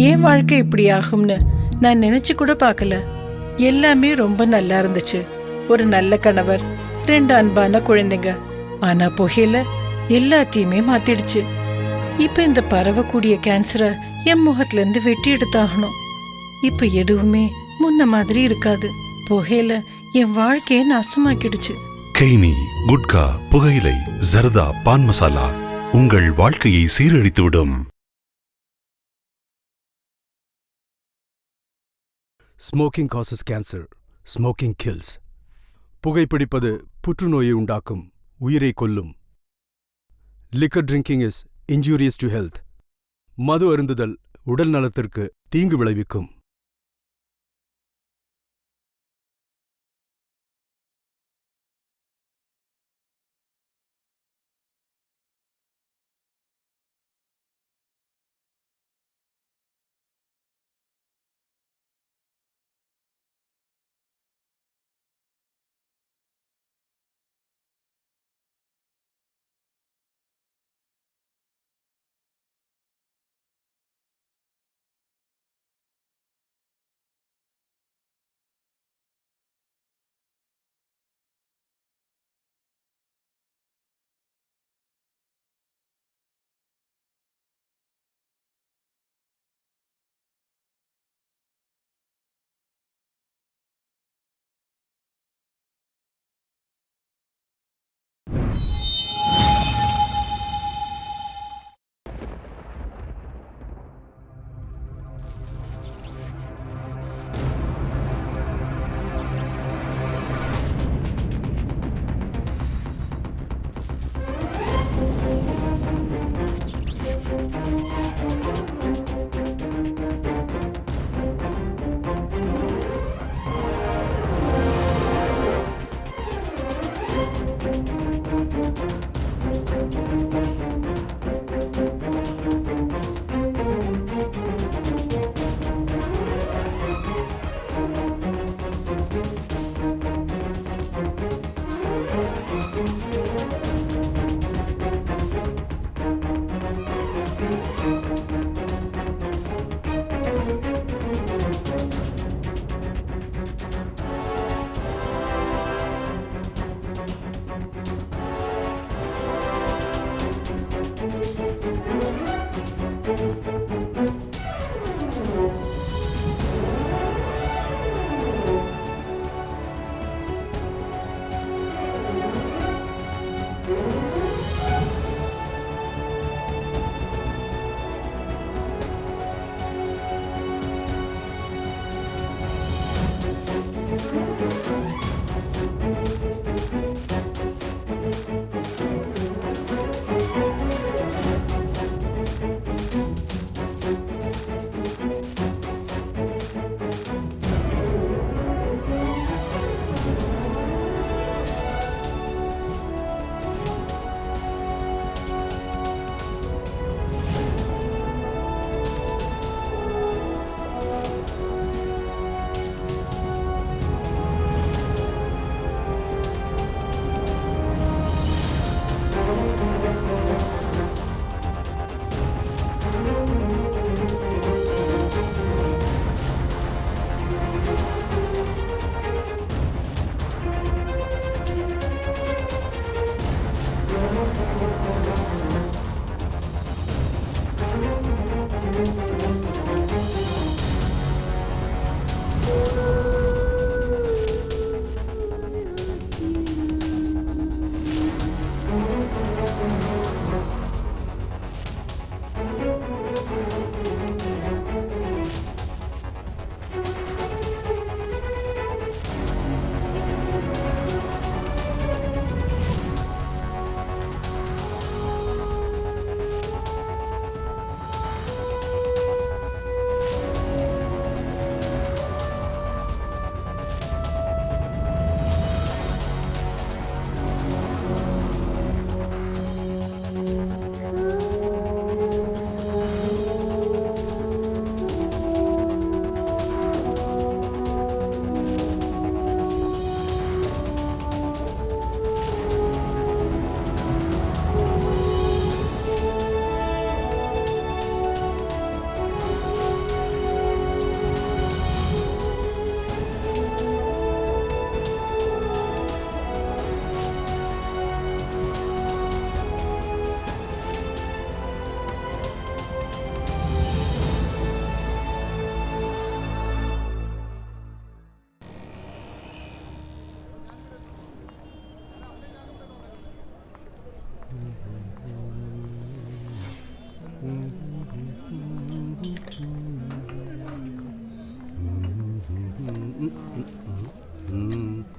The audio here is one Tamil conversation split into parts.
ஏன் வாழ்க்கை இப்படி ஆகும்னு நான் நினைச்சு கூட பார்க்கல. எல்லாமே ரொம்ப நல்லா இருந்துச்சு. ஒரு நல்ல கணவர், 2 அன்பான குழந்தைங்க. ஆனா புகையில எல்லாத்தையுமே மாத்திடுச்சு. இப்ப இந்த பரவக்கூடிய கேன்சரை என் முகத்துல இருந்து வெட்டி எடுத்தாகணும். இப்ப எதுவுமே முன்ன மாதிரி இருக்காது. புகையில என் வாழ்க்கையை நாசமாக்கிடுச்சு. கெய்னி, குட்கா, புகையிலை, ஜர்தா, பான் மசாலா உங்கள் வாழ்க்கையை சீரழித்துவிடும். Smoking causes cancer. Smoking kills. புகைப்பிடிப்பது புற்றுநோயை உண்டாக்கும், உயிரை கொல்லும். Liquor drinking is injurious to health. மது அருந்துதல் உடல் நலத்திற்கு தீங்கு விளைவிக்கும்.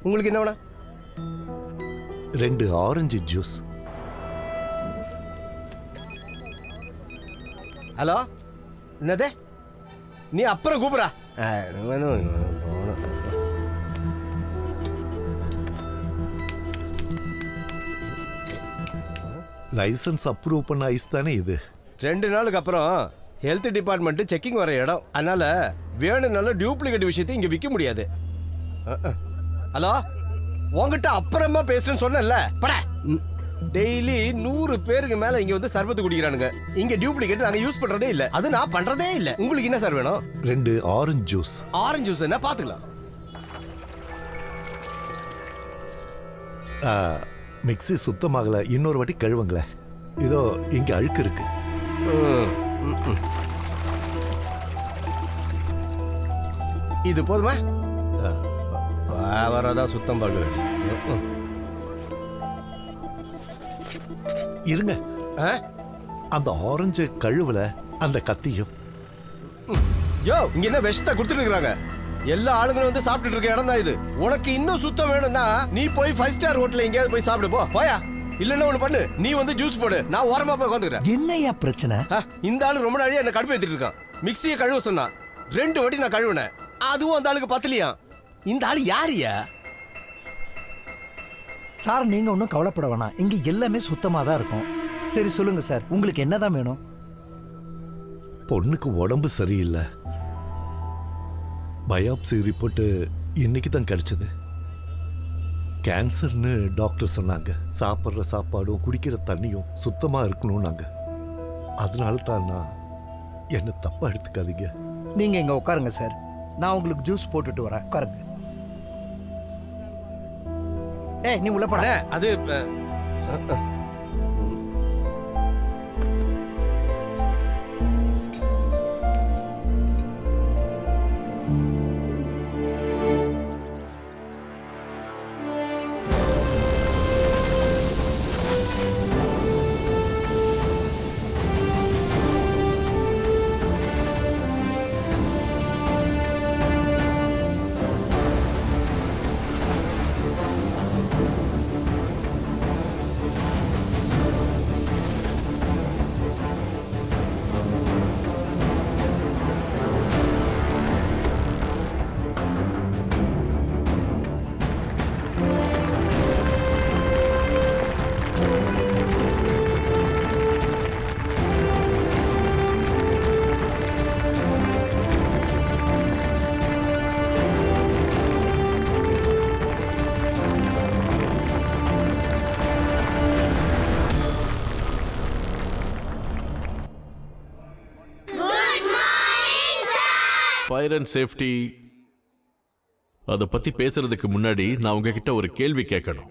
உங்களுக்கு என்ன வேணும்? 2 ஆரஞ்சு ஜூஸ். ஹலோ, என்னது? நீ அப்புறம் கூப்பிடா. லைசன்ஸ் அப்ரூவ் பண்ண ஐஸ் தானே இது? 2 நாளுக்கு அப்புறம் ஹெல்த் டிபார்ட்மெண்ட் செக்கிங் வர இடம். அதனால வேணும்னால டூப்ளிகேட் விஷயத்தை இங்க விற்க முடியாது. ஹலோ, உங்ககிட்ட அப்புறமா பேசுறேன்னு சொன்னேன்ல, பட. டெய்லி 100 பேருக்கு மேல இங்க வந்து சர்பத்து குடிக்கிறானுங்க. இங்க டூப்ளிகேட் நாங்க யூஸ் பண்றதே இல்ல. அது நான் பண்றதே இல்ல. உங்களுக்கு என்ன சார் வேணும்? 2 ஆரஞ்சு ஜூஸ். ஆரஞ்சு ஜூஸ் என்ன பாத்துக்கலாம். மிக்ஸி சுத்தமாகல, இன்னொரு வாட்டி கழுவுங்களேன். இதோ இங்க அழுக்கு இருக்கு. இது போதுமா? வரதான் சுத்தம் பார்க்கல. இருங்க, அந்த ஆரஞ்சு கழுவுல அந்த கத்தியும். யோ, இங்க என்ன விஷத்தை கொடுத்துட்டு இருக்காங்க? எல்லா ஆளுங்களும் வந்து சாப்பிட்டுட்டு இருக்க இடம் தான் இது. உனக்கு இன்னும் சுத்தம் வேணும்னா நீ போய் 5 ஸ்டார் ஹோட்டல்ல எங்கேயாவது போய் சாப்பிடு போ. போயா. இல்லன்னா ஒண்ணு பண்ணு, நீ வந்து ஜூஸ் போடு, நான் ஓரமா போய் உட்காந்துக்கிறேன். என்னையா பிரச்சனை? இந்த ஆளு ரொம்ப நாளையா என்ன கடுப்பு ஏத்திட்டு இருக்கான். மிக்ஸியை கழுவ சொன்னா 2 வாட்டி நான் கழுவுனேன். அதுவும் அந்த ஆளுக்கு பத்தலையா. இந்த ஆளு யாரியா? சார், நீங்க ஒன்றும் கவலைப்பட வேணாம், இங்க எல்லாமே சுத்தமா தான் இருக்கும். சரி சொல்லுங்க சார், உங்களுக்கு என்னதான் வேணும்? பொண்ணுக்கு உடம்பு சரியில்லை. பயாப்சி ரிப்போர்ட் இன்னைக்கு தான் கிடைச்சது. கேன்சர்னு டாக்டர் சொன்னாங்க. சாப்பிட்ற சாப்பாடும் குடிக்கிற தண்ணியும் சுத்தமா இருக்கணும்னாங்க. அதனால தான் நான், என்ன தப்பா எடுத்துக்காதீங்க. நீங்க இங்க உட்காருங்க சார், நான் உங்களுக்கு ஜூஸ் போட்டுட்டு வரேன். உட்காருங்க. ஏய், நீ உள்ள போட. அது ஃபயர் அண்ட் சேஃப்டி அதை பத்தி பேசுறதுக்கு முன்னாடி நான் உங்ககிட்ட ஒரு கேள்வி கேட்கணும்.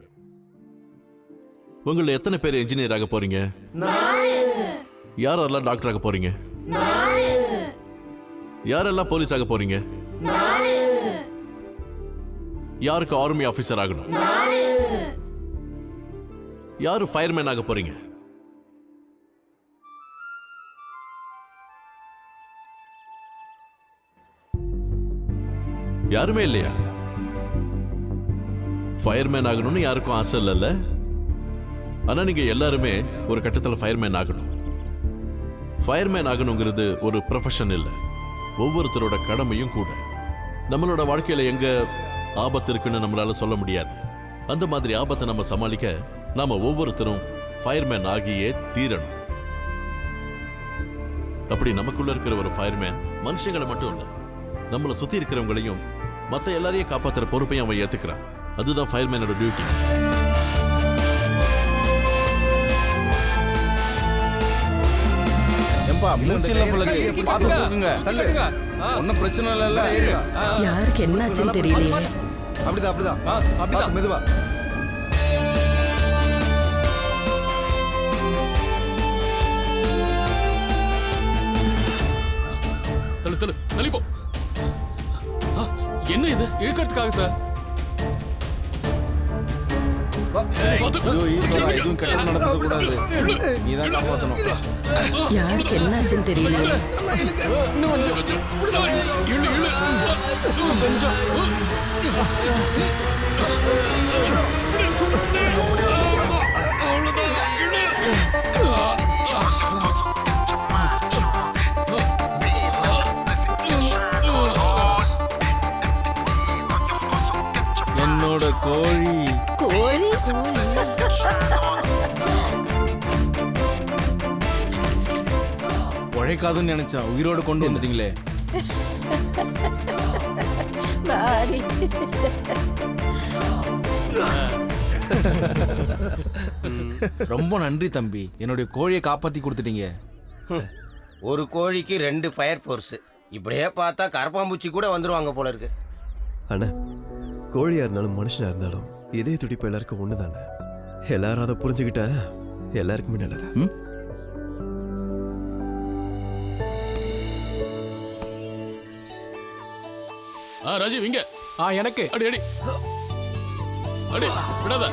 உங்களை எத்தனை பேர் இன்ஜினியர் ஆக போறீங்க? யாரெல்லாம் டாக்டர் ஆக போறீங்க? யாரெல்லாம் போலீஸ் ஆக போறீங்க? யாருக்கு ஆர்மி ஆபீசர் ஆகணும்? யாரு ஃபயர்மேன் ஆக போறீங்க? யாருமே இல்லையா? ஃபயர்மேன் ஆகணும்னு யாருக்கும் ஆசை இல்லைல்ல? ஆனா நீங்க எல்லாருமே ஒரு கட்டத்தில் ஃபயர்மேன் ஆகணும். ஃபயர்மேன் ஆகணுங்கிறது ஒரு ப்ரொஃபஷன் இல்லை, ஒவ்வொருத்தரோட கடமையும் கூட. நம்மளோட வாழ்க்கையில எங்க ஆபத்து இருக்குன்னு நம்மளால சொல்ல முடியாது. அந்த மாதிரி ஆபத்தை நம்ம சமாளிக்க நாம ஒவ்வொருத்தரும் ஃபயர்மேன் ஆகியே தீரணும். அப்படி நமக்குள்ள இருக்கிற ஒரு ஃபயர்மேன் மனுஷங்களை மட்டும் இல்ல, நம்மளை சுத்தி இருக்கிறவங்களையும் மற்ற எல்லாரையும் காப்பாற்றுற பொறுப்பையும் அவன் ஏத்துக்கிறான். அதுதான் ஃபயர்மேனோட டியூட்டி. ஒன்னும் பிரச்சனை இல்ல. யாருக்கு என்னாச்சுன்னு தெரியலையே. அப்படிதான் அப்படிதான் மெதுவா. தள்ளு தள்ளு தள்ளிப்போ. என்ன இது? இழுக்கிறதுக்காக சார். எதுவும் கெட்ட நடந்துட கூடாது, நீதான் காப்பாற்றணும். யாருக்கு என்னாச்சுன்னு தெரியலையே. இன்னும் கொஞ்சம். இழு இழு. கொஞ்சம். என்னோட கோழி கோழி உழைக்காதுன்னு நினைச்சேன், உயிரோடு கொண்டு வந்துட்டீங்களே. பாரி. ரொம்ப நன்றி தம்பி, என்னுடைய கோழியை காப்பாத்தி கொடுத்துட்டீங்க. ஒரு கோழிக்கு 2 ஃபயர் ஃபோர்ஸ். இப்படியே பார்த்தா கரப்பாம்பூச்சி கூட வந்துருவாங்க போல இருக்கு. அண்ணா, கோழியா இருந்தாலும் மனுஷனா இருந்தாலும் இதே துடிப்பு எல்லாருக்கும் ஒண்ணுதானே. எல்லாரும் அதை புரிஞ்சுக்கிட்டா எல்லாருக்குமே நல்லது. ராஜீவ் இங்க. எனக்கு அடி அடி அடி விடாத.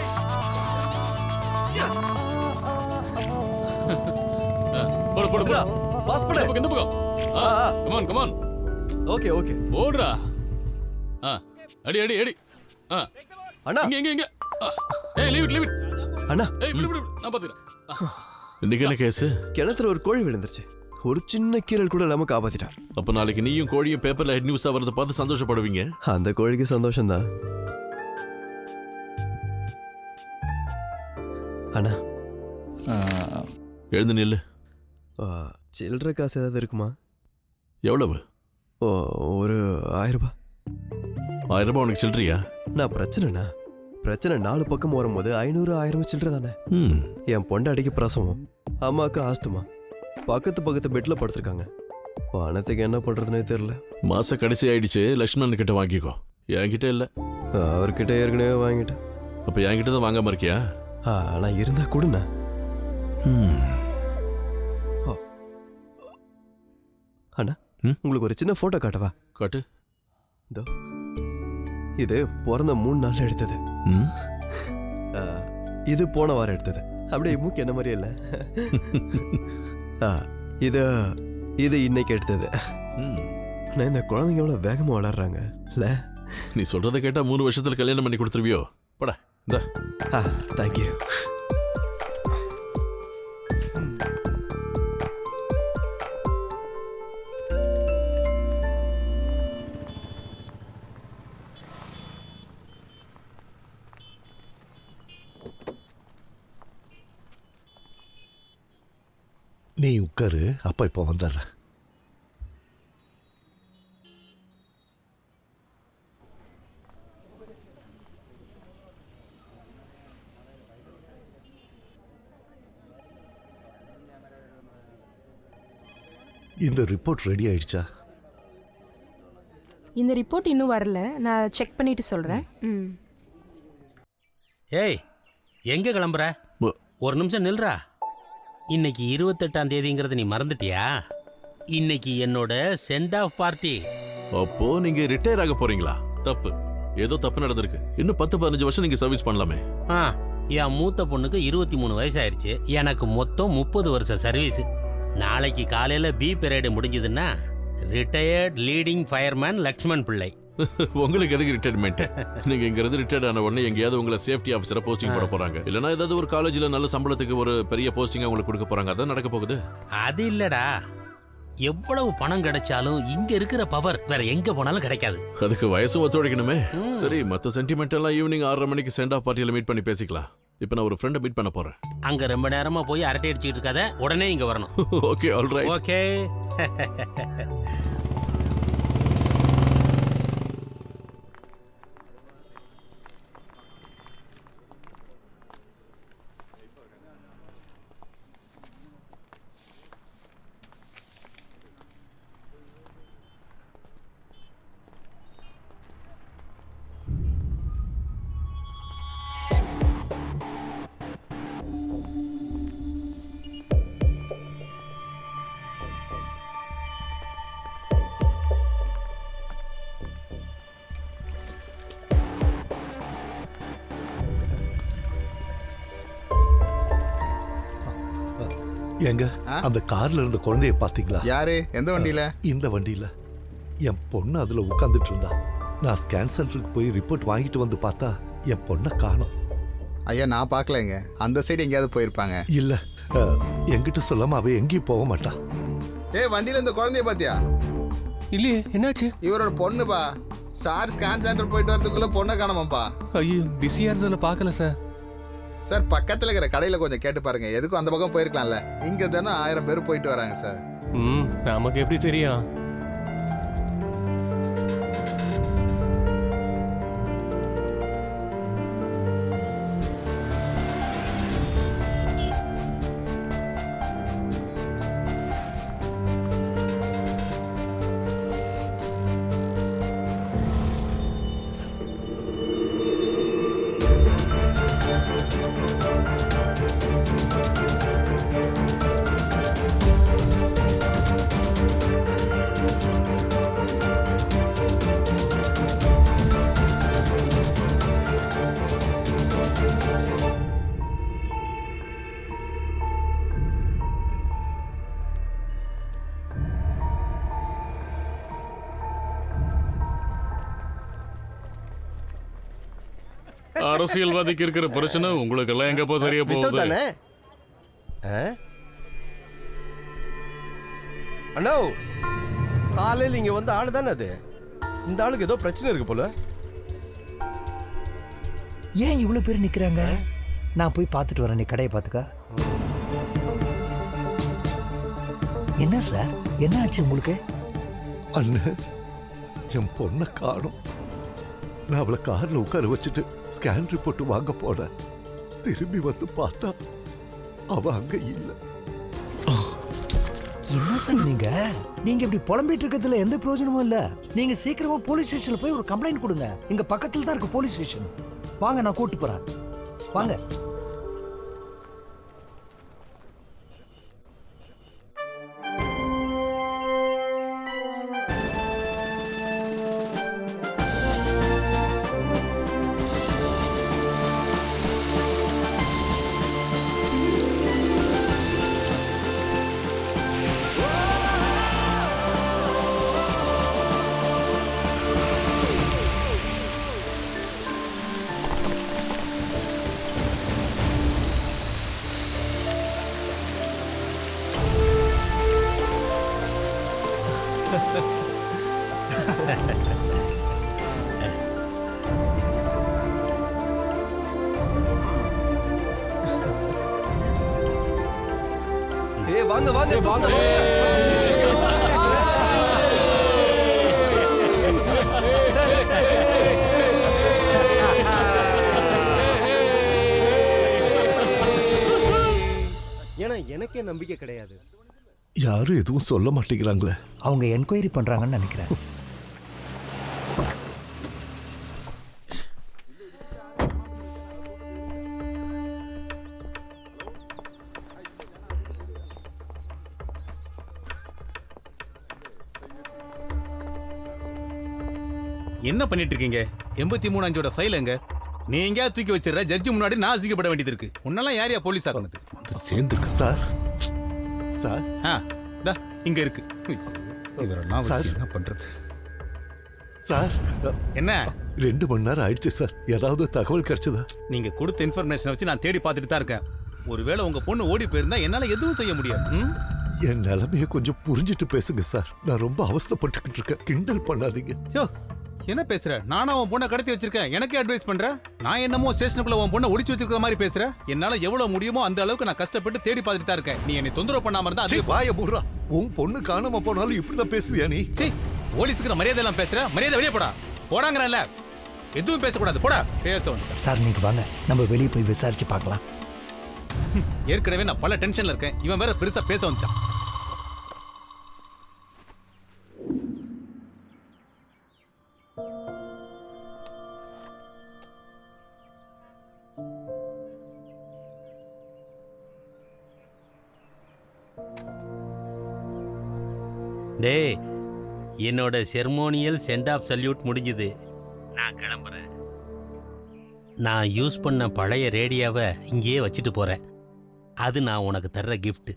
போடு போடு போடு. பாஸ் பண்ணு. இந்த பக்கம். Come on come on. Okay okay. ஓடுறா. அடி அடி அடி. அண்ணா இங்க இங்க இங்க. ஏய் லீவ் இட் லீவ் இட். அண்ணா ஏய் விடு விடு, நான் பாத்துக்கிறேன். இன்னைக்கு என்ன கேஸ்? கிணத்துல ஒரு கோழி விழுந்துருச்சு. ஒரு சின்ன கீரல் கூட இல்லாம காப்பாத்திட்டான். அப்ப நாளைக்கு நீயும் கோழியும் பேப்பர்ல ஹெட் நியூஸா வரத பார்த்து சந்தோஷப்படுவீங்க. அந்த கோழிக்கு சந்தோஷம்தான். அண்ணா எழுந்து நில்லு. சில்லற காசு ஏதாவது இருக்குமா? எவ்வளவு? ஒரு 1000 ரூபாய். 1000 ரூபாய் உனக்கு சில்லறியா? நான் பிரச்சனை 4 பக்கம் வரும்போது 500 1000 சில்லற தானே. என் பொண்டாட்டிக்கு பிரசவம், அம்மாவுக்கு ஆஸ்துமா, பக்கத்து பெட்ல படுத்திருக்காங்க. பணத்துக்கு என்ன பண்றதுனே தெரியல. மாச கடைசி ஆயிடுச்சு, லட்சுமணன் கிட்ட வாங்கிக்கோ. என்கிட்ட இல்ல. அவர்கிட்ட ஏற்கனவே வாங்கிட்டேன். அப்ப என்கிட்ட தான் வாங்காம இருக்கியா? ஆனா இருந்தா கொடுண்ணா. அண்ணா உங்களுக்கு ஒரு சின்ன போட்டோ காட்டவா? காட்டு. இதோ இது பிறந்த 3 நாள்ல எடுத்தது. இது போன வாரம் எடுத்தது. அப்படியே மூக்கு என்ன மாதிரியே இல்ல. இது இன்னைக்கு எடுத்தது. நான் இந்த குழந்தைங்க எவ்வளவு வேகமா வளர்றாங்க இல்ல? நீ சொல்றதை கேட்டா 3 வருஷத்துல கல்யாணம் பண்ணி கொடுத்துருவியோ? பட இந்த. தேங்க்யூ. நீ உட்காரு, அப்பா இப்போ வந்துடுறேன். இந்த ரிப்போர்ட் ரெடி ஆயிடுச்சா? இந்த ரிப்போர்ட் இன்னும் வரல, நான் செக் பண்ணிட்டு சொல்றேன். ஏய், எங்க கிளம்புற? ஒரு நிமிஷம் நில்றா. இன்னைக்கு 28ஆம் தேதிங்கிறது நீ மறந்துட்டியா? இன்னைக்கு என்னோட சென்ட் ஆஃப் பார்ட்டி. அப்போ நீங்க ரிட்டையர் ஆக போறீங்களா? தப்பு, ஏதோ தப்பு நடந்திருக்கு. இன்னும் 10-15 வருஷம் நீங்க சர்வீஸ் பண்ணலாமே. என் மூத்த பொண்ணுக்கு 23 வயசாயிருச்சு. எனக்கு மொத்தம் 30 வருஷம் சர்வீஸ். நாளைக்கு காலையில பி பீரியட் முடிஞ்சதுன்னா ரிட்டையர்ட் லீடிங் ஃபயர்மேன் லக்ஷ்மண் பிள்ளை. உங்களுக்கு எதுக்கு ரிட்டையர்மெண்ட்? நீங்க இங்க இருந்து ரிட்டையர்ட் ஆன உடனே எங்கேயாவது உங்களை சேஃப்டி ஆஃபீஸரா போஸ்டிங் போட போறாங்க. இல்லனா ஏதாவது ஒரு காலேஜ்ல நல்ல சம்பளத்துக்கு ஒரு பெரிய போஸ்டிங் உங்களுக்கு கொடுக்க போறாங்க. அதான் நடக்க போகுது. அது இல்லடா, எவ்வளவு பணம் கிடைச்சாலும் இங்க இருக்கிற பவர் வேற எங்க போனாலும் கிடைக்காது. அதுக்கு வயசும் ஒத்துழைக்கணுமே. சரி, மத்த சென்டிமெண்ட் எல்லாம் ஈவினிங் 6:30 மணிக்கு சென்ட் ஆஃப் பார்ட்டியில மீட் பண்ணி பேசிக்கலாம். இப்போ நான் ஒரு ஃப்ரெண்டை மீட் பண்ண போறேன். அங்க ரொம்ப நேரமா போய் அரட்டை அடிச்சிட்டு இருக்காத, உடனே இங்க வரணும். Okay, all right. ஓகே. எங்க அந்த கார்ல இருந்த குழந்தைய பாத்தீங்களா? யாரு? எந்த வண்டியில? இந்த வண்டியில. என் பொண்ணு அதுல உட்கார்ந்துட்டு இருந்தா. நான் ஸ்கேன் சென்டருக்கு போய் ரிப்போர்ட் வாங்கிட்டு வந்து பார்த்தா என் பொண்ணை காணோம். ஐயா நான் பார்க்கலங்க, அந்த சைடு எங்கேயாவது போயிருப்பாங்க. இல்ல என்கிட்ட சொல்லாம அவ எங்கேயும் போக மாட்டா. வண்டியில இந்த குழந்தைய பாத்தியா? இல்லையே, என்னாச்சு? இவரோட பொண்ணுப்பா. சார் ஸ்கேன் சென்டர் போயிட்டு வரதுக்குள்ள பொண்ணை காணோமாப்பா. ஐயோ, பிஸியா இருந்ததுல பார்க்கல சார். சார் பக்கத்துல இருக்கிற கடையில கொஞ்சம் கேட்டு பாருங்க, எதுக்கும் அந்த பக்கம் போயிருக்கலாம்ல. இங்க தானே 1000 பேர் போயிட்டு வராங்க சார். நமக்கு எப்படி தெரியும்? அரசியல்வாதிக்கு இருக்கிற பிரச்சனை உங்களுக்கு எல்லாம் எங்கப்போ தெரிய போகுது? அண்ணா காலையில் இங்க வந்த ஆளு தானே அது. இந்த ஆளுக்கு ஏதோ பிரச்சனை இருக்கு போல. ஏன் இவ்வளவு பேர் நிக்கிறாங்க? நான் போய் பார்த்துட்டு வரேன், நீ கடையை பார்த்துக்க. என்ன சார், என்ன ஆச்சு உங்களுக்கு? அண்ணன், என் பொண்ணை காணோம். நான் அவளை கார்ல உட்கார வச்சுட்டு ஸ்கேன் ரிப்போர்ட் வாங்க போனேன். திரும்பி வந்து பார்த்தா அவ அங்க இல்லை. என்ன சார் நீங்க இப்படி புலம்பிட்டு இருக்கிறதுல எந்த பிரயோஜனமும் இல்ல. நீங்க சீக்கிரமா போலீஸ் ஸ்டேஷன்ல போய் ஒரு கம்ப்ளைண்ட் கொடுங்க. இங்க பக்கத்துல தான் இருக்கு போலீஸ் ஸ்டேஷன். வாங்க, நான் கூட்டு போறேன். வாங்க. வாங்க வாங்க வாங்க. ஏன்னா எனக்கே நம்பிக்கை கிடையாது. யாரும் எதுவும் சொல்ல மாட்டேங்கிறாங்களே. அவங்க என்கொயரி பண்றாங்கன்னு நினைக்கிறேன். என்ன பண்ணிட்டு இருக்கீங்க? 83 அஞ்சோட ஃபைல் எங்க? நீ எங்கேயாவது தூக்கி வச்சிடற. ஜட்ஜி முன்னாடி நான் அசிங்கப்பட வேண்டியது இருக்கு. உன்னெல்லாம் யாரையா போலீஸ் ஆகுனது? வந்து சேர்ந்துருக்க சார். சார் இங்க இருக்கு. இவரெல்லாம் வச்சு என்ன பண்றது? சார் என்ன 2 மணி நேரம் ஆயிடுச்சு சார். ஏதாவது தகவல் கிடைச்சதா? நீங்க கொடுத்த இன்ஃபர்மேஷனை வச்சு நான் தேடி பார்த்துட்டு தான் இருக்கேன். ஒருவேளை உங்க பொண்ணு ஓடி போயிருந்தா என்னால எதுவும் செய்ய முடியாது. என் நிலைமைய கொஞ்சம் புரிஞ்சிட்டு பேசுங்க சார். நான் ரொம்ப அவஸ்தைப்பட்டுக்கிட்டு இருக்கேன். கிண்டல் பண்ணாதீங்க. என்ன பேசுற? நானா உன் பொண்ணை கடத்தி வச்சிருக்கேன். எனக்கே அட்வைஸ் பண்ற? நான் என்னமோ ஸ்டேஷனுக்குள்ள உன் பொண்ணை ஒளிச்சு வச்சிருக்கிற மாதிரி பேசுற? என்னால எவ்வளவு முடியுமோ அந்த அளவுக்கு நான் கஷ்டப்பட்டு தேடி பார்த்துட்டு தான் இருக்கேன். நீ என்னை தொந்தரவு பண்ணாம இருந்தா அது வாய மூடுறா. உன் பொண்ணு காணாம போனாலும் இப்படிதான் பேசுவியா நீ? போலீஸுக்கு மரியாதை எல்லாம் பேசுற? மரியாதை வெளியே போடா. போடாங்கறல்ல. எதுவும் பேசக்கூடாது. போடா. பேச வந்து சார், நீங்க வாங்க, நம்ம வெளியே போய் விசாரிச்சு பார்க்கலாம். ஏற்கனவே நான் பல டென்ஷன்ல இருக்கேன். இவன் வேற பெருசா பேச வந்துட்டான். டேய், என்னோட செர்மோனியல் சென்ட் ஆஃப் சல்யூட் முடிஞ்சுது. நான் கிளம்புறேன். நான் யூஸ் பண்ண பழைய ரேடியோவை இங்கேயே வச்சுட்டு போகிறேன். அது நான் உனக்கு தர்ற கிஃப்ட்.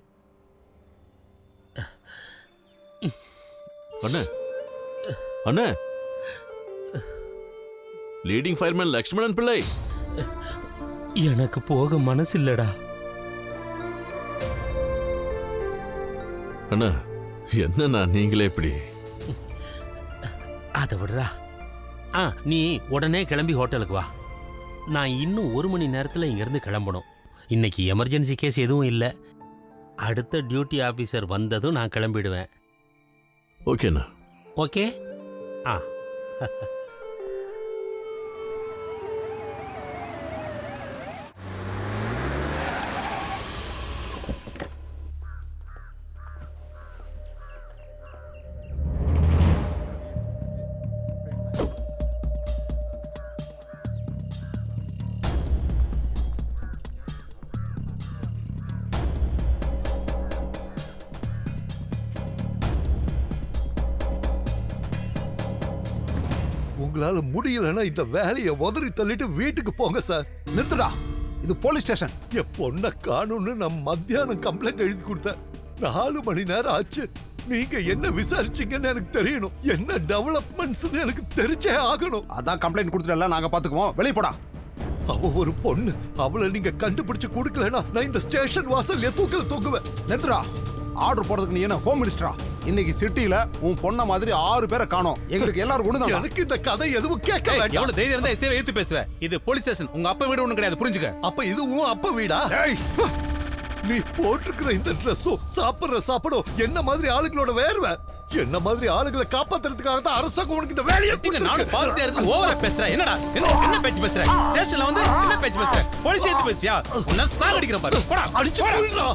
அண்ணே அண்ணே லீடிங் ஃபயர்மேன் லக்ஷ்மணன் பிள்ளை. எனக்கு போக மனசு இல்லடா. அண்ணா என்னண்ணா நீங்களே இப்படி? அதை விடுறா. நீ உடனே கிளம்பி ஹோட்டலுக்கு வா. நான் இன்னும் 1 மணி நேரத்தில் இங்கேருந்து கிளம்பணும். இன்னைக்கு எமர்ஜென்சி கேஸ் எதுவும் இல்லை. அடுத்த டியூட்டி ஆஃபீஸர் வந்ததும் நான் கிளம்பிடுவேன். ஓகேண்ணா. ஓகே. உங்களால முடியலன்னா இந்த வேலையை உதறி தள்ளிட்டு வீட்டுக்கு போங்க சார். நிறுத்துடா, இது போலீஸ் ஸ்டேஷன். என் பொண்ணை காணும்னு நான் மத்தியானம் கம்ப்ளைண்ட் எழுதி கொடுத்தேன். 4 மணி நேரம் ஆச்சு. நீங்க என்ன விசாரிச்சீங்கன்னு எனக்கு தெரியணும். என்ன டெவலப்மெண்ட்ஸ்னு எனக்கு தெரிஞ்சே ஆகணும். அதான் கம்ப்ளைண்ட் கொடுத்துட்டல, நாங்க பாத்துக்குவோம். வெளிய போடா. அவ ஒரு பொண்ணு. அவளை நீங்க கண்டுபிடிச்சு கொடுக்கலனா நான் இந்த ஸ்டேஷன் வாசல்ல தூக்கல தூக்குவேன். நிறுத்துடா. ஆர்டர் போறதுக்கு நீ என்ன ஹோம் மினிஸ்டரா? இன்னைக்கு சிட்டில உன் பொண்ண மாதிரி 6 பேரை காணோம். எங்களுக்கு எல்லாரும் ஒண்ணுதான். எனக்கு இந்த கதை எதுவும் கேட்க வேண்டாம். எவ்வளவு தைரியம் இருந்தா எஸ்ஏவை ஏத்து பேசுவ? இது போலீஸ் ஸ்டேஷன். உங்க அப்பா வீடு ஒண்ணு கிடையாது, புரிஞ்சுக்க. அப்ப இது உன் அப்பா வீடா? நீ போட்டுக்கிற இந்த ட்ரெஸ்ஸும் சாப்பிடுற சாப்பிடும் என்ன மாதிரி ஆளுங்களோட வேர்வை. என்ன மாதிரி ஆளுங்களை காப்பாத்துறதுக்காக தான் அரசாங்கம் உனக்கு இந்த வேலையை கொடுத்திருக்கு. நானும் பார்த்துட்டே இருக்கு. ஓவரா பேசுற. என்னடா என்ன பேச்சு பேசுற? ஸ்டேஷன்ல வந்து என்ன பேச்சு பேசுற? போலீஸ் ஏத்து பேசியா? உன்ன சாகடிக்கிற பாரு. போடா, அடிச்சு போடுறா.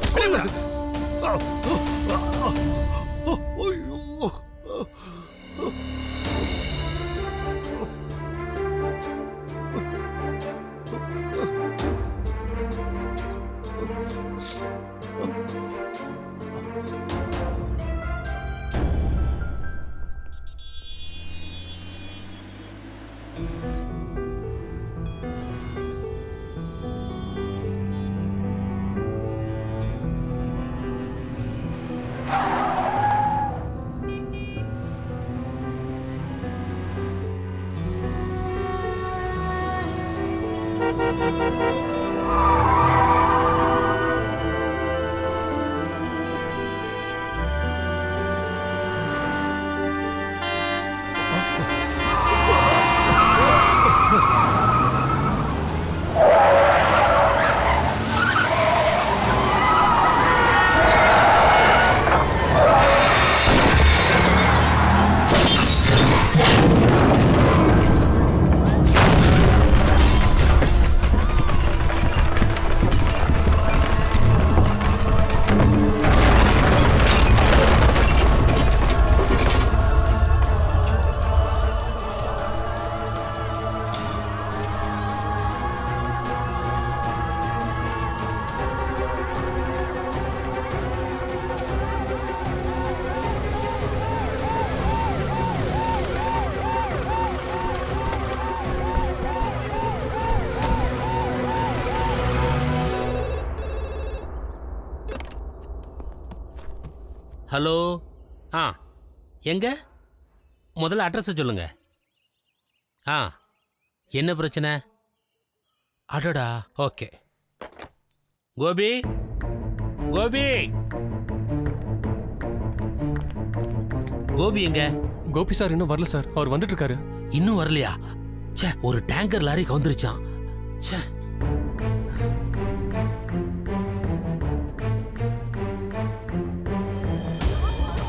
ஹலோ. எங்க? முதல்ல அட்ரஸை சொல்லுங்க. என்ன பிரச்சனை? அடடா. ஓகே. கோபி, கோபி, கோபி எங்க? கோபி சார் இன்னும் வரல சார். அவர் வந்துட்டு இருக்காரு. இன்னும் வரலையா? ச்சே, ஒரு டேங்கர் லாரி கவுந்துருச்சான். ச்சே.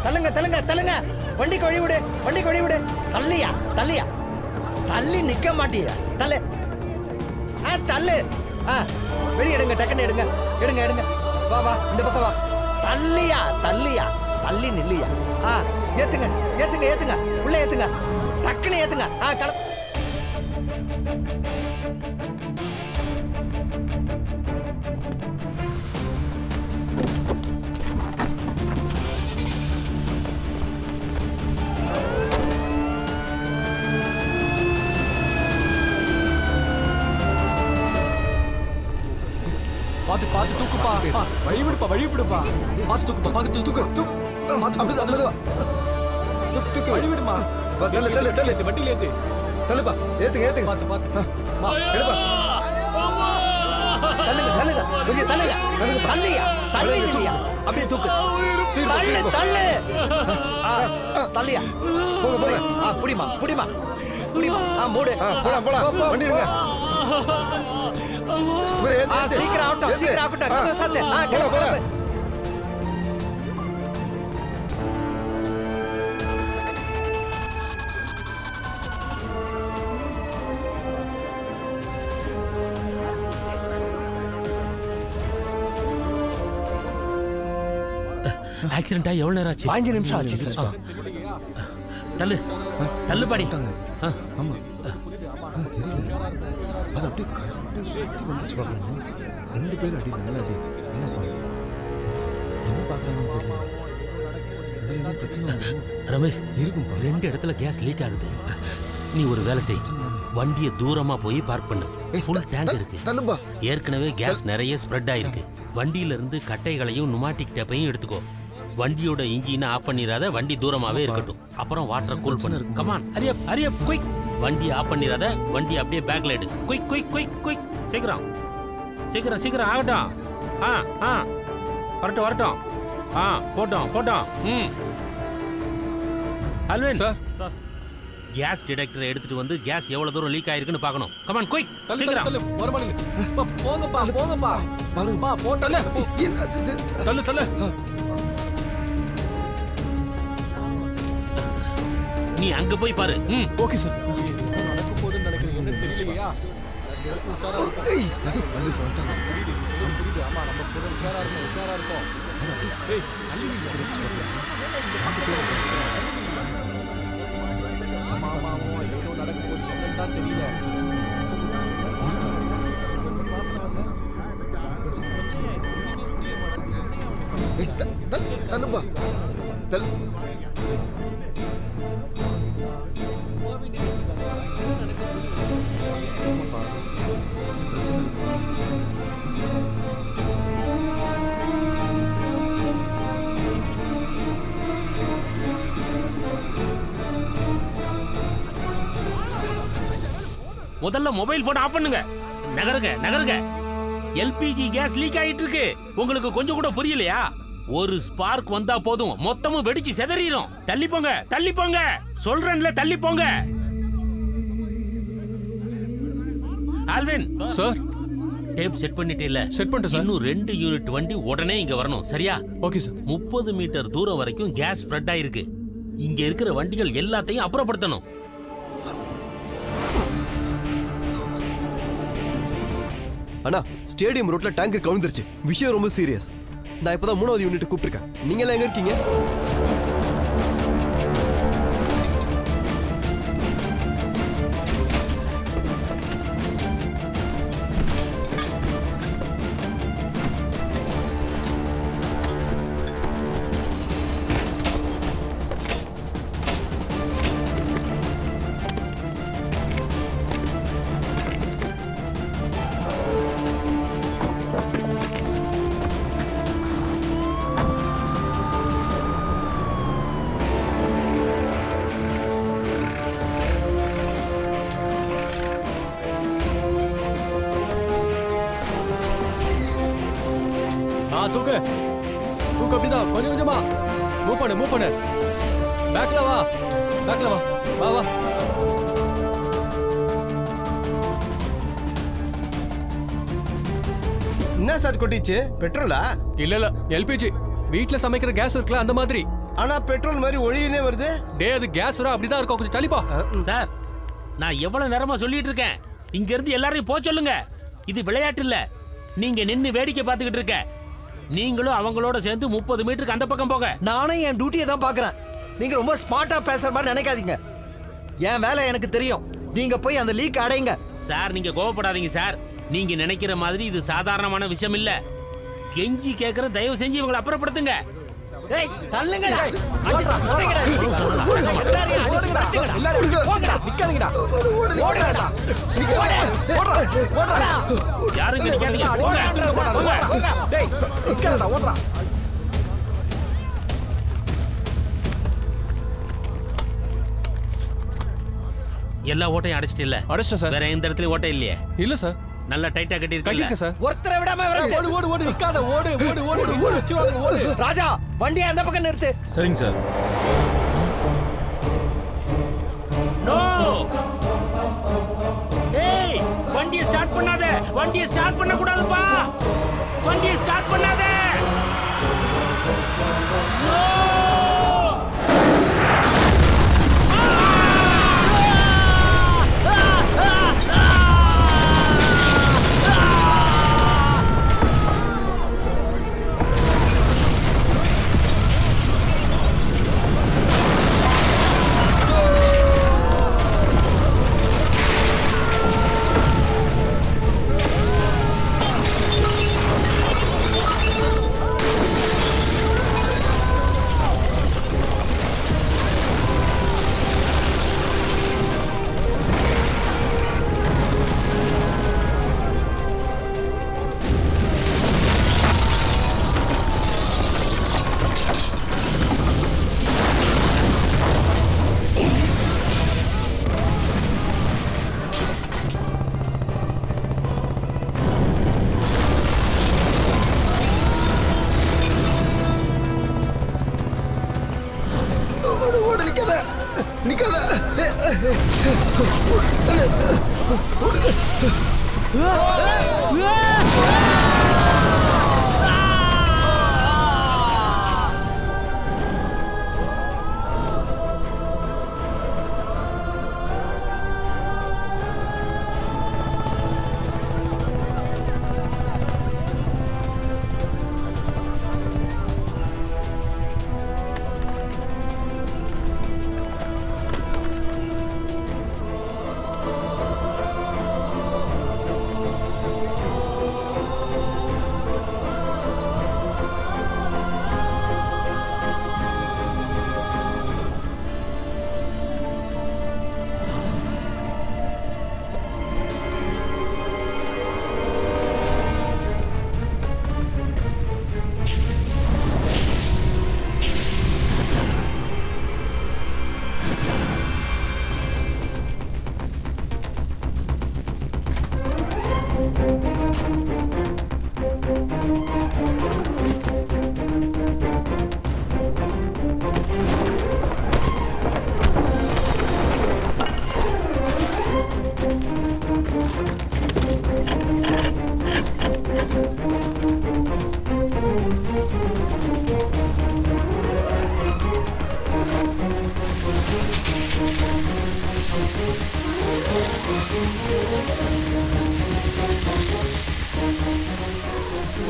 தள்ளுங்க தள்ளுங்க தள்ளுங்க. வண்டிக்கு வழி விடு, வண்டிக்கு வழி விடு. தள்ளியா தள்ளியா. தள்ளி நிக்க மாட்டியா? தள்ளு. தள்ளு. வெளியே எடுங்க, டக்குன்னு எடுங்க. எடுங்க எடுங்க. வா வா, இந்த பக்கம் வா. தள்ளியா தள்ளியா. தள்ளி நில்லியா. ஏத்துங்க ஏத்துங்க ஏத்துங்க. உள்ள ஏத்துங்க. டக்குன்னு ஏத்துங்க. பாத்து பாத்து தூக்குப்பா. வழி விடுப்பா, வழி விடுப்பா. பாத்து தூக்குப்பா, பாத்து தூக்கு தூக்கு. அப்படிதான் அப்படிதான். தூக்கு தூக்கு. வழி விடுமா. தள்ளு தள்ளு தள்ளு வண்டியில ஏத்து தள்ளுப்பா ஏத்துங்க ஏத்துங்க பாத்து பாத்து எடுப்பா தள்ளுங்க தள்ளுங்க கொஞ்சம் தள்ளுங்க தள்ளியா தள்ளியா அப்படியே தூக்கு தள்ளு தள்ளு தள்ளியா போங்க போங்க புடிமா புடிமா புடிமா மூடு போலாம் போலாம் வண்டி எடுங்க சீக்கிரம் ஆகட்டும் சீக்கிரம் ஆகட்டும் சாத்து போங்க ஆக்சிடென்ட் ஆகி எவ்வளவு நேரம் ஆச்சு? 5 நிமிஷம் ஆச்சு சார். தள்ளு தள்ளு பாடி. ஆமா தெரியல அது அப்படியே சுத்தி வந்துச்சு பார்க்கணும் 2 பேர் அடி நல்லா அடி என்ன பார்க்கறாங்கன்னு தெரியல. இதுல என்ன பிரச்சனை ரமேஷ் இருக்கும் 2 இடத்துல கேஸ் லீக் ஆகுது. நீ ஒரு வேலை செய், வண்டியை தூரமா போய் பார்க் பண்ணு. ஃபுல் டேங்க் இருக்கு. ஏற்கனவே கேஸ் நிறைய ஸ்ப்ரெட் ஆயிருக்கு. வண்டியில இருந்து கட்டைகளையும் நுமாட்டிக் டேப்பையும் எடுத்துக்கோ. வண்டியோட இன்ஜினை ஆஃப் பண்ணிராத, வண்டி தூரமாவே இருக்கட்டும். அப்புறம் வாட்டரை கூல் பண்ணு. Come on ஹரியப் ஹரியப் quick. வண்டி ஆஃப் பண்ணிராத, வண்டி அப்படியே பேக்ல எடு. Quick quick quick quick. சீக்கிரம் சீக்கிரம் சீக்கிரம் ஆகட்டும். வரட்டும் வரட்டும். போட்டோம் போட்டோம். அல்வின் சார் கேஸ் டிடெக்டரை எடுத்துட்டு வந்து கேஸ் எவ்வளவு தூரம் லீக் ஆயிருக்குன்னு பார்க்கணும். கமான் குயிக் சீக்கிரம். போங்கப்பா போங்கப்பா பாருங்கப்பா போட்டல தள்ளு தள்ளு. நீ அங்க போய் பாரு. Okay sir. நடக்க போகுதுன்னு நினைக்கிறேன். என்ன தெரியலையா? உஷாரா இருக்கோம். புரியுது. ஆமா நம்ம கூட உஷாரா இருக்கும். ஏய் ஆமா ஏதோ நடக்க போகுது தான் தெரியல. தள்ளுப்பா தள்ளு. முதல்ல மொபைல் போன் ஆஃப் பண்ணுங்க. நகருங்க நகருங்க. எல்பிஜி கேஸ் லீக் ஆயிட்டு இருக்கு. உங்களுக்கு கொஞ்சம் கூட புரியலையா? ஒரு ஸ்பார்க் வந்தா போதும், மொத்தமும் வெடிச்சு சிதறிடும். தள்ளி போங்க தள்ளி போங்க சொல்றேன்ல, தள்ளி போங்க. ஆல்வின் சார் டேப் செட் பண்ணிட்டீல்ல? செட் பண்ணிட்டேன் சார். இன்னும் 2 யூனிட் வண்டி உடனே இங்க வரணும். சரியா? Okay sir. 30 மீட்டர் தூரம் வரைக்கும் கேஸ் ஸ்ப்ரெட் ஆயிருக்கு. இங்க இருக்கிற வண்டிகள் எல்லாத்தையும் அப்புறப்படுத்தணும். அண்ணா ஸ்டேடியம் ரோட்ல டேங்கர் கவுந்துருச்சு. விஷயம் ரொம்ப சீரியஸ். நான் இப்பதான் 3வது யூனிட் கூப்பிட்டுருக்கேன். நீங்க எல்லாம் எங்க இருக்கீங்க? தூக்கு தூக்கு. அப்படிதான் கொஞ்சம் கொஞ்சமா மூவ் பண்ணு. பேக்ல வா வா வா. என்ன சார் கொட்டிச்சு? பெட்ரோலா? இல்ல எல்பிஜி. வீட்ல சமைக்கிற கேஸ் இருக்குல்ல அந்த மாதிரி. ஆனா பெட்ரோல் மாதிரி ஒளியினே வருது. அது கேஸ் அப்படிதான் இருக்கும். கொஞ்சம் தள்ளிப்பா. சார் நான் எவ்வளவு நேரமா சொல்லிட்டு இருக்கேன், இங்க இருந்து எல்லாரையும் போக சொல்லுங்க. இது விளையாட்டு இல்ல. நீங்க நின்னு வேடிக்கை பார்த்துக்கிட்டு இருக்க. நீங்களும் அவங்களோட சேர்ந்து 30 மீட்டருக்கு அந்த பக்கம் போக. நானும் என் டியூட்டியை தான் பாக்குறேன். நீங்க ரொம்ப ஸ்மார்ட்டா பேசுற மாதிரி நினைக்காதீங்க. என் வேலை எனக்கு தெரியும். நீங்க போய் அந்த லீக் அடைங்க. சார் நீங்க கோவப்படாதீங்க சார். நீங்க நினைக்கிற மாதிரி இது சாதாரணமான விஷயம் இல்ல. கெஞ்சி கேக்குற, தயவு செஞ்சு இவங்களை அப்புறப்படுத்துங்க. ஏய் தள்ளுங்க. யாரும் நிக்காதீங்க. எல்லா ஓட்டையும் அடைச்சிட்டு இல்ல? அடைச்சிட்டேன் சார். வேற எந்த இடத்துலயும் ஓட்டை இல்லையே? இல்ல சார். நல்லா டைட்டா கட்டியிருக்கீங்க சார். ஒருத்தரை விடாம ஓடு ஓடு ஓடு நிக்காத ஓடு ஓடு ஓடு ஓடு வச்சுவாங்க ஓடு. ராஜா வண்டியை அந்த பக்கம் நிறுத்து. சரிங்க சார். நோ ஏய் வண்டியை ஸ்டார்ட் பண்ணாத. வண்டியை ஸ்டார்ட் பண்ண கூடாதுப்பா. வண்டியை ஸ்டார்ட் பண்ணாத. நோ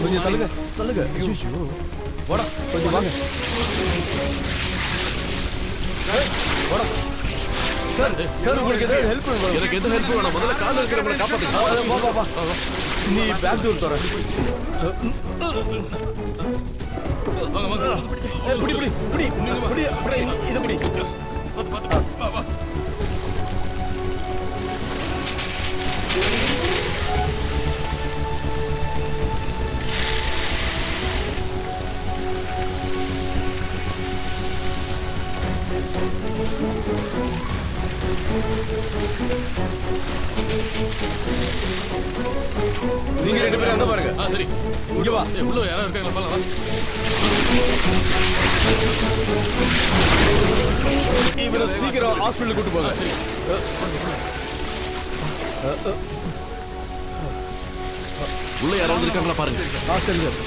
கொஞ்சம் தள்ளுங்க தள்ளுங்க. போடா கொஞ்சம் வாங்க. சார் சார் உங்களுக்கு ஏதாவது ஹெல்ப் வேணும்? எனக்கு எந்த ஹெல்ப் வேணும்? முதல்ல கால் இருக்கிறவங்களை காப்பாத்துங்க. வா வா வா. நீ பேக் டோர் தர. வாங்க வாங்க. புடி புடி புடி புடி புடி இது புடி. வா வா. நீங்க ரெண்டு பேரும் அங்க பாருங்க. சரி இங்க வா. உள்ள யாரா இருக்காங்களா பாருங்க. இவரை சீக்கிரம் ஹாஸ்பிடல் கூட்டு போங்க. சரி. உள்ள யாராவது இருக்காங்களா பாருங்க. சரி sir.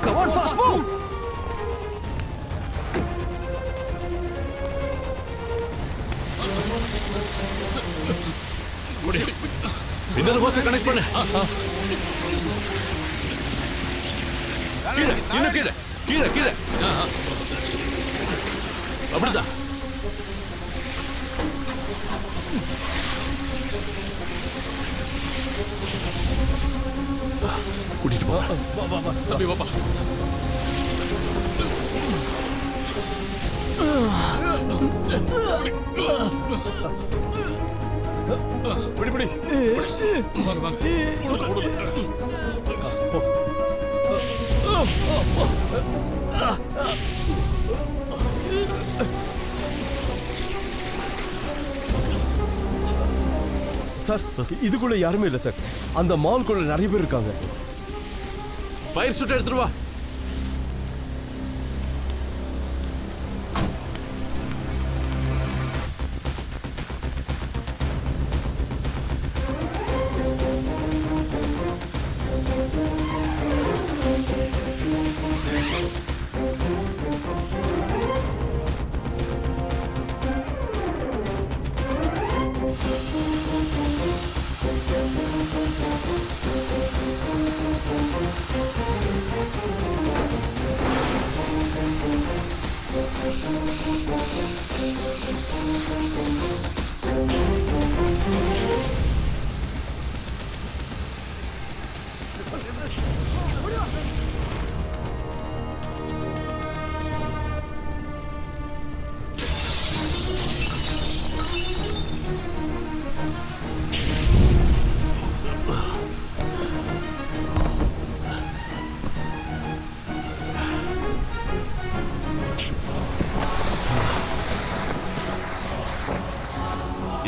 Come on, fast move! இன்னொரு ஹோஸை கனெக்ட் பண்ணு. கீழே இன்னும் கீழே கீழே கீழே. அப்படிதான். கூட்டிட்டு போ. வா வா வா. தம்பி வாப்பா. பிடி பிடி வாங்க வாங்க கொடுங்க கொடுங்க சார் இதுக்குள்ள யாருமே இல்ல சார். அந்த மால்குள்ள நிறைய பேர் இருக்காங்க. ஃபயர் சூட் எடுத்துட்டு வா.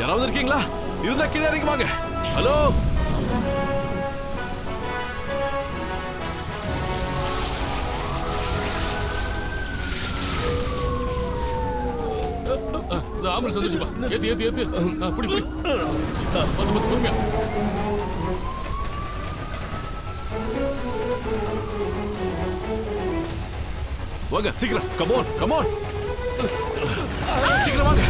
யாராவது இருக்கீங்களா? இருந்தா கீழே இறங்கி வாங்க. ஹலோ, ஆம்புலன்ஸ் வந்துச்சுப்பா. ஏத்து ஏத்து ஏத்து. புடி புடி. வந்து வந்து பொறுமையா. வாங்க சீக்கிரம். Come on come on. சீக்கிரம் வாங்க.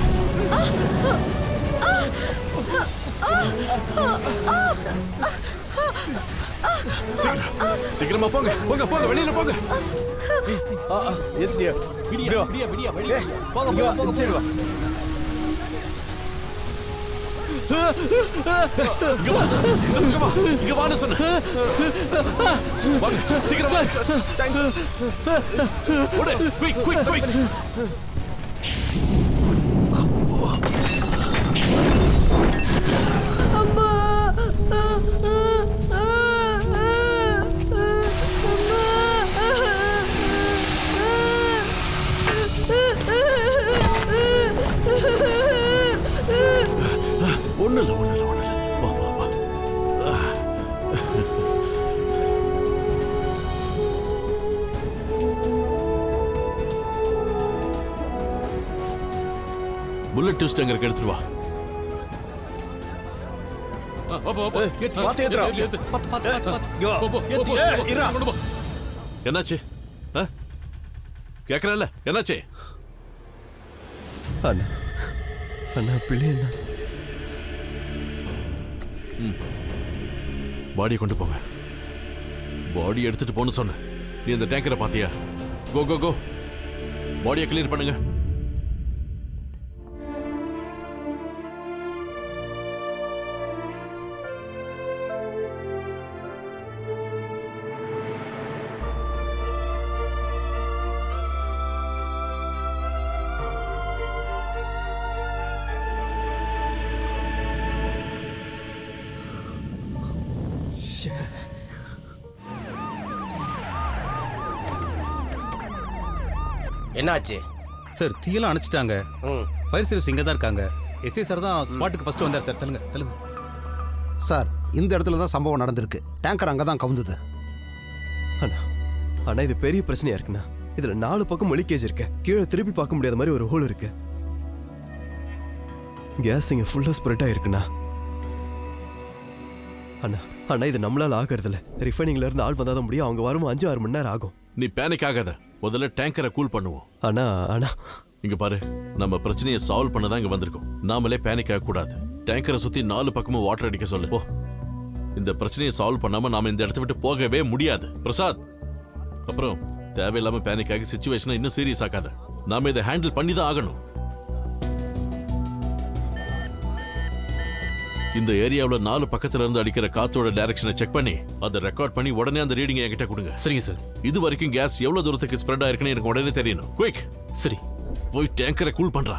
சீக்கிரமா போங்க போங்க போங்க வெளியில போங்க. ஏத்தியா விடியா விடியா விடியா விடியா போங்க போங்க போங்க சரி வா. இங்க வான்னு சொன்னேன். வாங்க சீக்கிரம் வாங்க. தேங்க்ஸ். ஓடு குயிக் குயிக் குயிக். அம்மா ஒண்ணு இல்ல ஒண்ணு இல்ல ஒண்ணு இல்ல. வா வா வா. புல்லட் ட்விஸ்ட் அங்க எடுத்துட்டு வா. என்னாச்சு? கேக்குறல என்னாச்சு? அண்ணா அண்ணா பிள்ளை அண்ணா. பாடியை கொண்டு போங்க. பாடி எடுத்துட்டு போன்னு சொன்ன. நீ இந்த டேங்கரை பாத்தியா? கோ கோ கோ. பாடியை கிளியர் பண்ணுங்க. என்னாச்சு சார்? தீயெல்லாம் அணைச்சிட்டாங்க. ஃபயர் சர்வீஸ் இங்கே தான் இருக்காங்க. எஸ்ஐ சார் தான் ஸ்பாட்டுக்கு ஃபர்ஸ்ட் வந்தார் சார். தள்ளுங்க தள்ளுங்க சார். இந்த இடத்துல தான் சம்பவம் நடந்திருக்கு. டேங்கர் அங்கே தான் கவுந்தது. அண்ணா அண்ணா இது பெரிய பிரச்சனையா இருக்குண்ணா. இதுல 4 பக்கம் லீக்கேஜ் இருக்கு. கீழே திருப்பி பார்க்க முடியாத மாதிரி ஒரு ஹோல் இருக்கு. கேஸ் இங்க ஃபுல்லா ஸ்ப்ரெட் ஆயிருக்குண்ணா. அண்ணா அண்ணா இது நம்மளால ஆகிறதுல. ரிஃபைனிங்ல இருந்து ஆள் வந்தாதான் முடியும். அவங்க வரும் 5-6 மணி நேரம் ஆகும். நீ பேனிக் ஆகாத. முதல்ல டேங்கரை கூல் பண்ணுவோம். அண்ணா அண்ணா இங்க பாரு, நம்ம பிரச்சனையை சால்வ் பண்ண தான் இங்க வந்திருக்கோம். நாமளே பேனிக் ஆக கூடாது. டேங்கரை சுத்தி 4 பக்கமும் வாட்டர் அடிக்க சொல்லு. போ. இந்த பிரச்சனையை சால்வ் பண்ணாம நாம இந்த இடத்தை விட்டு போகவே முடியாது. பிரசாத், அப்புறம் தேவையில்லாம பேனிக் ஆகி சிச்சுவேஷனை இன்னும் சீரியஸ் ஆகாத. நாம இதை ஹேண்டில் பண்ணி தான் ஆகணும். இந்த ஏரியாவில் 4 பக்கத்துல இருந்து அடிக்கிற காத்தோட டைரக்ஷனை செக் பண்ணி அதை ரெக்கார்ட் பண்ணி உடனே அந்த ரீடிங் என்கிட்ட கொடுங்க. சரிங்க சார். இது வரைக்கும் கேஸ் எவ்வளவு தூரத்துக்கு ஸ்ப்ரெட் ஆயிருக்குன்னு எனக்கு உடனே தெரியணும். குயிக். சரி. போய் டேங்கரை கூல் பண்றா.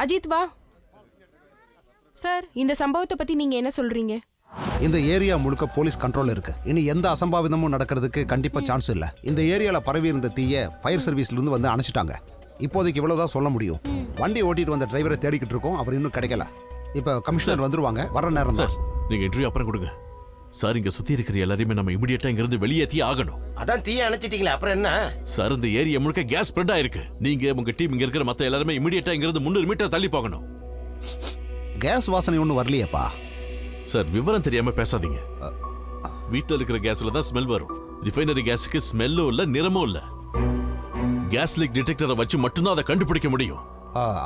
அஜித் வா. சார், இந்த சம்பவத்தை பத்தி நீங்க என்ன சொல்றீங்க? இந்த ஏரியா முழுக்க போலீஸ் கண்ட்ரோல் இருக்கு. இனி எந்த அசம்பாவிதமும் நடக்கிறதுக்கு கண்டிப்பா சான்ஸ் இல்ல. இந்த ஏரியால பரவி இருந்த தீய ஃபயர் சர்வீஸ்ல இருந்து வந்து அணைச்சிட்டாங்க. இப்போதைக்கு இவ்வளவுதான் சொல்ல முடியும். வண்டி ஓட்டிட்டு வந்த டிரைவரை தேடிக்கிட்டு இருக்கோம். அவர் இன்னும் கிடைக்கல. இப்ப கமிஷனர் வந்துருவாங்க. வர நேரம் சார், நீங்க இன்டர்வியூ அப்புறம் கொடுங்க. சார், இங்க சுத்தி இருக்கிற எல்லாரையுமே நம்ம இமிடியேட்டா இங்க இருந்து வெளியேத்தி ஆகணும். அதான் தீய அணைச்சிட்டீங்களா, அப்புறம் என்ன? சார், இந்த ஏரியா முழுக்க கேஸ் ஸ்ப்ரெட் ஆயிருக்கு. நீங்க உங்க டீம் இங்க இருக்கிற மத்த எல்லாருமே இமிடியேட்டா இங்க இருந்து 300 மீட்டர் தள்ளி போகணும். கேஸ் வாசனை ஒன்றும் வரலையேப்பா. சார், விவரம் தெரியாம பேசாதீங்க. வீட்டில் இருக்கிற கேஸ்ல தான் ஸ்மெல் வரும். ரிஃபைனரி கேஸுக்கு ஸ்மெல்லும் இல்ல, நிறமும் இல்ல. கேஸ் லீக் டிடெக்டரை வச்சு மட்டும்தான் அதை கண்டுபிடிக்க முடியும்.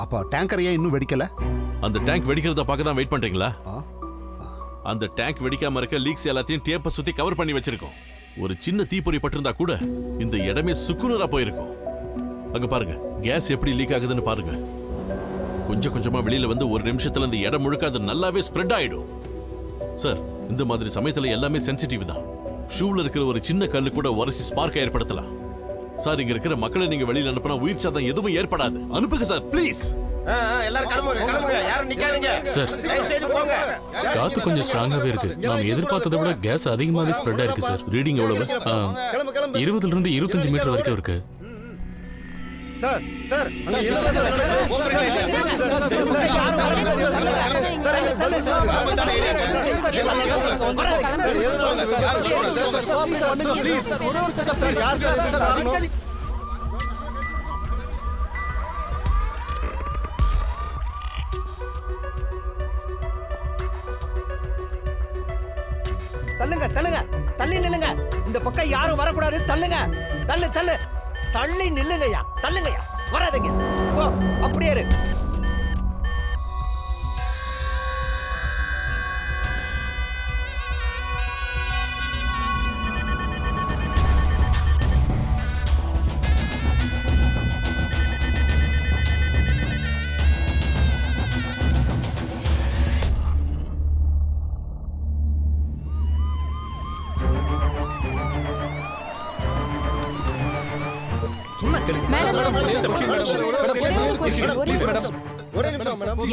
அப்ப டேங்கர் ஏன் இன்னும் வெடிக்கல? அந்த டேங்க் வெடிக்கிறத பார்க்க தான் வெயிட் பண்றீங்களா? அந்த டேங்க் வெடிக்காம இருக்க லீக்ஸ் எல்லாத்தையும் டேப்பை சுத்தி கவர் பண்ணி வச்சிருக்கோம். ஒரு சின்ன தீப்பொறி பட்டிருந்தா கூட இந்த இடமே சுக்குநூறா போயிருக்கும். அங்க பாருங்க, கேஸ் எப்படி லீக் ஆகுதுன்னு பாருங்க. கொஞ்சம் கொஞ்சமா வெளியில வந்து ஒரு நிமிஷத்துல இந்த இடம் முழுக்க அது நல்லாவே ஸ்ப்ரெட் ஆயிடும். சார், இந்த மாதிரி சமயத்துல எல்லாமே சென்சிட்டிவ் தான். ஷூல இருக்கிற ஒரு சின்ன கல்லு கூட உரசி ஸ்பார்க் ஏற்படுத்தலாம். சார், இங்க இருக்கிற மக்களை நீங்க வெளியில அனுப்புனா உயிர் சேதம் எதுவும் ஏற்படாது. அனுப்புங்க சார், ப்ளீஸ். எல்லாரும் கிளம்புங்க, யாரும் நிக்காதீங்க சார், போங்க. காத்து கொஞ்சம் ஸ்ட்ராங்காவே இருக்கு. நாம எதிர்பார்த்ததை விட கேஸ் அதிகமாவே ஸ்ப்ரெட் ஆயிருக்கு சார். ரீடிங் எவ்வளவு? 20 இருந்து 25 மீட்டர் வரைக்கும் இருக்கு. சார் சார் தள்ளுங்க தள்ளுங்க, தள்ளி நில்லுங்க. இந்த பக்கம் யாரும் வரக்கூடாது. தள்ளுங்க, தள்ளு தள்ளு, தள்ளி நில்லுங்கய்யா, தள்ளுங்கய்யா, வராதீங்க. ஓ, அப்படியே இரு.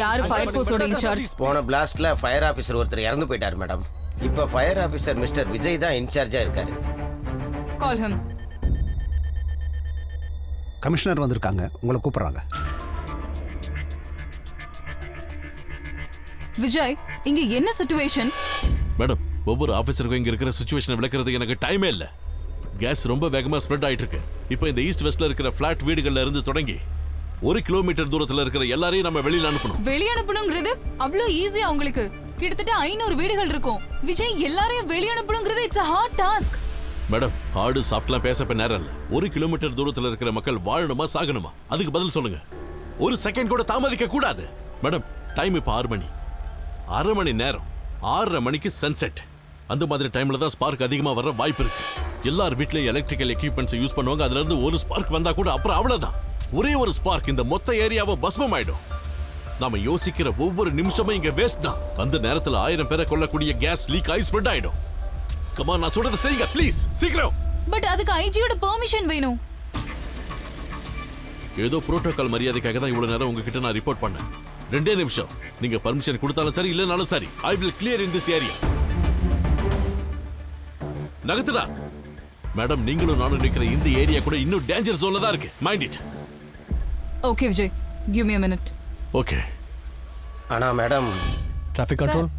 யாரு ஃபயர் ஃபோர்ஸோட இன்சார்ஜ்? போன பிளாஸ்ட்ல ஃபயர் ஆபீசர் ஒருத்தர் இறந்து போயிட்டார் மேடம். இப்ப ஃபயர் ஆபீசர் மிஸ்டர் விஜய் தான் இன்சார்ஜா இருக்காரு. Call him. கமிஷனர் வந்திருக்காங்க, உங்களை கூப்பிடுறாங்க. விஜய், இங்க என்ன சிச்சுவேஷன்? மேடம், ஒவ்வொரு ஆபீசருக்கும் இங்க இருக்கிற சிச்சுவேஷனை விளக்குறதுக்கு எனக்கு டைமே இல்ல. கேஸ் ரொம்ப வேகமா ஸ்ப்ரெட் ஆயிட்டு இருக்கு. இப்போ இந்த ஈஸ்ட் வெஸ்ட்ல இருக்கிற பிளாட் வீடுகள்ல இருந்து தொடங்கி 1 கிலோமீட்டர் தூரத்துல இருக்கிற எல்லாரையும் நம்ம வெளியில அனுப்பணும். வெளிய அனுப்பணும்ங்கிறது அவ்வளவு ஈஸியா உங்களுக்கு? கிட்டத்தட்ட 500 வீடுகள் இருக்கும். விஜய், எல்லாரையும் வெளிய அனுப்பணும்ங்கிறது it's a hard task. Madam, hard சாஃப்ட்லாம் பேசப்ப நேரம் இல்ல. 1 கிலோமீட்டர் தூரத்துல இருக்கிற மக்கள் வாழணுமா சாகணுமா, அதுக்கு பதில் சொல்லுங்க. ஒரு செகண்ட் கூட தாமதிக்க கூடாது. மேடம், டைம் இப்ப 6 மணி. 1/2 மணி நேரம், 6:30 மணிக்கு சன்செட். அந்த மாதிரி டைம்ல தான் ஸ்பார்க் அதிகமா வர வாய்ப்பு இருக்கு. எல்லார் வீட்லயும் எலக்ட்ரிக்கல் எக்யூப்மெண்ட்ஸ் யூஸ் பண்ணுவாங்க. அதுல இருந்து ஒரு ஸ்பார்க் வந்தா கூட அப்புறம் அவ்வளவுதான். ஒரே ஒரு ஸ்பார்க் இந்த மொத்த ஏரியாவை பஸ்மம் ஆயிடும். நாம யோசிக்கிற ஒவ்வொரு நிமிஷமும் இங்க வேஸ்ட் தான். அந்த நேரத்துல 1000 பேரை கொல்லக்கூடிய கேஸ் லீக் ஆகி ஸ்ப்ரெட் ஆயிடும். கமா, நான் சொல்றத செய்யுங்க ப்ளீஸ், சீக்கிரம். பட் அதுக்கு ஐஜியோட பெர்மிஷன் வேணும். ஏதோ புரோட்டோகால் மரியாதைக்காக தான் இவ்வளவு நேரம் உங்ககிட்ட நான் ரிப்போர்ட் பண்ணேன். 2 நிமிஷம். நீங்க பர்மிஷன் கொடுத்தாலும் சரி, இல்லனாலும் சரி, I will clear in this area. நகத்துடா. மேடம், நீங்களும் நானும் நிக்கிற இந்த ஏரியா கூட இன்னும் டேஞ்சர் ஜோன்ல தான் இருக்கு. Mind it. Okay Vijay, give me a minute. Okay. ஆனா மேடம், டிராஃபிக் கண்ட்ரோல்.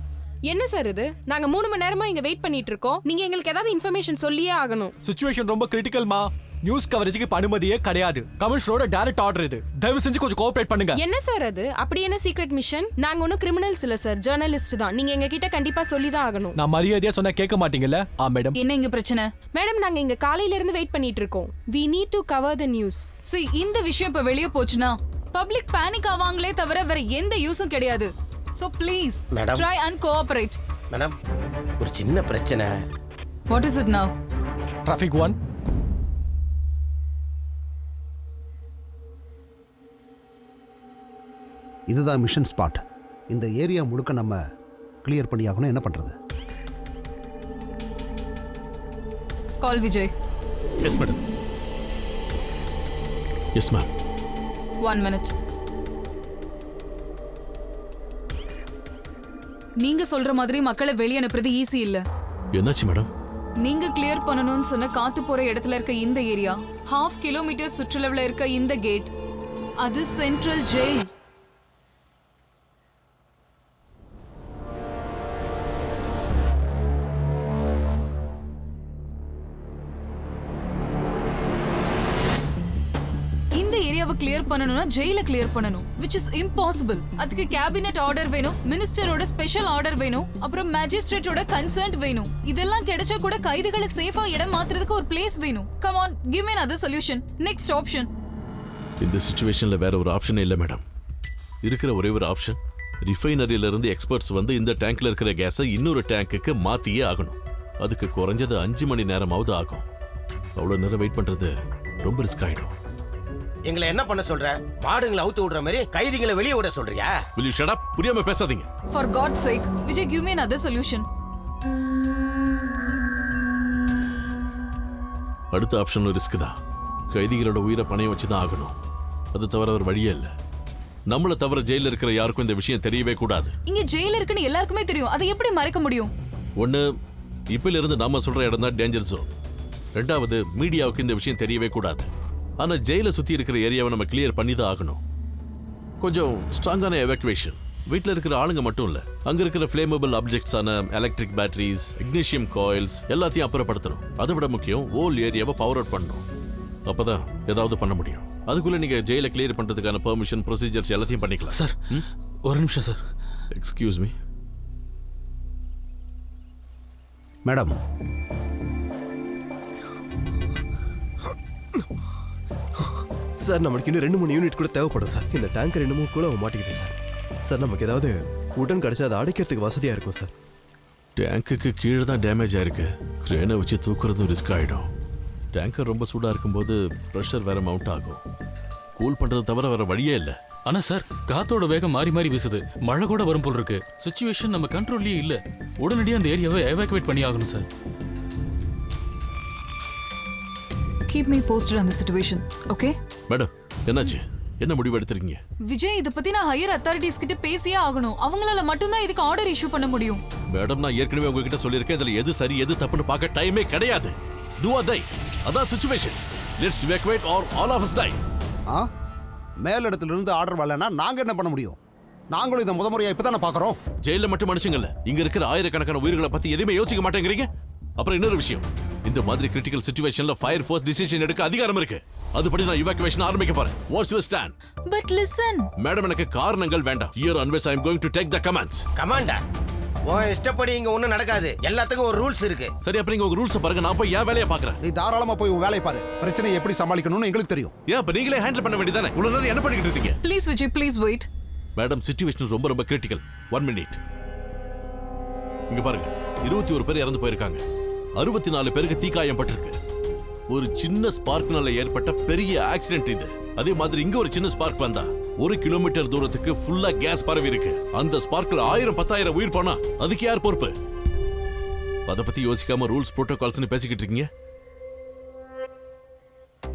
என்ன சார் இது? நாங்க 3 மணி நேரமா இங்க வெயிட் பண்ணிட்டு இருக்கோம். நீங்க எங்களுக்கு ஏதாவது இன்ஃபர்மேஷன் சொல்லியே ஆகணும். சிச்சுவேஷன் ரொம்ப கிரிட்டிக்கல்மா. நியூஸ் கவரேஜ்க்கு அனுமதியே கிடையாது. கமிஷனரோட டைரக்ட் ஆர்டர் இது. தயவு செஞ்சு கொஞ்சம் கோஆபரேட் பண்ணுங்க. என்ன சார் அது? அப்படி என்ன சீக்ரெட் மிஷன்? நாங்க ஒன்னும் கிரிமினல்ஸ் இல்ல சார், ஜர்னலிஸ்ட் தான். நீங்க எங்க கிட்ட கண்டிப்பா சொல்லி தான் ஆகணும். நான் மரியாதையா சொன்னா கேட்க மாட்டீங்கல்ல? மேடம். என்ன இங்க பிரச்சனை? மேடம், நாங்க இங்க காலையில இருந்து வெயிட் பண்ணிட்டு இருக்கோம். we need to cover the news. See, இந்த விஷயம் இப்ப வெளிய போச்சுனா பப்ளிக் பேனிக் ஆவாங்களே தவிர வேற எந்த யூஸும் கிடையாது. So please Madam. try and cooperate. Madam, ஒரு சின்ன பிரச்சனை. What is it now? Traffic 1. இதுதான் மிஷன் ஸ்பாட். இந்த ஏரியா முழுக்க நம்ம கிளியர் பண்ணி ஆகணும். என்ன பண்றது? Call Vijay. Yes madam. Yes ma'am. 1 minute. நீங்க சொல்ற மாதிரி மக்களை வெளியே அனுப்புறது ஈஸி இல்ல. என்னாச்சு மேடம்? நீங்க கிளியர் பண்ணணும்னு சொன்ன காத்து போற இடத்துல இருக்க இந்த ஏரியா, 1/2 கிலோமீட்டர் சுற்றளவுல இருக்க இந்த கேட், அது சென்ட்ரல் ஜெயில். இந்த ஏரியாவை கிளியர் பண்ணனும்னா ஜெயில கிளியர் பண்ணனும், which is impossible. அதுக்கு கேபினட் ஆர்டர் வேணும், மினிஸ்டரோட ஸ்பெஷல் ஆர்டர் வேணும், அப்புறம் மேஜிஸ்ட்ரேட்டோட கன்சர்ன் வேணும். இதெல்லாம் கிடைச்சா கூட கைதிகளை சேஃபா இடம் மாத்துறதுக்கு ஒரு பிளேஸ் வேணும். Come on, give me another solution. Next option. இந்த சிச்சுவேஷன்ல வேற ஒரு ஆப்ஷனே இல்ல மேடம். இருக்கிற ஒரே ஒரு ஆப்ஷன், ரிஃபைனரியில இருந்து எக்ஸ்பர்ட்ஸ் வந்து இந்த டேங்க்ல இருக்கிற கேஸை இன்னொரு டேங்குக்கு மாத்தியே ஆகணும். அதுக்கு குறைஞ்சது 5 மணி நேரமாவது ஆகும். அவ்வளவு நேரம் வெயிட் பண்றது ரொம்ப ரிஸ்க் ஆயிடும். எங்களை என்ன பண்ண சொல்ற? மாடுங்களை அவுத்து விடுற மாதிரி கைதிகளை வெளியே விட சொல்றியா? Will you shut up? புரியாம பேசாதீங்க. For God's sake, Vijay, give me another solution. அடுத்த ஆப்ஷனும் ரிஸ்க் தான். கைதிகளோட உயிரை பணையம் வச்சு தான் ஆகணும். அது தவிர ஒரு வழியே இல்லை. நம்மள தவிர ஜெயில இருக்கிற யாருக்கும் இந்த விஷயம் தெரியவே கூடாது. இங்க ஜெயில இருக்குன்னு எல்லாருக்குமே தெரியும். அதை எப்படி மறைக்க முடியும்? ஒண்ணு, இப்பல இருந்து நாம சொல்ற இடம் தான் டேஞ்சர் ஜோன். ரெண்டாவது, மீடியாவுக்கு இந்த விஷயம் தெரியவே கூடாது. ஆனா ஜெயில சுத்தி இருக்கிற ஏரியாவை நம்ம கிளியர் பண்ணி தான் ஆகணும். கொஞ்சம் ஸ்ட்ராங்கான எவாக்குவேஷன். வீட்டில் இருக்கிற ஆளுங்க மட்டும் இல்ல, அங்க இருக்கிற ஃபிளேமபிள் ஆப்ஜெக்ட்ஸான எலக்ட்ரிக் பேட்டரிஸ், இக்னிஷியம் காயில்ஸ் எல்லாத்தையும் அப்புறப்படுத்தணும். அதை விட முக்கியம், ஓல் ஏரியாவை பவர் அவுட் பண்ணணும். அப்பதான் ஏதாவது பண்ண முடியும். அதுக்குள்ள நீங்க ஜெயில கிளியர் பண்றதுக்கான பெர்மிஷன், ப்ரொசீஜர்ஸ் எல்லாத்தையும் பண்ணிக்கலாம். சார், ஒரு நிமிஷம் sir. Excuse me madam. Sir, நமக்கு இன்னும் 2-3 யூனிட் கூட தேவைப்படும் சார். இந்த டேங்கர் இன்னமும் கூட மாட்டேங்குது சார். சார், நமக்கு ஏதாவது உடன் கிடைச்சா அதை அடைக்கிறதுக்கு வசதியா இருக்கும் சார். டேங்குக்கு கீழே தான் டேமேஜ் ஆயிருக்கு. கிரேனை வச்சு தூக்குறதும் ரிஸ்க் ஆயிடும். டேங்கர் ரொம்ப சூடா இருக்கும்போது ப்ரெஷர் வேற மவுண்ட் ஆகும். கூல் பண்றது தவிர வேற வழியே இல்லை. ஆனா சார், காத்தோட வேகம் மாறி மாறி வீசுது. மழை கூட வரும் போல் இருக்கு. சிச்சுவேஷன் நம்ம கண்ட்ரோல்லயே இல்ல. உடனடியாக அந்த ஏரியாவை எவாக்குவேட் பண்ணி ஆகணும் sir. Keep me posted on the situation, okay? Madam, என்னாச்சு? என்ன முடிவு எடுத்துறீங்க? விஜய், இத பத்தி நான் ஹையர் அத்தாரிட்டிஸ் கிட்ட பேசியே ஆகணும். அவங்களால மட்டும் தான் இதுக்கு ஆர்டர் இஷ்யூ பண்ண முடியும். மேடம், நான் ஏற்கனவே உங்ககிட்ட சொல்லியிருக்கேன், இதுல எது சரி எது தப்புன்னு பார்க்க டைமே கிடையாது. Do or die. அதான் situation. Let's evacuate or all of us die. மேலிடத்துல இருந்து ஆர்டர் வரலன்னா நாங்க என்ன பண்ண முடியும்? நாங்களும் இதை முறையா இப்பதானே பாக்குறோம். ஜெயில மட்டும் மனுஷங்கல்ல, இங்க இருக்கிற ஆயிரக்கணக்கான உயிர்களை பத்தி எதுவுமே யோசிக்க மாட்டேங்கிறீங்க. அப்புறம் இன்னொரு விஷயம், இந்த மாதிரி கிரிட்டிக்கல் சிச்சுவேஷன்ல ஃபயர் ஃபோர்ஸ் டிசிஷன் எடுக்க அதிகாரம் இருக்கு. அதுபடி நான் இவாக்குவேஷன் ஆரம்பிக்க போறேன். What's your stand? But listen. Madam, எனக்கு காரணங்கள் வேண்டாம். Here unless I am going to take the commands. கமாண்டா, உன் இஷ்டப்படி இங்க ஒண்ணும் நடக்காது. எல்லாத்துக்கும் ஒரு ரூல்ஸ் இருக்கு. சரி, அப்ப நீங்க உங்க ரூல்ஸ் பாருங்க. நான் போய் என் வேலையை பாக்குறேன். நீ தாராளமா போய் உன் வேலையை பாரு. பிரச்சனையை எப்படி சமாளிக்கணும்னு எங்களுக்கு தெரியும். ஏன் அப்ப நீங்களே ஹேண்டில் பண்ண வேண்டியதானே? இவ்வளவு நேரம் என்ன பண்ணிக்கிட்டு இருக்கீங்க? Please Vijay, please wait. Madam, situation ரொம்ப ரொம்ப கிரிட்டிக்கல். 1 minute. இங்க பாருங்க, 21 பேர் இறந்து போயிருக்காங்க. 64 பேருக்கு தீக்காயம் பட்டிருக்கு. ஒரு சின்ன ஸ்பார்க்னால ஏற்பட்ட பெரிய ஆக்சிடென்ட் இது. அதே மாதிரி இங்க ஒரு சின்ன ஸ்பார்க் வந்தா 1 கிலோமீட்டர் தூரத்துக்கு ஃபுல்லா கேஸ் பரவி இருக்கு. அந்த ஸ்பார்க்ல 1000-10,000 உயிர் போனா அதுக்கு யார் பொறுப்பு? அத பத்தி யோசிக்காம ரூல்ஸ் புரோட்டோகால்ஸ்னு பேசிக்கிட்டு இருக்கீங்க.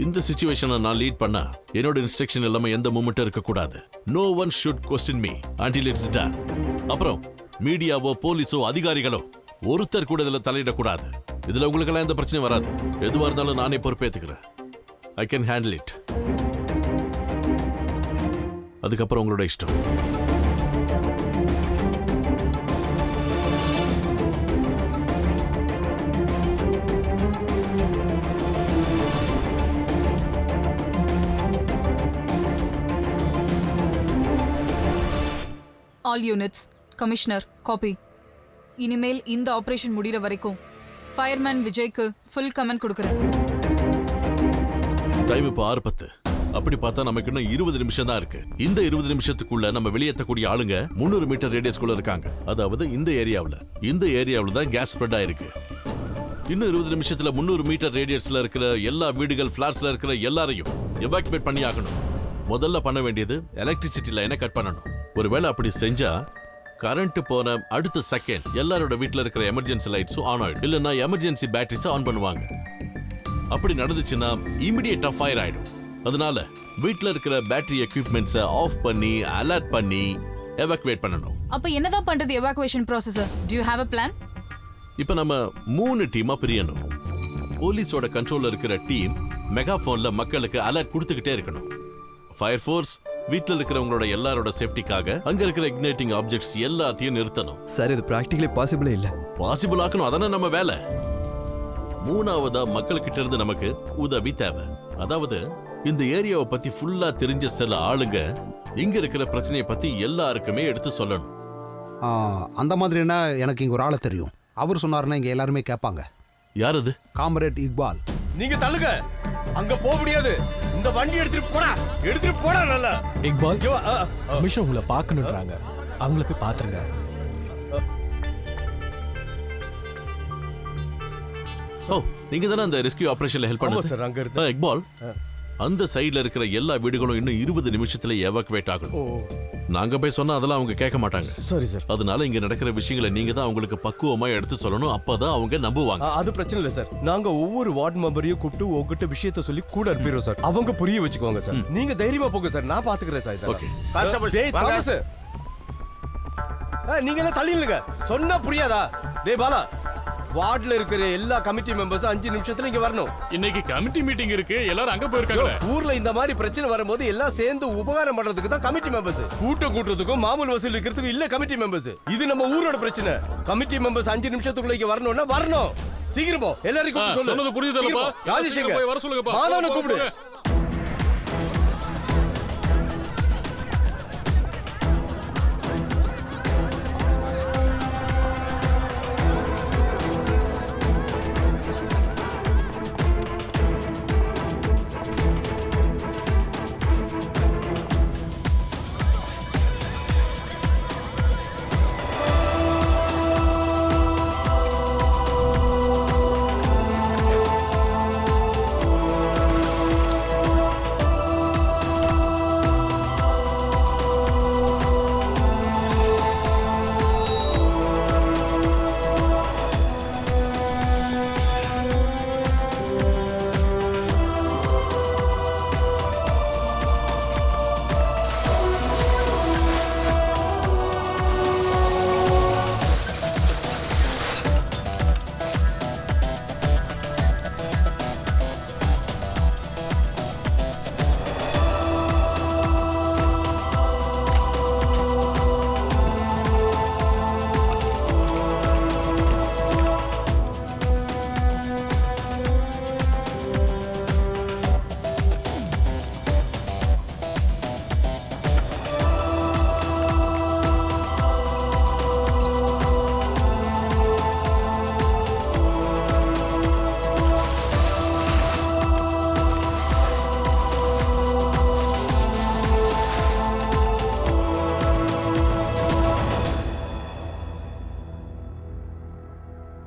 இந்த சிச்சுவேஷனை நான் லீட் பண்ணா என்னோட இன்ஸ்ட்ரக்ஷன் எல்லாமே எந்த மூமெண்ட்டும் இருக்க கூடாது. No one should question me until it's done. அப்புறம் மீடியாவோ போலீஸோ அதிகாரிகளோ ஒருத்தர் கூட இதுல தலையிடக்கூடாது. இதுல உங்களுக்கு எல்லாம் எந்த பிரச்சனையும் வராது. எதுவா இருந்தாலும் நானே பொறுப்பேத்துக்கிறேன். I can handle it. அதுக்கப்புறம் உங்களோட இஷ்டம். All units, Commissioner, copy. இனிமேல் இந்த ஆபரேஷன் முடிகிற வரைக்கும் ஃபயர்மேன் விஜய்க்கு ஃபுல் கமெண்ட் கொடுக்குறேன். டைம் இப்போ 6:10. அப்படி பார்த்தா நமக்கு இன்னும் 20 நிமிஷம் தான் இருக்கு. இந்த 20 நிமிஷத்துக்குள்ள நம்ம வெளியேற்றக்கூடிய ஆளுங்க 300 மீட்டர் ரேடியஸ்குள்ள இருக்காங்க. அதாவது இந்த ஏரியாவுல தான் கேஸ் ஸ்ப்ரெட் ஆயிருக்கு. இன்னும் 20 நிமிஷத்துல 300 மீட்டர் ரேடியஸ்ல இருக்கிற எல்லா வீடுகள், ஃபிளாட்ஸ்ல இருக்கிற எல்லாரையும் எவாக்குவேட் பண்ணி ஆகணும். முதல்ல பண்ண வேண்டியது எலக்ட்ரிசிட்டி லைனை கட் பண்ணணும். ஒருவேளை அப்படி செஞ்சா கரண்ட் போன அடுத்த செகண்ட் எல்லாரோட வீட்டில் இருக்கிற எமர்ஜென்சி லைட்ஸும் ஆன் ஆயிடும். இல்லைன்னா எமர்ஜென்சி பேட்டரிஸை ஆன் பண்ணுவாங்க. அப்படி நடந்துச்சுன்னா இமிடியேட்டா ஃபயர் ஆயிடும். அதனால வீட்டில் இருக்கிற பேட்டரி எக்யூப்மெண்ட்ஸை ஆஃப் பண்ணி அலர்ட் பண்ணி எவாக்குவேட் பண்ணணும். அப்ப என்னதான் பண்றது evacuation process? To you have a plan? இப்போ நம்ம 3 டீமா பிரியணும். போலீஸோட கண்ட்ரோல்ல இருக்கிற டீம் மெகாஃபோன்ல மக்களுக்கு அலர்ட் கொடுத்துக்கிட்டே இருக்கணும். ஃபயர் ஃபோர்ஸ் வீட்டில் இருக்கிறவங்களோட எல்லாரோட சேஃப்டிக்காக அங்க இருக்கிற இக்னைட்டிங் ஆப்ஜெக்ட்ஸ் எல்லாத்தையும் நிறுத்தணும். சார் இது பிராக்டிகலி பாசிபிளே இல்ல. பாசிபிள் ஆக்கணும், அதானே நம்ம வேலை. 3ஆவதா மக்கள்கிட்ட இருந்து நமக்கு உதவி தேவை. அதாவது இந்த ஏரியாவை பத்தி ஃபுல்லா தெரிஞ்ச சில ஆளுங்க இங்க இருக்கிற பிரச்சனையை பத்தி எல்லாருக்குமே எடுத்து சொல்லணும். அந்த மாதிரினா எனக்கு இங்க ஒரு ஆளை தெரியும். அவர் சொன்னாருன்னா இங்க எல்லாருமே கேட்பாங்க. யார் அது? காம்ரேட் இக்பால். நீங்க தள்ளுங்க, அங்க போக முடியாது. இந்த வண்டி எடுத்துட்டு போடா நல்லா. இக்பால் கமிஷன் உங்களை பார்க்கணுன்றாங்க, அவங்கள போய் பாத்துருங்க. ஓ, நீங்க தானே அந்த ரெஸ்கியூ ஆபரேஷன்ல ஹெல்ப் பண்ணது? சார் அங்க இருந்து. இக்பால், அந்த சைடுல இருக்கிற எல்லா வீடுகளும் இன்னும் 20 நிமிஷத்துல எவாக்குவேட் ஆகணும். நாங்க போய் சொன்னா அதெல்லாம் அவங்க கேட்க மாட்டாங்க. சரி சார். அதனால இங்க நடக்கிற விஷயங்களை நீங்க தான் அவங்களுக்கு பக்குவமா எடுத்து சொல்லணும். அப்பதான் அவங்க நம்புவாங்க. அது பிரச்சனை இல்ல சார். நாங்க ஒவ்வொரு வார்டு மெம்பரையும் கூப்பிட்டு உங்ககிட்ட விஷயத்தை சொல்லி கூட அனுப்பிடுறோம் சார். அவங்க புரிய வச்சுக்குவாங்க சார். நீங்க தைரியமா போங்க சார், நான் பாத்துக்கிறேன் சார். ஓகே. நீங்க என்ன தள்ளிடுங்க, சொன்னா புரியாதா? டேய் பாலா, வார்டுல இருக்கிற எல்லா கமிட்டி மெம்பர்ஸ் 5 நிமிஷத்துல இங்க வரணும். இன்னைக்கு கமிட்டி மீட்டிங் இருக்கு, எல்லாரும் அங்க போயிருக்காங்க. ஊர்ல இந்த மாதிரி பிரச்சனை வரும்போது எல்லாம் சேர்ந்து உபகாரம் பண்றதுக்கு தான் கமிட்டி மெம்பர்ஸ். கூட்டுறதுக்கும் மாமூல் வசூல் இருக்கிறதுக்கும் இல்ல கமிட்டி மெம்பர்ஸ். இது நம்ம ஊரோட பிரச்சனை. கமிட்டி மெம்பர்ஸ் 5 நிமிஷத்துக்குள்ள இங்க வரணும்னா வரணும். சீக்கிரமா எல்லாரையும் கூப்பிட்டு சொல்லு. சொன்னது புரியுதுலப்பா? ராஜேஷ் போய் வர சொல்லுங்கப்பா. மாதவனை கூப்பிடு.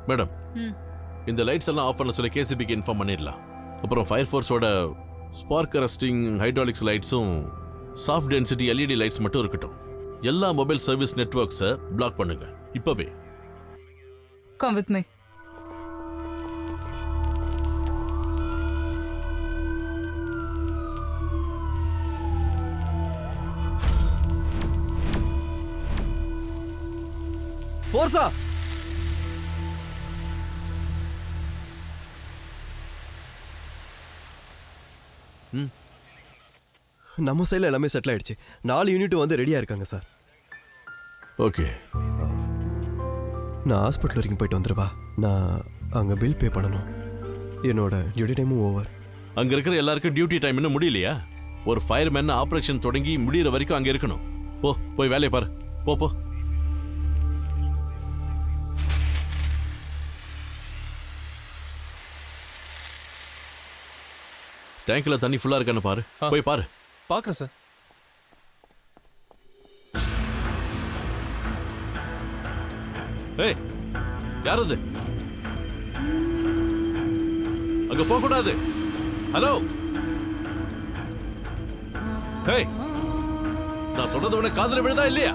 மேடம், இந்த லைட்ஸ் எல்லாம் ஆஃப் பண்ண சொல்லி கேசிபிக்கு இன்ஃபார்ம் பண்ணிடலாம். அப்புறம் ஃபயர் ஃபோர்ஸோட ஸ்பார்க் அரெஸ்டிங் ஹைட்ராலிக்ஸ் லைட்ஸும் சாஃப்ட் டென்சிட்டி எல்இடி லைட்ஸ் மட்டும் இருக்கட்டும். எல்லா மொபைல் சர்வீஸ் நெட்வொர்க்ஸை பிளாக் பண்ணுங்க இப்பவே. Come with me. ஃபோர்ஸா நம்ம சைடில் எல்லாமே செட்டில் ஆயிடுச்சு. 4 யூனிட் வந்து ரெடியாக இருக்காங்க சார். ஓகே, நான் ஹாஸ்பிட்டல் வரைக்கும் போயிட்டு வந்துடுவா. நான் அங்கே பில் பே பண்ணணும். என்னோட டியூட்டி டைமும் ஓவர். அங்கே இருக்கிற எல்லாருக்கும் டியூட்டி டைம் இன்னும் முடியலையா? ஒரு ஃபயர்மேன் ஆப்ரேஷன் தொடங்கி முடிகிற வரைக்கும் அங்கே இருக்கணும். போய் வேலையை பாரு. போ. டேங்க்ல தண்ணி ஃபுல்லா இருக்கான்னு பாரு. போய் பாரு. பாக்குறேன் சார். ஏய், யார் அது? அங்க போக கூடாது. ஹலோ, ஏய், நான் சொல்றது உனக்கு காதுல விழுதா இல்லையா?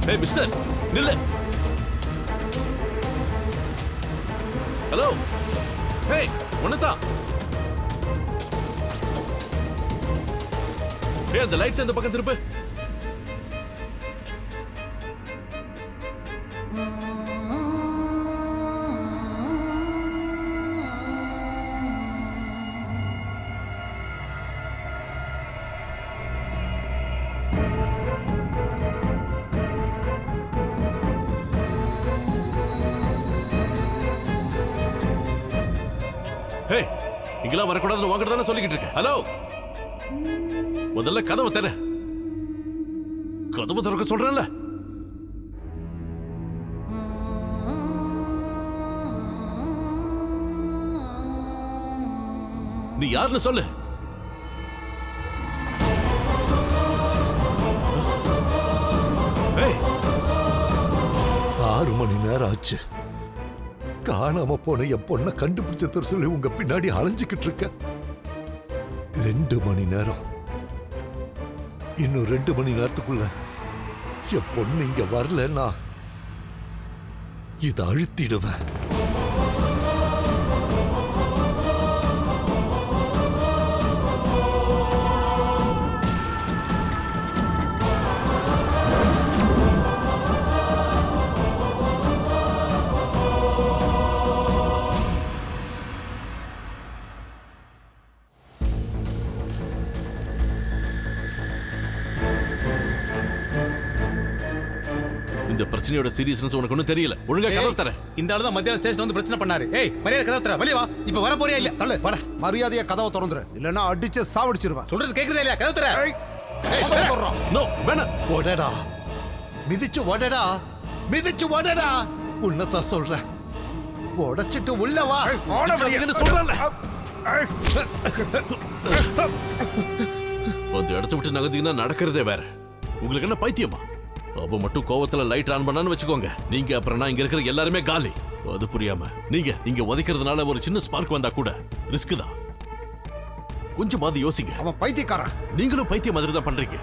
ஏய் மிஸ்டர், நில்லு. ஹலோ, ஏய், உனதான். ஏய், அந்த லைட்ஸ் அந்த பக்கம் திருப்பு. இங்கெல்லாம் வரக்கூடாதுன்னு உங்ககிட்ட தானே சொல்லிக்கிட்டு இருக்கேன். ஹலோ, முதல்ல கதவை தர. கதவை திறக்க சொல்றேன்ல. நீ யாருன்னு சொல்லு. ஏய், 6 மணி நேரம் ஆச்சு. காணாம போன என் பொண்ணை கண்டுபிடிச்ச சொல்லி உங்க பின்னாடி அலைஞ்சுக்கிட்டு இருக்க. 2 மணி நேரம். இன்னும் 2 மணி நேரத்துக்குள்ள என் பொண்ணு இங்க வரலன்னா இதை அழுத்திடுவேன். இந்த பிரச்சனையோட சீரியஸ்னஸ் உனக்கு ஒன்றும் தெரியல. ஒழுங்கா கதவு தர. இந்த ஆளு தான் மத்தியான ஸ்டேஷன் வந்து பிரச்சனை பண்ணாரு. ஏய், மரியாதை கதவு தர. வெளிய வா. இப்ப வர போறியா இல்ல? தள்ளு. வாடா. மரியாதையா கதவை திறந்துரு. இல்லனா அடிச்சு சாவடிச்சிருவேன். சொல்றது கேக்குதா இல்லையா? கதவு தர. நோ, வேணாம். ஓடடா. மிதிச்சு ஓடடா. மிதிச்சு ஓடடா. உன்னதான் சொல்றேன். உடைச்சிட்டு உள்ள வா. சொல்றல. அந்த இடத்தை விட்டு நகர்ந்தீங்கன்னா நடக்கிறதே வேற. உங்களுக்கு என்ன பைத்தியமா? அவ மட்டும் கோவத்துல லைட் ஆன் பண்ணான்னு வச்சுக்கோங்க. நீங்க அப்புறம் நான் இங்க இருக்கிற எல்லாருமே காலி. அது புரியாம நீங்க இங்க உதைக்கிறதுனால ஒரு சின்ன ஸ்பார்க் வந்தா கூட ரிஸ்க் தான். கொஞ்சமாவது யோசிங்க. அவன் பைத்தியக்காரன். நீங்களும் பைத்திய மாதிரி தான் பண்றீங்க.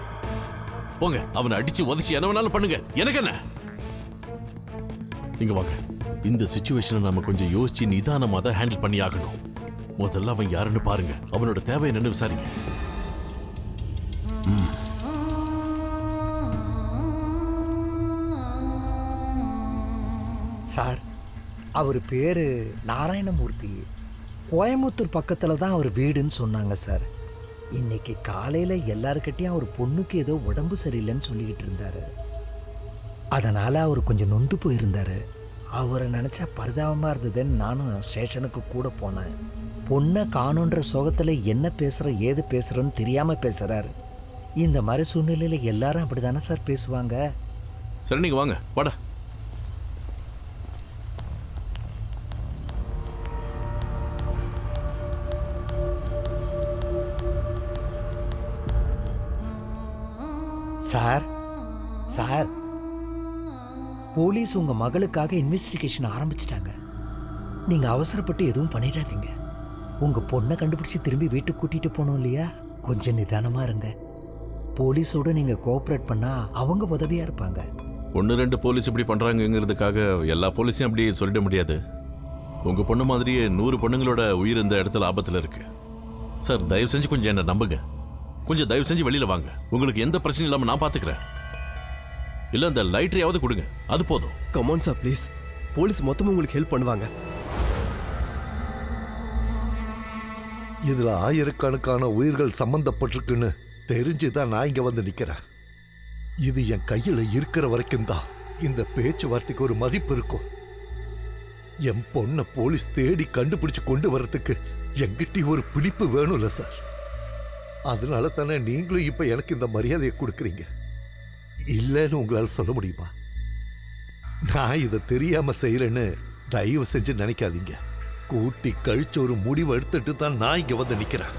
போங்க, அவனை அடிச்சு உதைச்சு என்ன வேணாலும் பண்ணுங்க. எனக்கு என்ன? நீங்க வாங்க. இந்த சிச்சுவேஷனை நாம கொஞ்சம் யோசிச்சு நிதானமா தான் ஹேண்டில் பண்ணி ஆகணும். முதல்ல அவன் யாருன்னு பாருங்க. அவனோட தேவை என்னன்னு விசாரிங்க. சார், அவர் பேர் நாராயணமூர்த்தி. கோயம்புத்தூர் பக்கத்தில் தான் அவர் வீடுன்னு சொன்னாங்க சார். இன்னைக்கு காலையில் எல்லாருக்கிட்டையும் அவர் பொண்ணுக்கு ஏதோ உடம்பு சரியில்லைன்னு சொல்லிக்கிட்டு இருந்தார். அதனால் அவர் கொஞ்சம் நொந்து போயிருந்தார். அவரை நினச்சா பரிதாபமாக இருந்ததுன்னு நானும் ஸ்டேஷனுக்கு கூட போனேன். பொண்ணை காணுன்ற சோகத்தில் என்ன பேசுகிற ஏது பேசுகிறோன்னு தெரியாமல் பேசுகிறாரு. இந்த மாதிரி சூழ்நிலையில் எல்லாரும் அப்படி தானே சார் பேசுவாங்க. சரி, நீங்க வாங்க. வாடா. சார், சார், போலீஸ் உங்க மகளுக்காக இன்வெஸ்டிகேஷன் ஆரம்பிச்சிட்டாங்க. நீங்க அவசரப்பட்டு எதுவும் பண்ணிடாதீங்க. உங்க பொண்ணை கண்டுபிடிச்சு திரும்பி வீட்டுக்கு கூட்டிட்டு போனோம் இல்லையா? கொஞ்சம் நிதானமா இருங்க. போலீஸோட நீங்க கோஆபரேட் பண்ணா அவங்க உதவியா இருப்பாங்க. 1-2 போலீஸ் இப்படி பண்றாங்கிறதுக்காக எல்லா போலீஸையும் அப்படி சொல்லிட முடியாது. உங்க பொண்ணு மாதிரியே 100 பொண்ணுங்களோட உயிர் இந்த இடத்துல ஆபத்துல இருக்கு. சார், தயவு செஞ்சு கொஞ்சம் என்ன நம்புங்க. கொஞ்சம் தயவு செஞ்சு வெளியில வாங்க. உங்களுக்கு எந்த பிரச்சனையும் இல்லாம நான் பாத்துக்கிறேன். இல்ல அந்த லைட்டரையாவது கொடுங்க, அது போதும். Come on sir, please. போலீஸ் மொத்தமும் உங்களுக்கு ஹெல்ப் பண்ணுவாங்க. இதுல ஆயிரக்கணக்கான உயிர்கள் சம்பந்தப்பட்டிருக்குன்னு தெரிஞ்சுதான் நான் இங்க வந்து நிக்கிறேன். இது என் கையில இருக்கிற வரைக்கும் தான் இந்த பேச்சுவார்த்தைக்கு ஒரு மதிப்பு இருக்கும். என் பொண்ணை போலீஸ் தேடி கண்டுபிடிச்சு கொண்டு வர்றதுக்கு எங்கிட்ட ஒரு பிடிப்பு வேணும்ல சார். அதனால தானே நீங்களும் இப்ப எனக்கு இந்த மரியாதையை கொடுக்குறீங்க. இல்லைன்னு உங்களால சொல்ல முடியுமா? நான் இதை தெரியாம செய்யறேன்னு தயவு செஞ்சு நினைக்காதீங்க. கூட்டி கழிச்சு ஒரு முடிவு எடுத்துட்டு தான் நான் இங்க வந்து நிக்கிறேன்.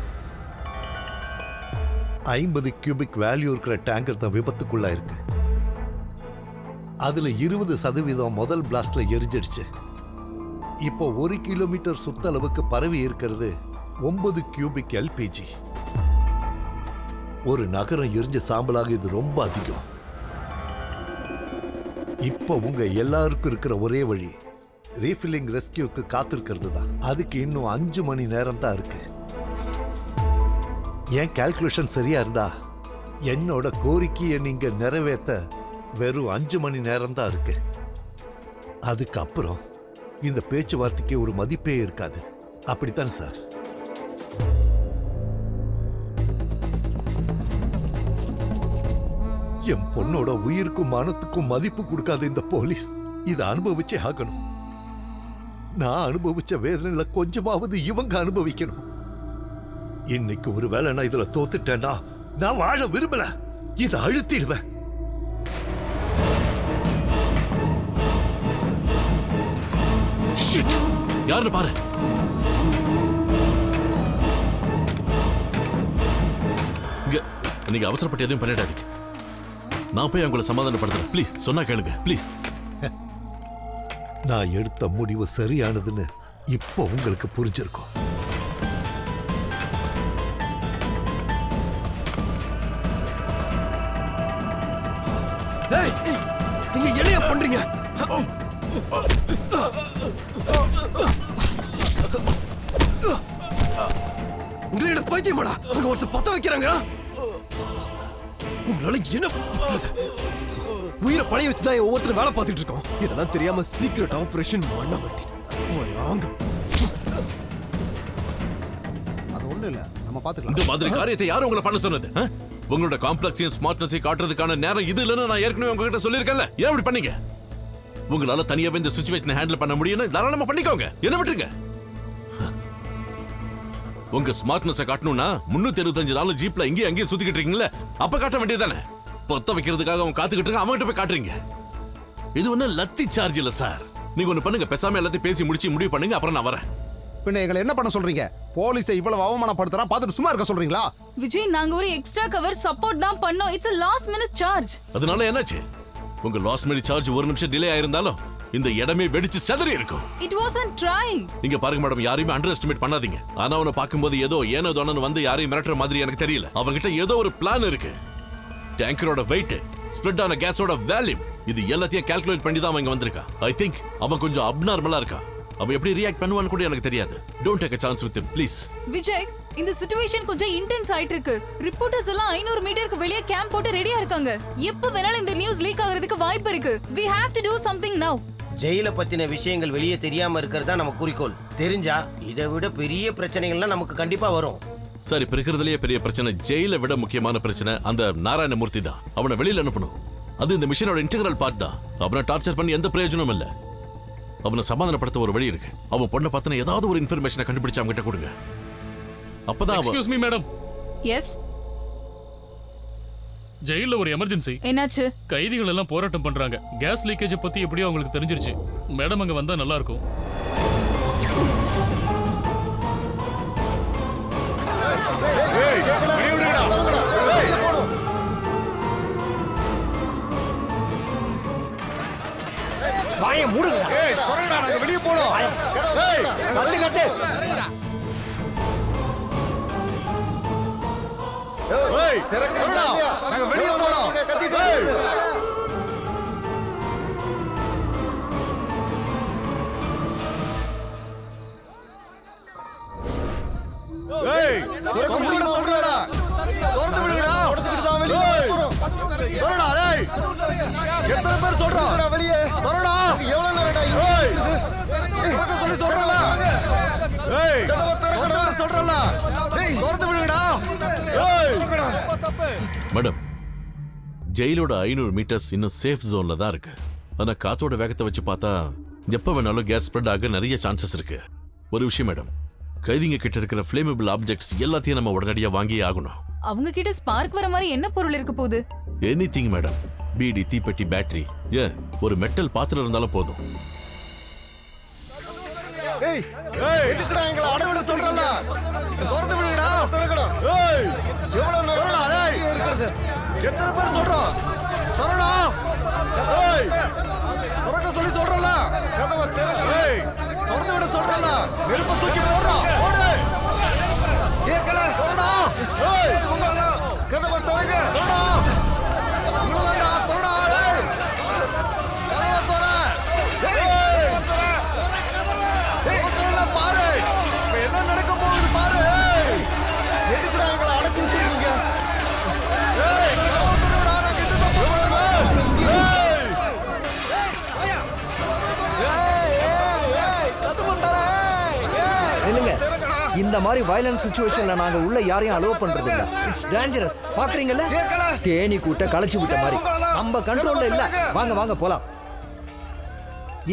50 கியூபிக் வேல்யூ இருக்கிற டேங்கர் தான் விபத்துக்குள்ளா இருக்கு. அதுல 20% முதல் பிளாஸ்ட்ல எரிஞ்சிடுச்சு. இப்போ 1 கிலோமீட்டர் சுத்தளவுக்கு பரவி இருக்கிறது 9 கியூபிக் எல்பிஜி. ஒரு நகரம் எரிஞ்ச சாம்பலாக இது ரொம்ப அதிகம். இப்போ உங்க எல்லாருக்கும் இருக்கிற ஒரே வழி ரீஃபில்லிங் ரெஸ்கியூக்கு காத்திருக்கிறது தான். அதுக்கு இன்னும் 5 மணி நேரம் தான் இருக்கு. என் கால்குலேஷன் சரியா இருந்தா என்னோட கோரிக்கையை நீங்க நிறைவேற்ற வெறும் 5 மணி நேரம் தான் இருக்கு. அதுக்கப்புறம் இந்த பேச்சுவார்த்தைக்கு ஒரு மதிப்பே இருக்காது. அப்படித்தான் சார்? என் பொண்ணோட உயிருக்கும் மனத்துக்கும் மதிப்பு கொடுக்காத இந்த போலீஸ் இதை அனுபவிச்சே ஆகணும். நான் அனுபவிச்ச வேதனையில கொஞ்சமாவது இவங்க அனுபவிக்கணும். இன்னைக்கு ஒருவேளை நான் இதுல தோத்துட்டேன்னா நான் வாழ விரும்பல. இதை அழுத்திடுவேன். யாருன்னு பாரு. நீங்க அவசரப்பட்டு எதுவும் பண்ணிடாதீங்க. நான் போய் அவங்களை சமாதானப்படுத்துறேன். ப்ளீஸ் சொன்னா கேளுங்க ப்ளீஸ். நான் எடுத்த முடிவு சரியானதுன்னு இப்போ உங்களுக்கு புரிஞ்சிருக்கும். நீங்க என்ன பண்றீங்க? உங்களோட பைத்தியமாடா? அங்க ஒருத்தர் பத்த வைக்கிறாங்க. உங்களால என்ன உயிரை பழைய வச்சுதான் ஒவ்வொருத்தரும் வேலை பார்த்துட்டு இருக்கோம். இதெல்லாம் தெரியாம சீக்ரெட் ஆபரேஷன் பண்ண மாட்டேன். அது ஒண்ணு இல்ல, நம்ம பாத்துக்கலாம். இந்த மாதிரி காரியத்தை யாரும் உங்களை பண்ண சொன்னது? உங்களோட காம்ப்ளெக்ஸையும் ஸ்மார்ட்னஸையும் காட்டுறதுக்கான நேரம் இது இல்லைன்னு நான் ஏற்கனவே உங்ககிட்ட சொல்லியிருக்கேன்ல. ஏன் இப்படி பண்ணீங்க? உங்களால தனியாவே இந்த சிச்சுவேஷனை ஹேண்டில் பண்ண முடியும்னு தாராளமா பண்ணிக்கோங்க. என்ன விட்டுருங்க. உங்க ஸ்மார்ட்னஸை காட்டணும்னா 365 நாள் ஜீப்ல இங்கேயும் அங்கேயும் சுத்திக்கிட்டு இருக்கீங்களே, அப்ப காட்ட வேண்டியதானே? பொத்த வைக்கிறதுக்காக அவன் காத்துக்கிட்டு இருக்க, அவன்கிட்ட போய் காட்டுறீங்க. இது ஒண்ணு லத்தி சார்ஜ் இல்ல சார். நீங்க ஒண்ணு பண்ணுங்க, பேசாம எல்லாத்தையும் பேசி முடிச்சு முடிவு பண்ணுங்க, அப்புறம் நான் வரேன். பின்ன எங்களை என்ன பண்ண சொல்றீங்க? போலீஸை இவ்வளவு அவமானப்படுத்துறா பார்த்துட்டு சும்மா இருக்க சொல்றீங்களா? விஜய், நாங்க ஒரு எக்ஸ்ட்ரா கவர் சப்போர்ட் தான் பண்ணோம். It's a last minute charge. அதனால என்னாச்சு? உங்க லாஸ்ட் மினிட் சார்ஜ் ஒரு நிமிஷம் டிலே ஆயிருந்தாலும் இந்த இடமே வெடிச்சு செதறி இருக்கும். It wasn't try. இங்க பாருங்க மேடம், யாரையுமே அண்டர் எஸ்டிமேட் பண்ணாதீங்க. ஆனா அவனை பார்க்கும்போது ஏதோ ஏனோ தானோன்னு வந்து யாரையும் மிரட்டுற மாதிரி எனக்கு தெரியல. அவன்கிட்ட ஏதோ ஒரு பிளான் இருக்கு. டேங்கரோட வெயிட், ஸ்ப்ரெட் ஆன கேஸோட வேல்யூம், இது எல்லாத்தையும் கால்குலேட் பண்ணி தான் அவன் வந்திருக்கான். ஐ திங்க் அவன் கொஞ்சம் அப்நார்மலா இருக்கான். அவன் எப்படி ரியாக்ட் பண்ணுவான்னு கூட எனக்கு தெரியாது. Don't take a chance with him please. Vijay, இந்த சிச்சுவேஷன் கொஞ்சம் இன்டென்ஸ் ஆயிட்டு இருக்கு. ரிப்போர்ட்டர்ஸ் எல்லாம் 500 மீட்டருக்கு வெளியே கேம்ப் போட்டு ரெடியா இருக்காங்க. எப்ப வேணாலும் இந்த நியூஸ் லீக் ஆகிறதுக்கு வாய்ப்பு இருக்கு. We have to do something now. ஜெயில பத்தின விஷயங்கள் வெளியே தெரியாம இருக்கிறது தான் நம்ம குறிக்கோள். தெரிஞ்சா இதை விட பெரிய பிரச்சனைகள்லாம் நமக்கு கண்டிப்பா வரும். சார், இப்ப இருக்கிறதுலயே பெரிய பிரச்சனை, ஜெயில விட முக்கியமான பிரச்சனை அந்த நாராயணமூர்த்தி தான். அவனை வெளியில அனுப்பணும். அது இந்த மிஷனோட இன்டெகிரல் பார்ட் தான். அவனை டார்ச்சர் பண்ணி எந்த பிரயோஜனமும் இல்ல. அவனை சமாதானப்படுத்த ஒரு வழி இருக்கு. அவன் பொண்ணை பத்தின ஏதாவது ஒரு இன்ஃபர்மேஷனை கண்டுபிடிச்சு அவங்க கிட்ட கொடுங்க. அப்பதான் எக்ஸ்கியூஸ் மீ மேடம். எஸ். ஜெயில ஒரு எமர்ஜென்சி. என்னாச்சு? கைதிகள் எல்லாம் போராட்டம் பண்றாங்க. கேஸ் லீக்கேஜ் பத்தி எப்படியோ அவங்களுக்கு தெரிஞ்சிருச்சு. மேடம் அங்க வந்தா நல்லா இருக்கும். வாயை மூடுங்க. ஏய், கொரடா, நாங்க வெளிய போறோம். ஏய், கட்டு கட்டு. ஏய், கொரடா, நாங்க வெளிய போறோம். ஏய். ஏய், திறந்து விட சொல்றடா. திறந்து விடுடா. உடைச்சிட்டு தான் வெளிய போறோம். கொரடா, டேய். எத்தனை பேர் சொல்றோம்? வெளியே. கொரடா. எவ்வளவு நேரம்டா இங்க இருக்குது? திறக்க சொல்லி சொல்றல. ஏய். திறக்க சொல்றல. டேய், திறந்து விடுடா. ஏய். மேடம், ஜெயிலோட 500 மீட்டர்ஸ் இன்னும் சேஃப் ஜோன்ல தான் இருக்கு. ஆனா காத்தோட வேகத்தை வச்சு பார்த்தா எப்ப வேணாலும் கேஸ் ஸ்ப்ரெட் ஆக நிறைய சான்சஸ் இருக்கு. ஒரு விஷயம் மேடம், கைதிங்க கிட்ட இருக்கிற ஃப்ளேமபிள் ஆப்ஜெக்ட்ஸ் எல்லாத்தையும் நம்ம உடனடியா வாங்கியே ஆகணும். அவங்க கிட்ட ஸ்பார்க் வர மாதிரி என்ன பொருள் இருக்க போகுது? Anything madam. பீடி, தீப்பெட்டி, பேட்டரி, ஒரு மெட்டல் பாத்திரம் இருந்தாலும் போதும். ஏய், ஏய், எதுக்குடா எங்களை அட விட சொல்றல? திறந்து விடுடா. திறக்கடா. ஏய், எவ்வளவு நேரம் டேய் இருக்குது? எத்தனை பேர் சொல்றோம்? திறடா. ஏய், திறக்க சொல்லி சொல்றல. கதவை திறக்க. ஏய், திறந்து விட சொல்றல. நெருப்பு தூக்கி போடுறா. ஓடு. கேக்கல. திறடா. ஏய், கதவை திறங்க. திறடா. இவ்வளவுதான்டா. திறடா. ஏய். கதவை திற. ஏய், ஏய், பாரு. இப்ப என்ன நடக்க போகுது பாரு. எதுக்குடா எங்களை அடைச்சு வச்சிருக்கீங்க? ஏய், கதவை திறடா. நான் கிட்ட தான் போறேன். ஏய். இல்லைங்க, இந்த மாதிரி வயலன்ஸ் சிச்சுவேஷன்ல நாங்க உள்ள யாரையும் அலோவ் பண்றது இல்ல. It's dangerous. பாக்குறீங்கல்ல, தேனி கூட்ட களைச்சு விட்ட மாதிரி. நம்ம கண்ட்ரோல்ல இல்ல. வாங்க வாங்க போலாம்.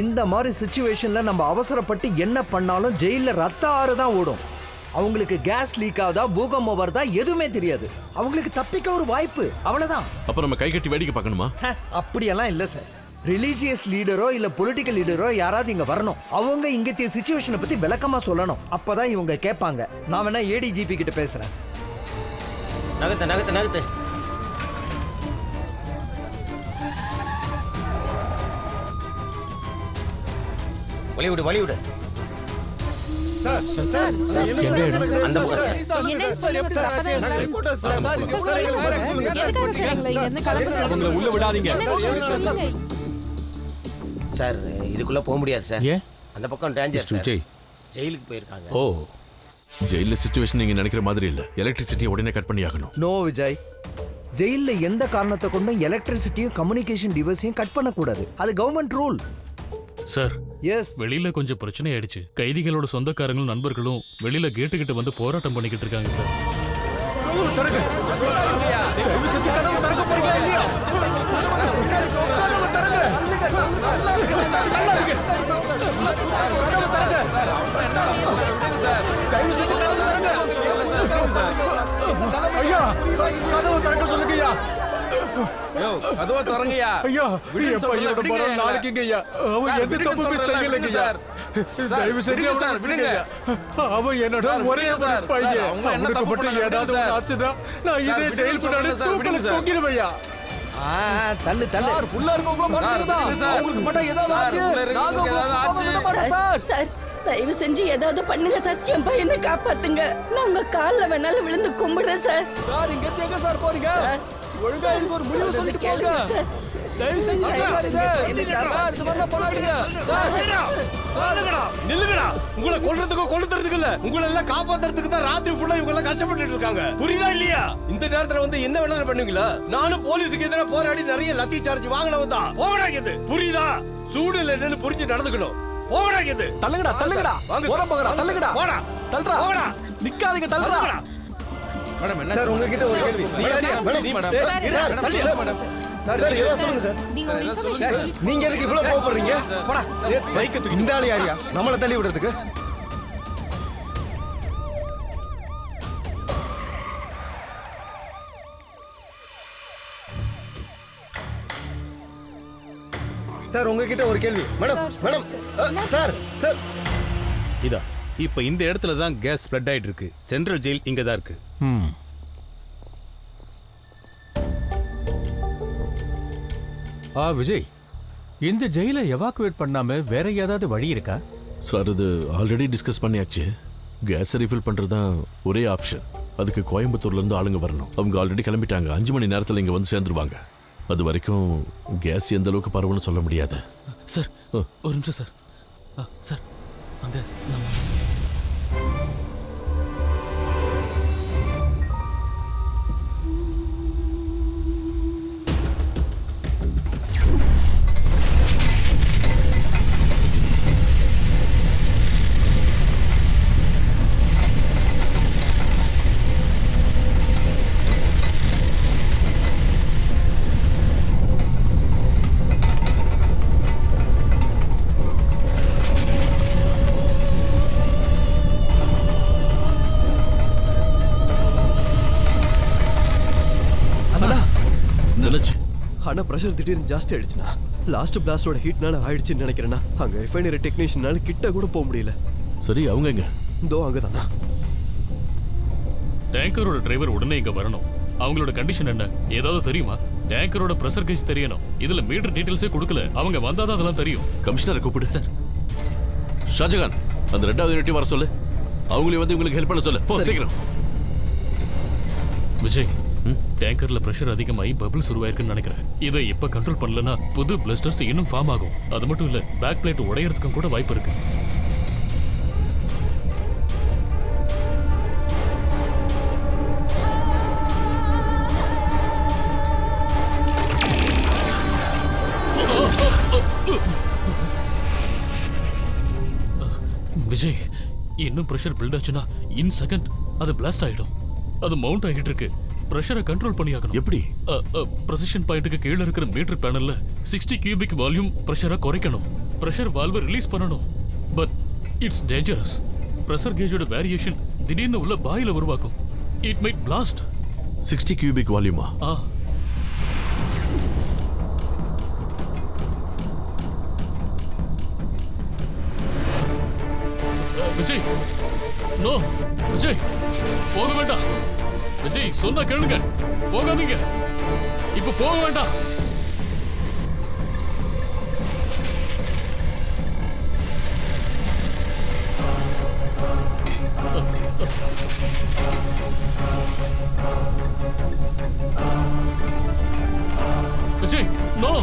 இந்த மாதிரி சிச்சுவேஷன்ல நம்ம அவசரப்பட்டு என்ன பண்ணாலும் ஜெயில ரத்த ஆறு தான் ஓடும். அவங்களுக்கு கேஸ் லீக் ஆகுதா பூகம்பம் வருதா எதுவுமே தெரியாது. அவங்களுக்கு தப்பிக்க ஒரு வாய்ப்பு, அவ்வளவுதான். அப்ப நம்ம கை கட்டி வேடிக்கை பார்க்கணுமா? அப்படியெல்லாம் இல்ல சார். ரிலீஜியஸ் லீடரோ இல்ல பொலிட்டிக்கல் லீடரோ யாராவது இங்க வரணும். அவங்க இங்கத்திய சிச்சுவேஷனை பத்தி விளக்கமா சொல்லணும். அப்பதான் இவங்க கேட்பாங்க. நான் வேணா ஏடிஜிபி கிட்ட பேசுறேன். நகத்து நகத்து நகத்து. வழிவிடு வழிவிடு. சார் சார் அந்த உள்ள விடாதீங்க சார். இதுக்குள்ள போக முடியாது சார். அந்த பக்கம் டேஞ்சர் சார். விஜய் ஜெயிலுக்கு போயிருக்காங்க. ஓ, ஜெயில சிச்சுவேஷன் நீங்க நினைக்கிற மாதிரி இல்ல. எலக்ட்ரிசிட்டியை உடனே கட் பண்ணி ஆகணும். நோ விஜய், ஜெயில எந்த காரணத்தை கொண்டும் எலக்ட்ரிசிட்டியும் கம்யூனிகேஷன் டிவைஸையும் கட் பண்ணக்கூடாது. அது கவர்மெண்ட் ரூல். சார், எஸ், வெளியில கொஞ்சம் பிரச்சனை ஆயிடுச்சு. கைதிகளோட சொந்தக்காரங்களும் நண்பர்களும் வெளியில கேட்டு கிட்ட வந்து போராட்டம் பண்ணிக்கிட்டு இருக்காங்க சார். ஐயா, கதவை திறக்க சொல்லுங்கய்யா. கதவை திறங்கய்யா. ஐயா, என் பையனோட படம் நாளைக்குங்கய்யா. அவன் எந்த தப்புமே செய்யலைங்கய்யா. தயவு செஞ்சு அவனை விடுங்க. அவன் என்னோட ஒரே ஒரு பையன். அவனுக்கு மட்டும் ஏதாவது ஒன்று ஆச்சுன்னா நான் இதே ஜெயில் பின்னாடி தூக்கில தொங்கிடுவையா. தள்ளு தள்ளு. உள்ள இருக்கவங்க மனுஷன்தான். அவங்களுக்கு மட்டும் ஏதாவது ஆச்சு நாங்க உங்களை விட மாட்டோம் சார். சார், தயவு செஞ்சு ஏதாவது பண்ணுங்க சார். என் பையனை காப்பாத்துங்க. நான் உங்க கால்ல வேணாலும் விழுந்து கும்பிடுறேன் சார். சார், இங்க எங்க சார் போறீங்க? ஒழுங்கா எனக்கு ஒரு முடிவு சொல்லிட்டு போங்க. தயவு செஞ்சு சார் இது மாதிரி பண்ணாதீங்க சார். நில்லுங்கடா. உங்களை கொல்றதுக்கு இல்ல, உங்களை எல்லாம் காப்பாத்துறதுக்கு தான் ராத்திரி ஃபுல்லா இவங்க எல்லாம் கஷ்டப்பட்டுட்டு இருக்காங்க. புரியுதா இல்லையா? இந்த நேரத்துல வந்து என்ன வேணாலும் பண்ணுவீங்களா? நானும் போலீஸுக்கு எதிராக போராடி நிறைய லத்தி சார்ஜ் வாங்கினவன் தான். போகடாது. புரியுதா? சூடு இல்லைன்னு புரிஞ்சு நடந்துக்கணும். போகடாது. தள்ளுங்கடா தள்ளுங்கடா. ஓரம் போங்கடா. தள்ளுங்கடா. போடா. தள்ளுடா. போடா. நிக்காதீங்க. தள்ளுடா. மேடம் என்ன சார், உங்ககிட்ட ஒரு கேள்வி. நீங்க எதுக்கு இவ்வளவு கோவப்படுறீங்க? போடா. பைக்க தூக்கி இந்த ஆளு யாரியா நம்மள தள்ளி விடுறதுக்கு? சார், உங்ககிட்ட ஒரு கேள்வி. Madam madam sir sir. இதா இப்ப இந்த இடத்துல தான் கேஸ் ஸ்ப்ரெட் ஆயிட்டு இருக்கு. சென்ட்ரல் ஜெயில் இங்க தான் இருக்கு. விஜய், இந்த ஜெயிலை எவாக்குவேட் பண்ணாம வேற ஏதாவது வழி இருக்கா? சார், இது ஆல்ரெடி டிஸ்கஸ் பண்ணியாச்சு. கேஸ் ரீஃபில் பண்றதுதான் ஒரே ஆப்ஷன். அதுக்கு கோயம்புத்தூர்ல இருந்து ஆளுங்க வரணும். அவங்க ஆல்ரெடி கிளம்பிட்டாங்க. 5 மணி நேரத்துல இங்க வந்து சேர்ந்துருவாங்க. அது வரைக்கும் கேஸ் எந்த அளவுக்கு பரவுன்னு சொல்ல முடியாது. சார், ஒரு நிமிஷம் சார். சார், அங்க ஆனா பிரஷர் திடீர்னு ஜாஸ்தி ஆயிடுச்சுனா லாஸ்ட் பிளாஸ்டோட ஹீட்னால ஆயிடுச்சுன்னு நினைக்கிறேன்னா. அங்க ரிஃபைனரி டெக்னீஷியனால கிட்ட கூட போக முடியல. சரி, அவங்க எங்க? இதோ அங்கதானா. டேங்கரோட டிரைவர் உடனே இங்க வரணும். அவங்களோட கண்டிஷன் என்ன ஏதாவது தெரியுமா? டேங்கரோட பிரஷர் கேஸ் தெரியணும். இதுல மீட்டர் டீடைல்ஸே கொடுக்கல. அவங்க வந்தாதான் அதெல்லாம் தெரியும். கமிஷனரை கூப்பிடு சார். ஷாஜகான், அந்த 2வது யூனிட்டி வர சொல்லு. அவங்களே வந்து உங்களுக்கு ஹெல்ப் பண்ண சொல்லு. போ சீக்கிரம். விஜய், டேங்கர்ல பிரஷர் அதிகமாகி பபிள்ஸ் உருவாயிருக்குன்னு நினைக்கிறேன். இதை இப்ப கண்ட்ரோல் பண்ணலன்னா புது பிளஸ்டர்ஸ் இன்னும் ஃபார்ம் ஆகும். அது மட்டும் இல்ல, பேக் பிளேட் உடையறதுக்கும் கூட வாய்ப்பு இருக்கு. விஜய், இன்னும் பிரஷர் பில்ட் ஆச்சுன்னா இன் செகண்ட் அது பிளாஸ்ட் ஆயிடும். அது மவுண்ட் ஆகிட்டு இருக்கு. பிரஷரை கண்ட்ரோல் பண்ணியாகணும். எப்படி? ப்ரெசிஷன் பாயிண்ட்டுக்கு கீழே இருக்கிற மீட்டர் பேனல்ல 60 கியூபிக் வால்யூம் பிரஷரை குறைக்கணும். பிரஷர் வால்வை ரிலீஸ் பண்ணணும். But it's dangerous. பிரஷர் கேஜோட வேரியேஷன் திடீர்னு உள்ள பாயில உருவாக்கும். It might blast. 60 கியூபிக் வால்யூமா? விஜய், நோ விஜய், போக வேண்டாம். விஜய் சொன்னா கேளுங்க, போகாதீங்க. இப்ப போக வேண்டாம். விஜய், நோ.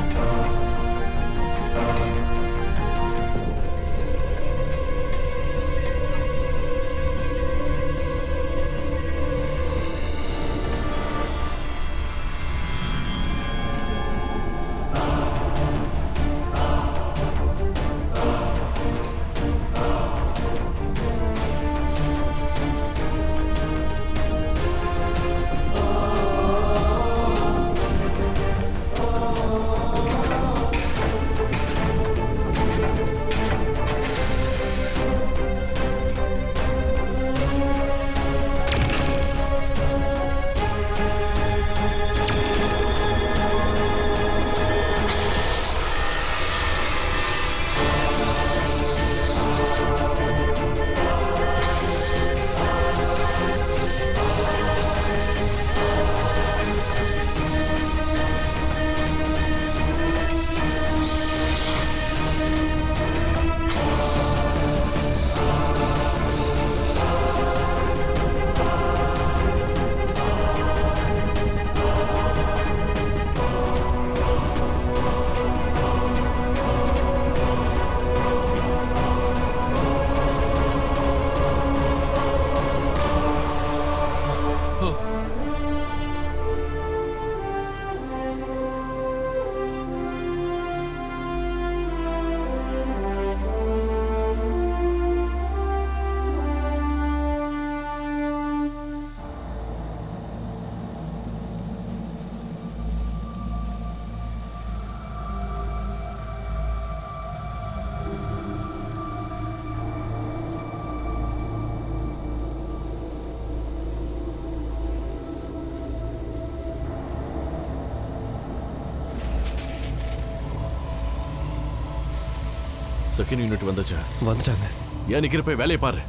செகண்ட் யூனிட் வந்துச்சா? வந்துட்டாங்க. ஏன் நிக்கிற, போய் வேலையை பாரு.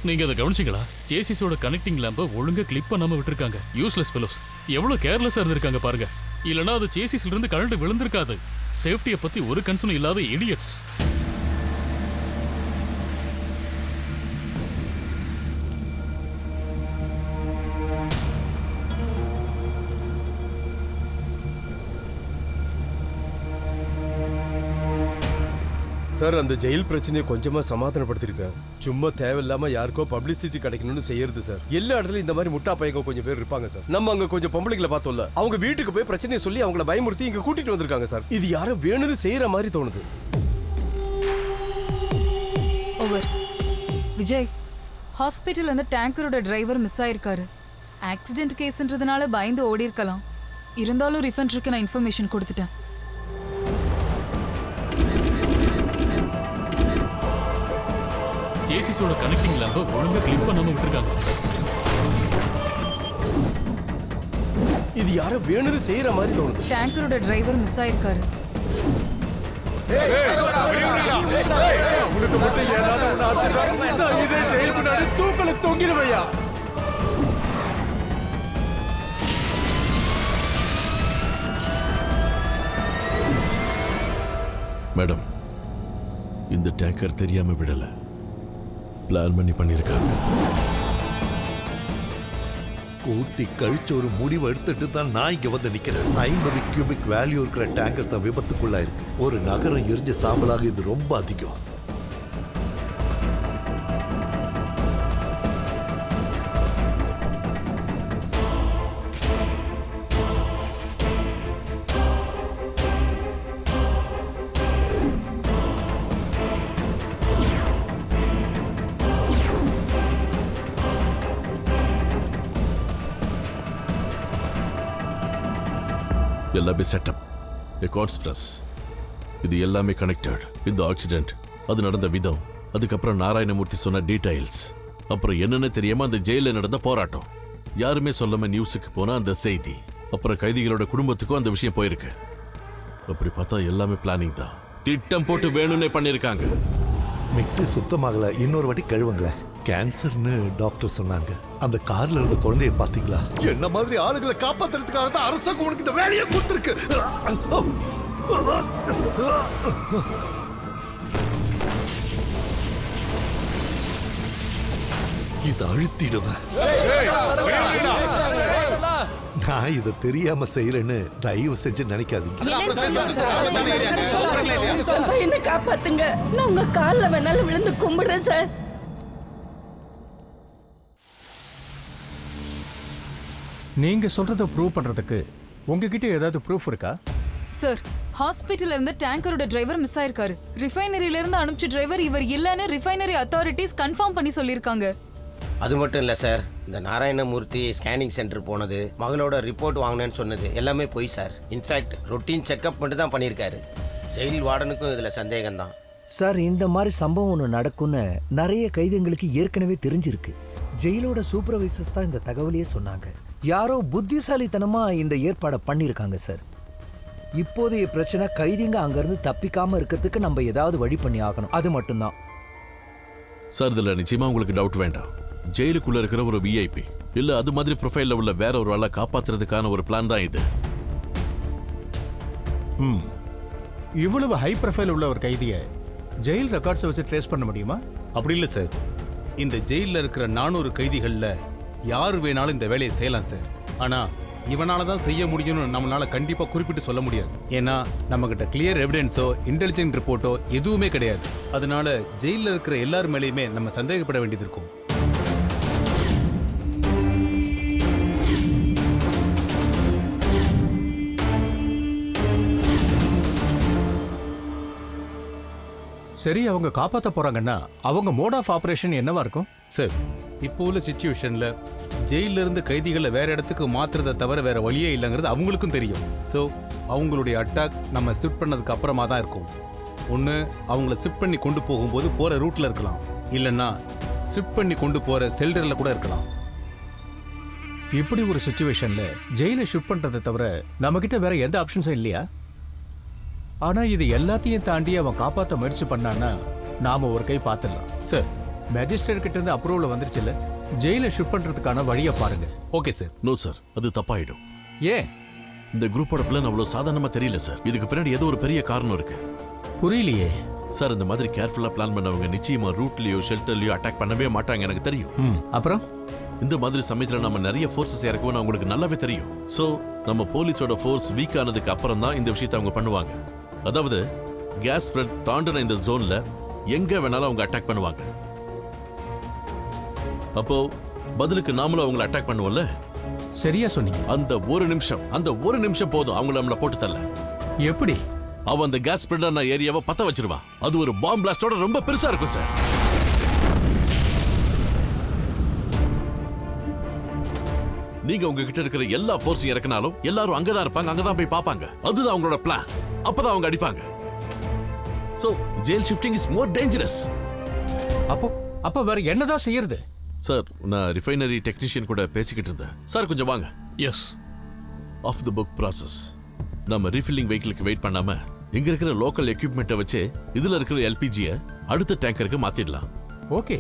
நீங்க அதை கவனிச்சீங்களா? சேசிஸோட கனெக்டிங் லேம்பை ஒழுங்கா கிளிப் பண்ணாம விட்டுருக்காங்க. Useless fellows. எவ்வளவு கேர்லெஸ்ஸா இருந்திருக்காங்க பாருங்க. இல்லனா அது சேசிஸ்ல இருந்து கரண்ட் விழுந்திருக்காது. சேஃப்டியை பத்தி ஒரு கன்சர்னும் இல்லாத இடியட்ஸ். சார், அந்த ஜெயில் பிரச்சனையை கொஞ்சமா சமாதானப்படுத்திருக்கேன். சும்மா தேவையில்லாம யாருக்கோ பப்ளிசிட்டி கிடைக்கணும்னு செய்யறது சார். எல்லா இடத்துலயும் இந்த மாதிரி முட்டா பையங்க கொஞ்சம் பேர் இருப்பாங்க சார். நம்ம அங்க கொஞ்சம் பொம்பளைங்களை பார்த்தோம்ல, அவங்க வீட்டுக்கு போய் பிரச்சனையை சொல்லி அவங்கள பயமுறுத்தி இங்க கூட்டிட்டு வந்திருக்காங்க சார். இது யாரும் வேணும்னு செய்யற மாதிரி தோணுது. ஓவர். விஜய், ஹாஸ்பிட்டல் அந்த டேங்கரோட டிரைவர் மிஸ் ஆயிருக்காரு. ஆக்சிடென்ட் கேஸ்ன்றதுனால பயந்து ஓடி இருக்கலாம். இருந்தாலும் ரிஃபண்டருக்கு நான் இன்ஃபர்மேஷன் கொடுத்துட்டேன். சேசிஸோட கனெக்டிங் லேம்பை ஒழுங்கா கிளிப் பண்ணாம விட்டுருக்காங்க. இது யாரும் வேணும்னு செய்யற மாதிரி தோணுது. டேங்கரோட டிரைவர் மிஸ் ஆயிருக்காரு. உனக்கு மட்டும் ஏதாவது ஒண்ணு ஆச்சுன்னா இதே ஜெயில் முன்னாடி தூக்கல தொங்கிடுவையா? மேடம், இந்த டேங்கர் தெரியாம விடல, பிளான் பண்ணிருக்காங்க. கூட்டி கழிச்சு ஒரு முடிவு எடுத்துட்டு தான் நான் இங்க வந்து நிக்கிறேன். 50 கியூபிக் வேல்யூ இருக்கிற டேங்கர் தான் விபத்துக்குள்ளா இருக்கு. ஒரு நகரம் எரிஞ்ச சாம்பலாக இது ரொம்ப அதிகம். எல்லாமே செட்டப், கான்ஸ்பிரஸ். இது எல்லாமே கனெக்டட். இந்த ஆக்சிடென்ட், அது நடந்த விதம், அதுக்கப்புறம் நாராயணமூர்த்தி சொன்ன டீடைல்ஸ், அப்புறம் என்னன்னு தெரியாம அந்த ஜெயில நடந்த போராட்டம், யாருமே சொல்லாம நியூஸுக்கு போன அந்த செய்தி, அப்புறம் கைதிகளோட குடும்பத்துக்கும் அந்த விஷயம் போயிருக்கு. அப்படி பார்த்தா எல்லாமே பிளானிங் தான். திட்டம் போட்டு வேணும்னே பண்ணிருக்காங்க. மிக்ஸி சுத்தமாகல, இன்னொரு வாட்டி கழுவுங்களேன். கேன்சர்னு டாக்டர் சொன்னாங்க. அந்த கார்ல இருந்த குழந்தைய பாத்தீங்களா? என்ன மாதிரி ஆளுகளை காப்பாத்துறதுக்காக தான் அரசாங்கம் உனக்கு இந்த வேலையை கொடுத்திருக்கு. இதை அழுத்திடுவேன். நான் இதை தெரியாம செய்யறேன்னு தயவு செஞ்சு நினைக்காதீங்க. என்ன காப்பாத்துங்க, நான் உங்க கால்ல வேணாலும் விழுந்து கும்பிடுறேன் சார். நீங்க சொல்றத ப்ரூவ் பண்றதுக்கு உங்ககிட்ட ஏதாவது ப்ரூஃப் இருக்கா? சார், ஹாஸ்பிட்டல்ல இருந்து டேங்கரோட டிரைவர் மிஸ் ஆயிருக்காரு. ரிஃபைனரியில இருந்து அனுப்பிச்ச டிரைவர் இவர் இல்லன்னு ரிஃபைனரி அத்தாரிட்டிஸ் கன்ஃபார்ம் பண்ணி சொல்லிருக்காங்க. அது மட்டும் இல்லை சார், இந்த நாராயணமூர்த்தி ஸ்கேனிங் சென்டர் போனது, மகளோட ரிப்போர்ட் வாங்கினேன்னு சொன்னது எல்லாமே போய் சார். இன்ஃபேக்ட் ரொட்டீன் செக்அப் மட்டும் தான் பண்ணியிருக்காரு. ஜெயில் வார்டனுக்கும் இதில் சந்தேகம்தான். சார், இந்த மாதிரி சம்பவம் ஒன்று நடக்கும்னு நிறைய கைதிகளுக்கு ஏற்கனவே தெரிஞ்சிருக்கு. ஜெயிலோட சூப்பர்வைசர்ஸ் தான் இந்த தகவலையே சொன்னாங்க. யாரோ புத்திசாலித்தனமா இந்த ஏற்பாடை பண்ணியிருக்காங்க சார். இப்போதைய பிரச்சனை கைதிங்க அங்கிருந்து தப்பிக்காம இருக்கிறதுக்கு நம்ம ஏதாவது வழி பண்ணி ஆகணும், அது மட்டும்தான். சார், இதுல நிச்சயமா உங்களுக்கு டவுட் வேண்டாம். ஜெயிலுக்குள்ள இருக்கிற ஒரு விஐபி இல்ல அது மாதிரி ப்ரொஃபைல்ல உள்ள வேற ஒரு ஆளை காப்பாத்துறதுக்கான ஒரு பிளான் தான் இது. இவ்வளவு ஹை ப்ரொஃபைல் உள்ள ஒரு கைதியை ஜெயில் ரெக்கார்ட்ஸை வச்சு ட்ரேஸ் பண்ண முடியுமா? அப்படி இல்லை சார். இந்த ஜெயிலில் இருக்கிற 400 கைதிகளில் யார் வேணாலும் இந்த வேலையை செய்யலாம் சார். ஆனால் இவனால தான் செய்ய முடியும்னு நம்மளால கண்டிப்பாக குறிப்பிட்டு சொல்ல முடியாது. ஏன்னா நம்மகிட்ட கிளியர் எவிடன்ஸோ இன்டெலிஜென்ட் ரிப்போர்ட்டோ எதுவுமே கிடையாது. அதனால ஜெயிலில் இருக்கிற எல்லார் மேலேயுமே நம்ம சந்தேகப்பட வேண்டியது இருக்கும். சரி, அவங்க காப்பாற்ற போறாங்கன்னா அவங்க மோட் ஆஃப் ஆபரேஷன் என்னவா இருக்கும்? சார், இப்போ உள்ள சிச்சுவேஷன்ல ஜெயில இருந்து கைதிகளை வேற இடத்துக்கு மாத்துறதை தவிர வேற வழியே இல்லைங்கிறது அவங்களுக்கும் தெரியும். ஸோ அவங்களுடைய அட்டாக் நம்ம ஷிஃப்ட் பண்ணதுக்கு அப்புறமா தான் இருக்கும். ஒன்று அவங்கள ஷிஃப்ட் பண்ணி கொண்டு போகும்போது போகிற ரூட்டில் இருக்கலாம், இல்லைன்னா ஷிஃப்ட் பண்ணி கொண்டு போகிற செல்டரில் கூட இருக்கலாம். இப்படி ஒரு சிச்சுவேஷன்ல ஜெயிலை ஷிஃப்ட் பண்றதை தவிர நம்ம கிட்ட வேற எந்த ஆப்ஷன்ஸும் இல்லையா? ஆனா இது எல்லாத்தையும் தாண்டி அவன் காப்பாற்ற முயற்சி பண்ணான்னா நாம ஒரு கை பார்த்துடலாம். சார், மேஜிஸ்ட்ரேட் கிட்ட இருந்து அப்ரூவல் வந்துருச்சுல, ஜெயிலை ஷிஃப்ட் பண்றதுக்கான வழியை பாருங்க. Okay sir. நோ சார், அது தப்பாயிடும். ஏன்? இந்த குரூப்போட பிளான் அவ்வளவு சாதாரணமா தெரியல சார். இதுக்கு பின்னாடி ஏதோ ஒரு பெரிய காரணம் இருக்கு. புரியலையே சார். இந்த மாதிரி கேர்ஃபுல்லா பிளான் பண்ணவங்க நிச்சயமா ரூட்லயோ ஷெல்டர்லயோ அட்டாக் பண்ணவே மாட்டாங்க, எனக்கு தெரியும். அப்புறம் இந்த மாதிரி சமயத்துல நம்ம நிறைய ஃபோர்ஸஸ் இறக்குவோம், அவங்களுக்கு நல்லாவே தெரியும். சோ நம்ம போலீஸோட ஃபோர்ஸ் வீக் ஆனதுக்கு அப்புறம் தான் இந்த விஷயத்தை அவங்க பண்ணுவாங்க. அதாவது கேஸ் ஸ்ப்ரெட் தாண்டின இந்த ஜோன்ல எங்க வேணாலும் அவங்க அட்டாக் பண்ணுவாங்க. அப்போ பதிலுக்கு நாமளும் அவங்களை அட்டாக் பண்ணுவோம்ல. சரியா சொன்னீங்க. அந்த ஒரு நிமிஷம் போதும் அவங்கள நம்மள போட்டு தள்ள. எப்படி? அவன் அந்த கேஸ் ஸ்ப்ரெடான ஏரியாவை பத்த வச்சிருவான். அது ஒரு பாம் பிளாஸ்டோட ரொம்ப பெருசா இருக்கும் சார். நீங்க உங்ககிட்ட இருக்கிற எல்லா ஃபோர்ஸையும் இறக்கினாலும் எல்லாரும் அங்கதான் இருப்பாங்க, அங்கதான் போய் பார்ப்பாங்க. அதுதான் அவங்களோட பிளான். அப்பதான் அவங்க அடிப்பாங்க. So jail shifting is more dangerous. அப்போ வேற என்னதான் செய்யறது? சார், நான் ரிஃபைனரி டெக்னீஷியன் கூட பேசிக்கிட்டு இருந்தேன். சார் கொஞ்சம் வாங்க. Yes. Off the book process. நம்ம ரீஃபில்லிங் வெஹிக்கிளுக்கு வெயிட் பண்ணாம இங்க இருக்கிற லோக்கல் எக்யூப்மெண்ட்டை வச்சு இதுல இருக்கிற எல்பிஜியை அடுத்த டேங்கருக்கு மாத்திடலாம். ஓகே,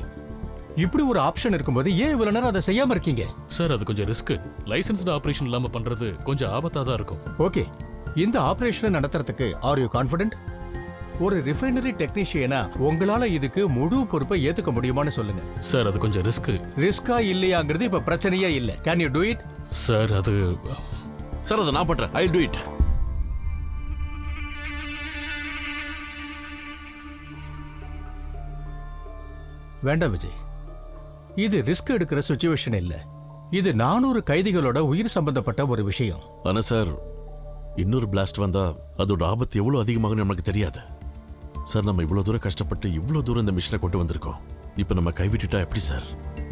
இப்படி ஒரு ஆப்ஷன் இருக்கும்போது ஏன் இவ்வளவு நேரம் அதை செய்யாம இருக்கீங்க? சார், அது கொஞ்சம் ரிஸ்க். லைசென்ஸ்டு ஆபரேஷன் இல்லாம பண்றது கொஞ்சம் ஆபத்தா தான் இருக்கும். ஓகே, இந்த ஆபரேஷனை நடத்துறதுக்கு ஆர் யூ கான்ஃபிடென்ட்? ஒரு ரிஃபைனரி டெக்னீஷியனா உங்களால இதுக்கு முழு பொறுப்பை ஏத்துக்க முடியுமான்னு சொல்லுங்க. சார், அது கொஞ்சம் ரிஸ்கா இல்லையாங்கிறது இப்ப பிரச்சனையே இல்ல. Can you to it? Sir, அது சார், அதை நான் பண்றேன். ஐ டு இட். வேண்டாம் விஜய், இது ரிஸ்க் எடுக்கிற சிச்சுவேஷன் இல்ல. இது 400 கைதிகளோட உயிர் சம்பந்தப்பட்ட ஒரு விஷயம். ஆனா சார், இன்னொரு பிளாஸ்ட் வந்தா அதோட ஆபத்து எவ்வளவு அதிகமாகும் நமக்கு தெரியாது சார். நம்ம இவ்வளவு தூரம் கஷ்டப்பட்டு இவ்வளவு தூரம் இந்த மிஷனை கொண்டு வந்திருக்கோம். இப்ப நம்ம கைவிட்டுட்டா எப்படி சார்?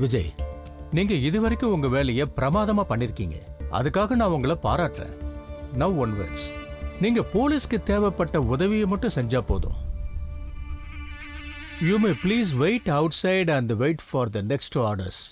விஜய், நீங்க இதுவரைக்கும் உங்க வேலையை பிரமாதமா பண்ணிருக்கீங்க. அதுக்காக நான் உங்களை பாராட்டுறேன். நவ் ஒன்வர்ட்ஸ் நீங்க போலீஸ்க்கு தேவைப்பட்ட உதவியை மட்டும் செஞ்சா போதும். You may please wait outside and wait for the next orders.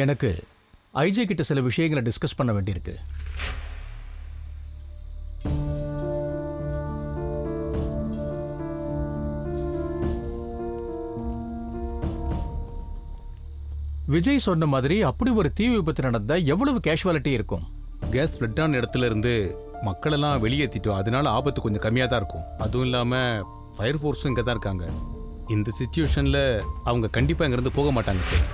எனக்கு ஐஜி கிட்ட சில விஷயங்களை டிஸ்கஸ் பண்ண வேண்டியிருக்கு. விஜய் சொன்ன மாதிரி அப்படி ஒரு தீ விபத்து நடந்தா எவ்வளவு கேஷுவாலிட்டி இருக்கும்? கேஸ் ஸ்ப்ரெட் ஆன இடத்துல இருந்து மக்களெல்லாம் வெளியேற்றிட்டோம், அதனால ஆபத்து கொஞ்சம் கம்மியாக தான் இருக்கும். அதுவும் இல்லாமல் ஃபயர் ஃபோர்ஸும் இங்கே தான் இருக்காங்க. இந்த சுச்சுவேஷனில் அவங்க கண்டிப்பாக இங்கேருந்து போக மாட்டாங்க சார்.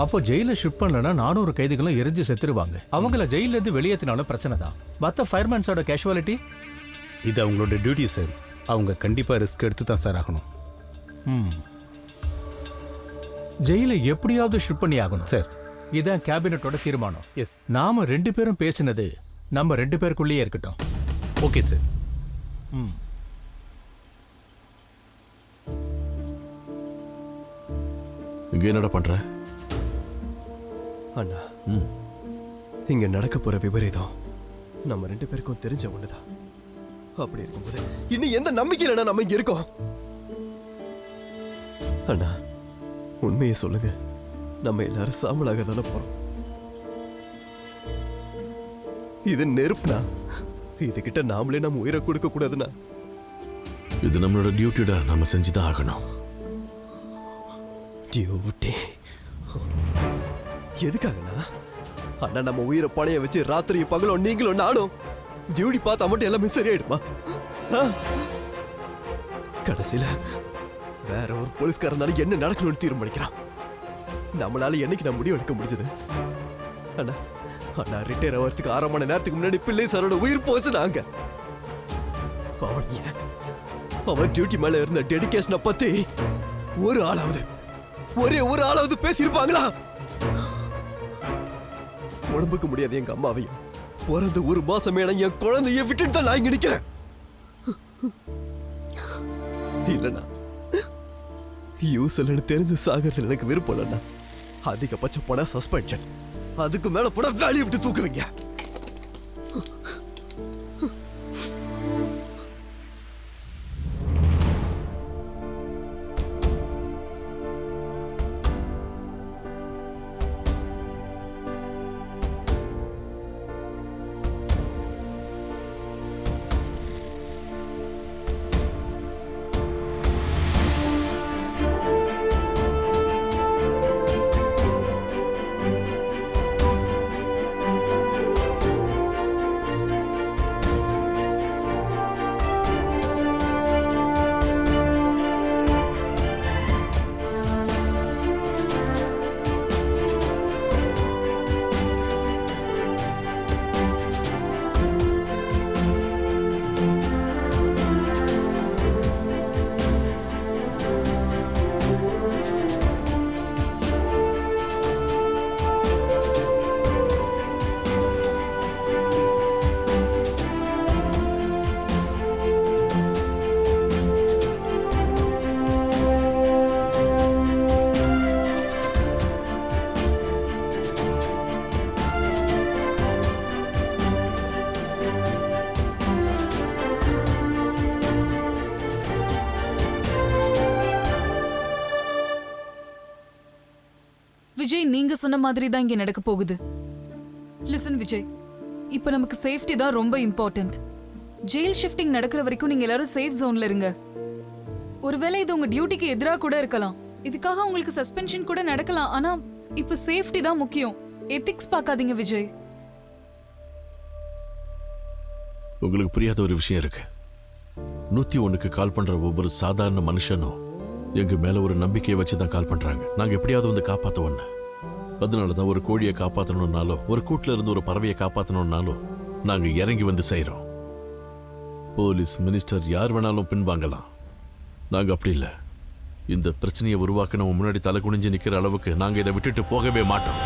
அப்போ ஜெயில ஷிஃப்ட் பண்ணலன்னா 400 கைதிகளும் எரிஞ்சு செத்துருவாங்க. அவங்கள ஜெயில இருந்து வெளியேற்றினாலும் பிரச்சனை தான். மற்ற ஃபயர்மேன்ஸோட கேஷுவாலிட்டி இது அவங்களோட டியூட்டி சார். அவங்க கண்டிப்பாக ரிஸ்க் எடுத்து தான் சார் ஆகணும். ஜெயில எப்படியாவது ஷிஃப்ட் பண்ணி ஆகணும் சார். இதான் கேபினட்டோட தீர்மானம். எஸ். நாம 2 பேரும் பேசினது நம்ம 2 பேருக்குள்ளேயே இருக்கட்டும். Okay sir. இங்க என்னடா பண்ற? அண்ணா, இங்க நடக்க போற விபரீதம் நம்ம 2 பேருக்கும் தெரிஞ்ச ஒண்ணுதான். அப்படி இருக்கும்போது இன்னும் எந்த நம்பிக்கையில நம்ம இங்க இருக்கோம்? அண்ணா, உண்மையை சொல்லுங்க, நம்ம எல்லாரும் சாம்பலாக தானே போறோம். இது நெருப்புனா இதுகிட்ட நாமளே நம்ம உயிரை கொடுக்க கூடாதுன்னா? இது நம்மளோட டியூட்டிடா, நம்ம செஞ்சுதான் ஆகணும். டியூட்டி எதுக்காகண்ணா? அண்ணா, நம்ம உயிரை பணைய வச்சு ராத்திரி பகலும் நீங்களும் நானும் டியூட்டி பார்த்தா மட்டும் எல்லாமே சரியாயிடுமா? கடைசியில வேற ஒரு போலீஸ்காரனால என்ன நடக்கணும்னு தீர்மானிக்கிறான். நம்மளால என்னைக்கு நான் முடிவு எடுக்க முடிஞ்சது? அண்ணா, அண்ணா ரிட்டையர் ஆகிறதுக்கு 1/2 மணி நேரத்துக்கு முன்னாடி பிள்ளை சாரோட உயிர் போச்சு. நாங்க அவர் டியூட்டி மேல இருந்த டெடிகேஷனை பத்தி ஒரே ஒரு ஆளாவது பேசியிருப்பாங்களா? உடம்புக்கு முடியாது எங்க அம்மாவையும் பிறந்த 1 மாசமே என் குழந்தைய விட்டுட்டு தான் நான் இங்க நிக்கிறேன். இல்லண்ணா, யூஸ்லன்னு தெரிஞ்சு சாகிறதுல எனக்கு விருப்பம் இல்லைண்ணா. அதிகபட்சம் போனா சஸ்பென்ஷன், அதுக்கு மேல போனா வேலையை விட்டு தூக்குவீங்க. விஜய், நீங்க சொன்ன மாதிரி தான் இங்க நடக்க போகுது. லிசன் விஜய், இப்போ நமக்கு சேஃப்டி தான் ரொம்ப இம்பார்ட்டன்ட். ஜெயில் ஷிஃப்டிங் நடக்கிற வரைக்கும் நீங்க எல்லாரும் சேஃப் ஜோன்ல இருங்க. ஒருவேளை இது உங்க டியூட்டிக்கு எதிராக கூட இருக்கலாம். இதுக்காக உங்களுக்கு சஸ்பென்ஷன் கூட நடக்கலாம். ஆனா இப்போ சேஃப்டி தான் முக்கியம். எத்திக்ஸ் பார்க்காதீங்க விஜய். உங்களுக்கு புரியாத ஒரு விஷயம் இருக்கு. 101க்கு கால் பண்ற ஒவ்வொரு சாதாரண மனுஷனும் எங்க மேல ஒரு நம்பிக்கையை வச்சுதான் கால் பண்றாங்க. நாங்க எப்படியாவது வந்து காப்பாத்துவோம். அதனாலதான் ஒரு கோழியை காப்பாற்றணும்னாலும், ஒரு கூட்டுல இருந்து ஒரு பறவையை காப்பாற்றணும்னாலும் நாங்க இறங்கி வந்து செய்யறோம். போலீஸ், மினிஸ்டர் யார் வேணாலும் பின்வாங்கலாம். நாங்க அப்படி இல்லை. இந்த பிரச்சனையை உருவாக்க நம்ம முன்னாடி தலை குனிஞ்சு நிக்கிற அளவுக்கு நாங்க இதை விட்டுட்டு போகவே மாட்டோம்.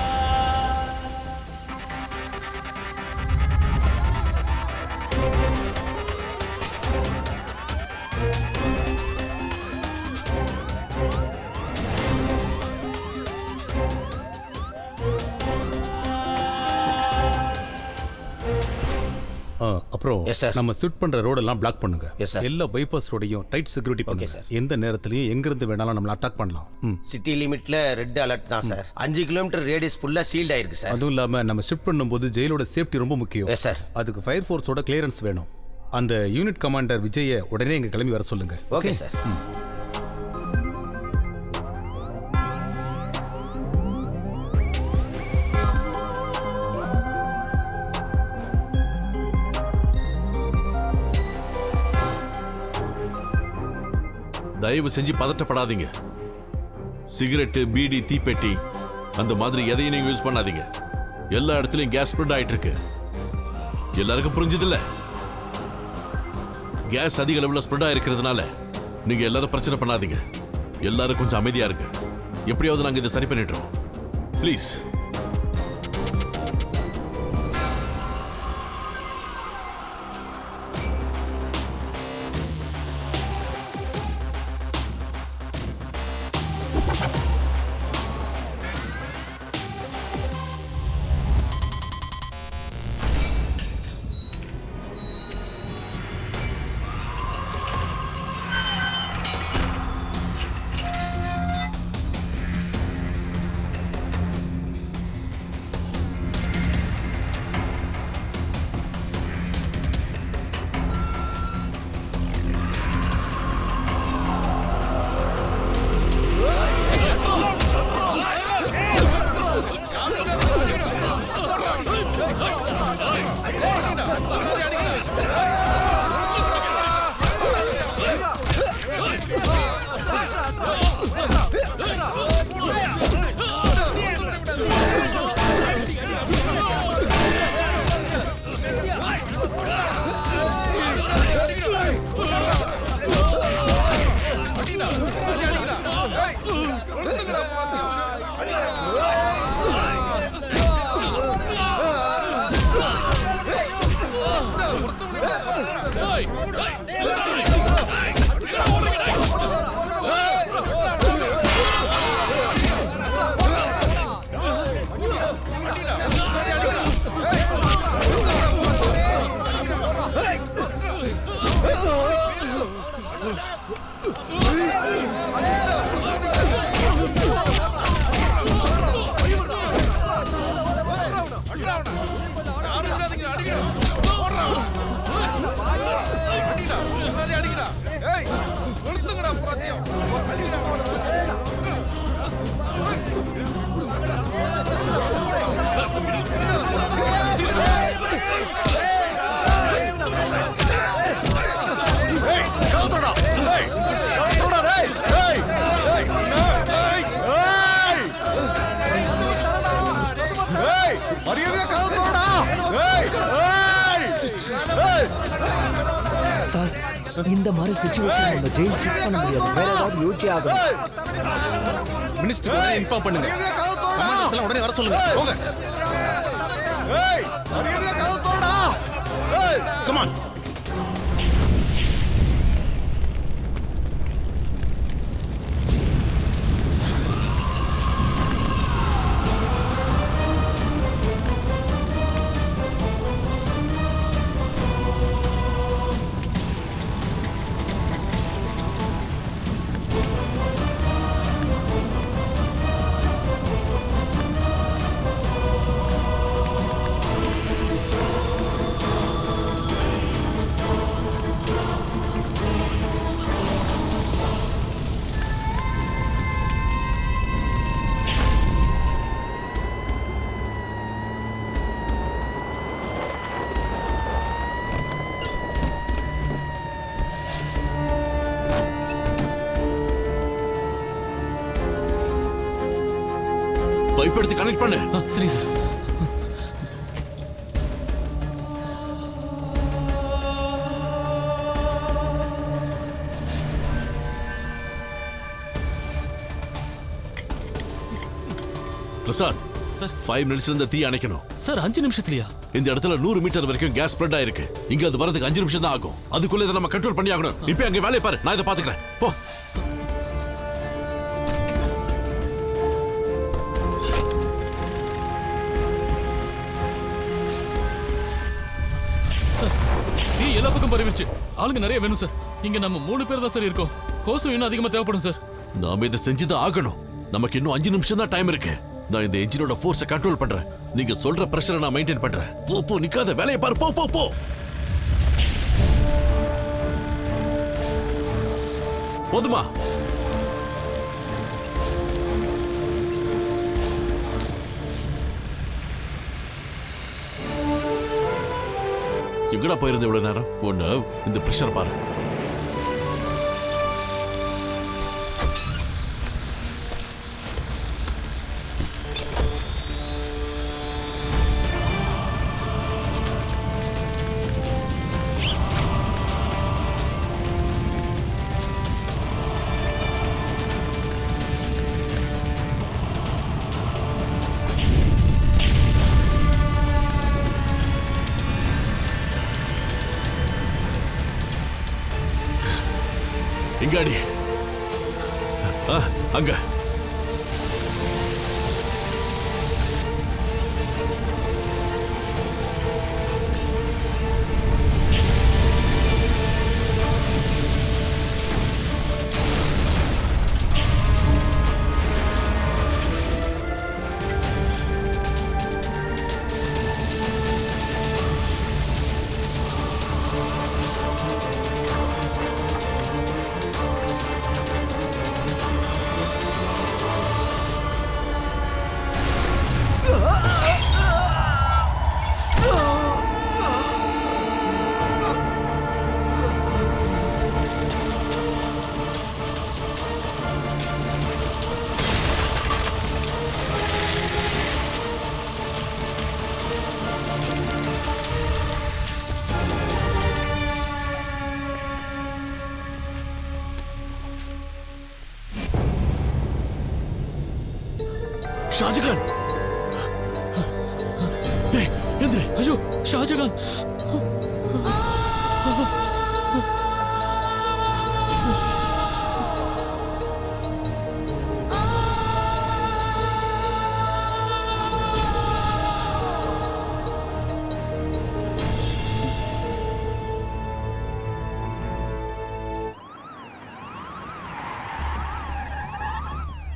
அப்புறம் நம்ம ஷூட் பண்ற ரோடெல்லாம் பிளாக் பண்ணுங்க. எல்லா பைபாஸ் ரோடையும் டைட் செக்யூரிட்டி பண்ணுங்க. எந்த நேரத்திலயும் எங்க இருந்து வேணாலும் நம்மள அட்டாக் பண்ணலாம். சிட்டி லிமிட்ல ரெட் அலர்ட் தான் சார். 5 கிலோமீட்டர் ரேடியஸ் ஃபுல்லா சீல்ட் ஆயிருக்கு சார். அதுவும் இல்லாம நம்ம ஷிஃப்ட் பண்ணும்போது ஜெயிலோட சேஃப்டி ரொம்ப முக்கியம். சார் அதுக்கு ஃபயர் ஃபோர்ஸோட கிளியரன்ஸ் வேணும். அந்த யூனிட் கமாண்டர் விஜயை உடனே இங்க கிளம்பி வர சொல்லுங்க. Okay sir. தயவு செஞ்சு பதட்டப்படாதீங்க. சிகரெட்டு, பீடி, தீப்பெட்டி அந்த மாதிரி எதையும் நீங்க யூஸ் பண்ணாதீங்க. எல்லா இடத்துலயும் கேஸ் ஸ்ப்ரெட் ஆயிட்டு இருக்கு. எல்லாருக்கும் புரிஞ்சது இல்ல? கேஸ் அதிக அளவுல ஸ்ப்ரெட் ஆயிருக்கிறதுனால நீங்க எல்லாரும் பிரச்சனை பண்ணாதீங்க. எல்லாரும் கொஞ்சம் அமைதியா இருங்க. எப்படியாவது நாங்க இதை சரி பண்ணிடுறோம். ப்ளீஸ். சார், இந்த மாதிரி சிச்சுவேஷன் நம்ம ஜெயில் ஷிஃப்ட் பண்ண முடியாது. வேற ஏதாவது யோசிச்சு ஆகணும். மினிஸ்டர் உடனே இன்ஃபார்ம் பண்ணுங்க. கமாண்டர்ஸ் எல்லாம் உடனே வர சொல்லுங்க. போங்க. ஏய், மரியாதையா கதவு தரடா. ஏய், கம் ஆன். பைப் எடுத்து கனெக்ட் பண்ணு. சரி சார். பிரசாத் சார் 5 மினிட்ஸ்ல இந்த தீ அணைக்கணும் சார் 5 நிமிஷத்துலயா? இந்த இடத்துல 100 மீட்டர் வரைக்கும் கேஸ் ஸ்ப்ரெட் ஆயிருக்கு. இங்க அது வரதுக்கு 5 நிமிஷம் தான் ஆகும். அதுக்குள்ள இதை நம்ம கண்ட்ரோல் பண்ணி ஆகணும். இப்போ அங்க வேலையை பாரு, நான் இதை பாத்துக்கிறேன். போ. தீ எல்லா பக்கம் பரவிடுச்சு. ஆளுங்க நிறைய வேணும் சார். இங்க நம்ம 3 பேர் தான் சார் இருக்கோம். ஹோஸும் இன்னும் அதிகமா தேவைப்படும் சார். நாம இதை செஞ்சுதான் ஆகணும். நமக்கு இன்னும் 5 நிமிஷம் தான் டைம் இருக்கு. நான் இந்த என்ஜினோட ஃபோர்ஸை கண்ட்ரோல் பண்றேன். நீங்க சொல்ற பிரஷரை நான் மெயின்டைன் பண்றேன். போ போ, நிக்காத, வேலையை பாரு. போ போ போ. போதுமா? எங்கடா போயிருந்த இவ்வளவு நேரம்? ஒண்ணு இந்த பிரஷர் பாரு. எங்காடி? அங்க. ஷாஜகான், டேய் எந்திரி. ஐயோ ஷாஜகான்.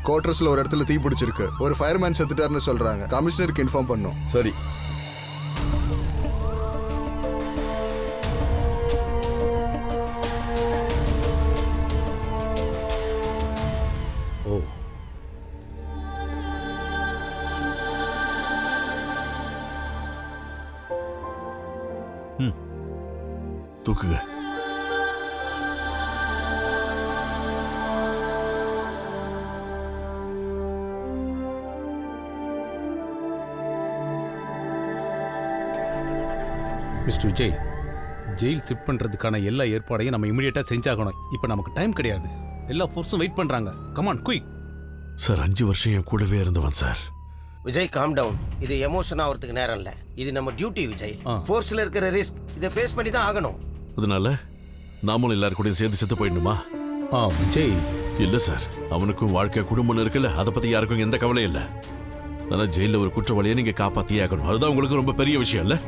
குவார்டர்ஸ்ல ஒரு இடத்துல தீ பிடிச்சிருக்கு. ஒரு ஃபயர்மேன் செத்துட்டாருன்னு சொல்றாங்க. கமிஷனருக்கு இன்ஃபார்ம் பண்ணோம். சரி. ஓ, தூக்குங்க. மிஸ்டர் விஜய், ஜெயில் ஷிஃப்ட் பண்ணுறதுக்கான எல்லா ஏற்பாடையும் நம்ம இமீடியட்டாக செஞ்சாகணும். இப்போ நமக்கு டைம் கிடையாது. எல்லா ஃபோர்ஸும் வெயிட் பண்ணுறாங்க. Come on quick. சார் 5 வருஷம் என் கூடவே இருந்தவன் சார். Vijay calm down. இது எமோஷன் ஆகிறதுக்கு நேரம் இல்லை. இது நம்ம டியூட்டி விஜய். ஃபோர்ஸில் இருக்கிற ரிஸ்க் இதை ஃபேஸ் பண்ணி தான் ஆகணும். அதனால நாமளும் எல்லாரும் கூட சேர்ந்து செத்து போயிடணுமா? விஜய் இல்ல சார், அவனுக்கும் வாழ்க்கை குடும்பம் இருக்குல்ல, அதை பத்தி யாருக்கும் எந்த கவலையும் இல்லை. ஆனா ஜெயில ஒரு குற்றவாளியை நீங்க காப்பாத்தியே ஆகணும். அதுதான் உங்களுக்கு ரொம்ப பெரிய விஷயம் இல்ல?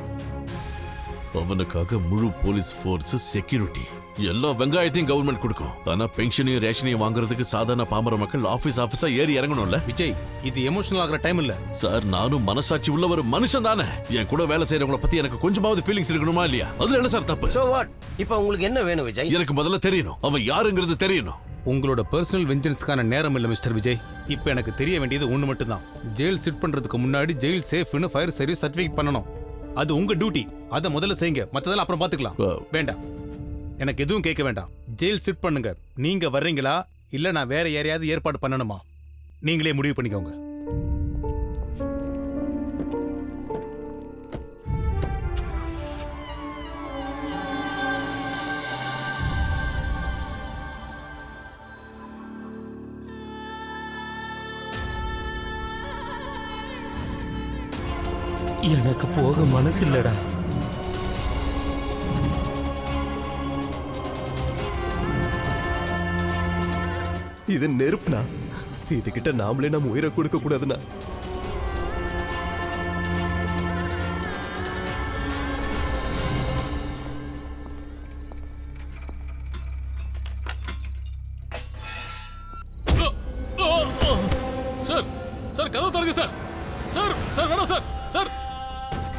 அவனுக்காக முழு போலீஸ் ஃபோர்ஸ், செக்யூரிட்டி, எல்லா வெங்காயத்தையும் கவர்மெண்ட் கொடுக்கும். ஆனா பென்ஷனையும் ரேஷனையும் வாங்குறதுக்கு சாதாரண பாமர மக்கள் ஆபீஸா ஏறி இறங்கணும்ல. விஜய், இது எமோஷனல் ஆகிற டைம் இல்ல சார். நானும் மனசாட்சி உள்ள ஒரு மனுஷன் தானே. என் கூட வேலை செய்யறவங்கள பத்தி எனக்கு கொஞ்சமாவது ஃபீலிங்ஸ் இருக்கணுமா இல்லையா? அதுல என்ன சார் தப்பு? So what? இப்போ உங்களுக்கு என்ன வேணும் விஜய்? எனக்கு முதல்ல தெரியணும், அவன் யாருங்கிறது தெரியணும். உங்களோட பர்சனல் வெஞ்சன்ஸ்க்கான நேரம் இல்லை மிஸ்டர் விஜய். இப்போ எனக்கு தெரிய வேண்டியது ஒன்று மட்டும்தான். ஜெயில் சிட் பண்றதுக்கு முன்னாடி ஜெயில் சேஃப்னு ஃபயர் சர்வீஸ் சர்டிஃபிகேட் பண்ணணும். அது உங்க டியூட்டி. அதை முதல்ல செய்யுங்க, மற்றதெல்லாம் அப்புறம் பார்த்துக்கலாம். வேண்டாம், எனக்கு எதுவும் கேட்க வேண்டாம். ஜெயில் சிட் பண்ணுங்க. நீங்க வர்றீங்களா இல்ல நான் வேற யாரையாவது ஏற்பாடு பண்ணணுமா? நீங்களே முடிவு பண்ணிக்கோங்க. எனக்கு போக மனசு இல்லடா. இது நெருப்புனா, இதுகிட்ட நாமளே நம்ம உயிரை கொடுக்க கூடாதுண்ணா. சார் சார் கதவு தருங்க சார். சார் சார் வேணாம் சார். சார்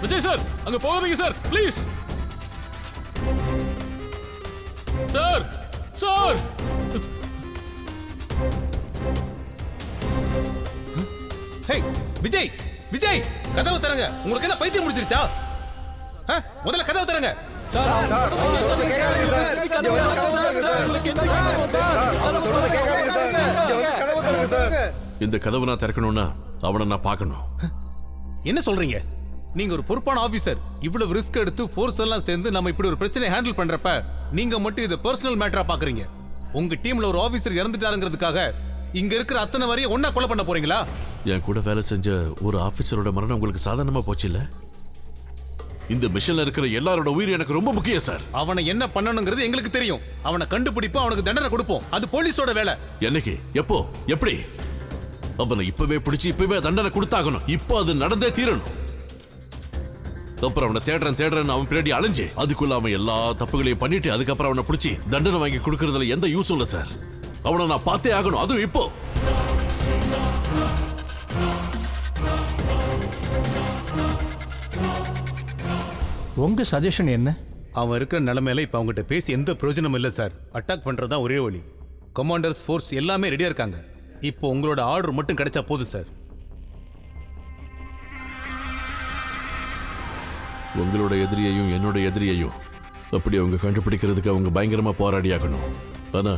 விஜய் சார் அங்க போகாதீங்க sir please. Sir sir hey Vijay, Vijay கதவு தரங்க. உங்களுக்கு என்ன பைத்தியம் முடிச்சிருச்சா? முதல்ல கதவு தரங்க. இந்த கதவை நான் திறக்கணும்னா அவனை நான் பார்க்கணும். என்ன சொல்றீங்க? நீங்க ஒரு பொறுப்பான ஆபீசர். இவ்வளவு ரிஸ்க் எடுத்து ஃபோர்ஸ் எல்லாம் சேர்ந்து நம்ம இப்படி ஒரு பிரச்சனை ஹேண்டில் பண்றப்ப நீங்க மட்டும் இதை பர்சனல் மேட்டரா பாக்குறீங்க. உங்க டீம்ல ஒரு ஆபீசர் இறந்துட்டாருங்கிறதுக்காக இங்க இருக்கிற அத்தனை வரையும் ஒன்னா கொலை பண்ண போறீங்களா? என் கூட வேலை செஞ்ச ஒரு ஆபீசரோட மரணம் உங்களுக்கு சாதாரணமா போச்சு இல்ல? இந்த மிஷன்ல இருக்கிற எல்லாரோட உயிர் எனக்கு ரொம்ப முக்கியம் சார். அவனை என்ன பண்ணணுங்கிறது எங்களுக்கு தெரியும். அவனை கண்டுபிடிப்போம், அவனுக்கு தண்டனை கொடுப்போம். அது போலீஸோட வேலை. என்னைக்கு, எப்போ, எப்படி? அவனை இப்பவே பிடிச்சு இப்பவே தண்டனை கொடுத்தாகணும். இப்போ அது நடந்தே தீரணும். அப்புறம் அவனை தேடுறேன் அவன் பின்னாடி அலைஞ்சு அதுக்குள்ள அவன் எல்லா தப்புகளையும் பண்ணிட்டு அதுக்கப்புறம் அவனை பிடிச்சி தண்டனை வாங்கி கொடுக்கறதுல எந்த யூஸும் இல்லை சார். அவனை நான் பார்த்தே ஆகணும், அதுவும் இப்போ. உங்க சஜஷன் என்ன? அவன் இருக்கிற நிலைமையில இப்ப அவங்ககிட்ட பேசி எந்த பிரயோஜனம் இல்லை சார். அட்டாக் பண்றதா ஒரே வழி. கமாண்டர்ஸ் ஃபோர்ஸ் எல்லாமே ரெடியா இருக்காங்க. இப்போ உங்களோட ஆர்டர் மட்டும் கிடைச்சா போதும் சார். உங்களோட எதிரியையும் என்னோட எதிரியையும் அப்படி அவங்க கண்டுபிடிக்கிறதுக்கு அவங்க பயங்கரமா போராடி ஆகணும். ஆனா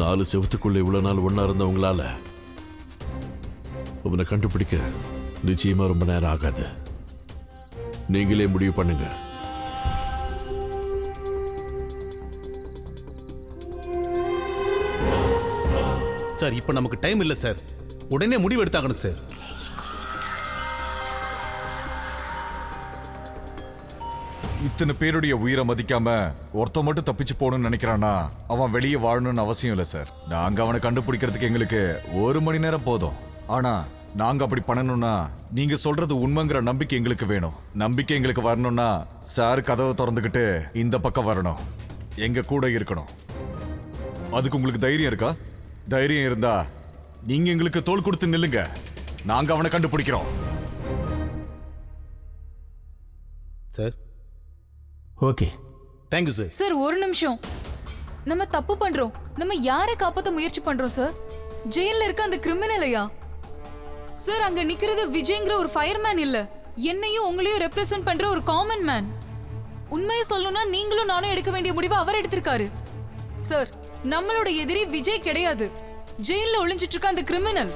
4 செவத்துக்குள்ள இவ்வளவு நாள் ஒன்னா இருந்தவங்களால அவனை கண்டுபிடிக்க நிச்சயமா ரொம்ப நேரம் ஆகாது. நீங்களே முடிவு பண்ணுங்க. சார் இப்ப நமக்கு டைம் இல்ல சார். உடனே முடிவு எடுத்தாகணும் சார். இத்தனை பேருடைய உயிரை மதிக்காம ஒருத்த மட்டும் தப்பிச்சு போகணும்னு நினைக்கிறானா அவன் வெளியே வாழணும்னு அவசியம் இல்லை சார். நாங்க அவனை கண்டுபிடிக்கிறதுக்கு எங்களுக்கு 1 மணி நேரம் போதும். ஆனா நாங்க அப்படி பண்ணணும்னா நீங்க சொல்றது உண்மைங்கிற நம்பிக்கை எங்களுக்கு வேணும். நம்பிக்கை எங்களுக்கு வரணும்னா சார் கதவை திறந்துக்கிட்டு இந்த பக்கம் வரணும், எங்க கூட இருக்கணும். அதுக்கு உங்களுக்கு தைரியம் இருக்கா? தைரியம் இருந்தா நீங்க எங்களுக்கு தோள் கொடுத்து நில்லுங்க. நாங்க அவனை கண்டுபிடிக்கிறோம். Sir okay, thank you sir. Sir ஒரு நிமிஷம். நம்ம தப்பு பண்றோம். நம்ம யாரை காப்பாத்த முயற்சி பண்றோம் சார்? ஜெயில இருக்க அந்த கிரிமினலையா? சார் அங்க நிக்கிறது விஜய்ங்கிற ஒரு ஃபயர்மேன் இல்ல, என்னையும் உங்களையும் ரெப்ரசென்ட் பண்ற ஒரு காமன் மேன். உண்மையை சொல்லணும்னா நீங்களும் நானும் எடுக்க வேண்டிய முடிவை அவர் எடுத்திருக்காரு. சார் நம்மளோட எதிரி விஜய் கிடையாது, ஜெயில ஒளிஞ்சிட்டு இருக்க அந்த கிரிமினல்.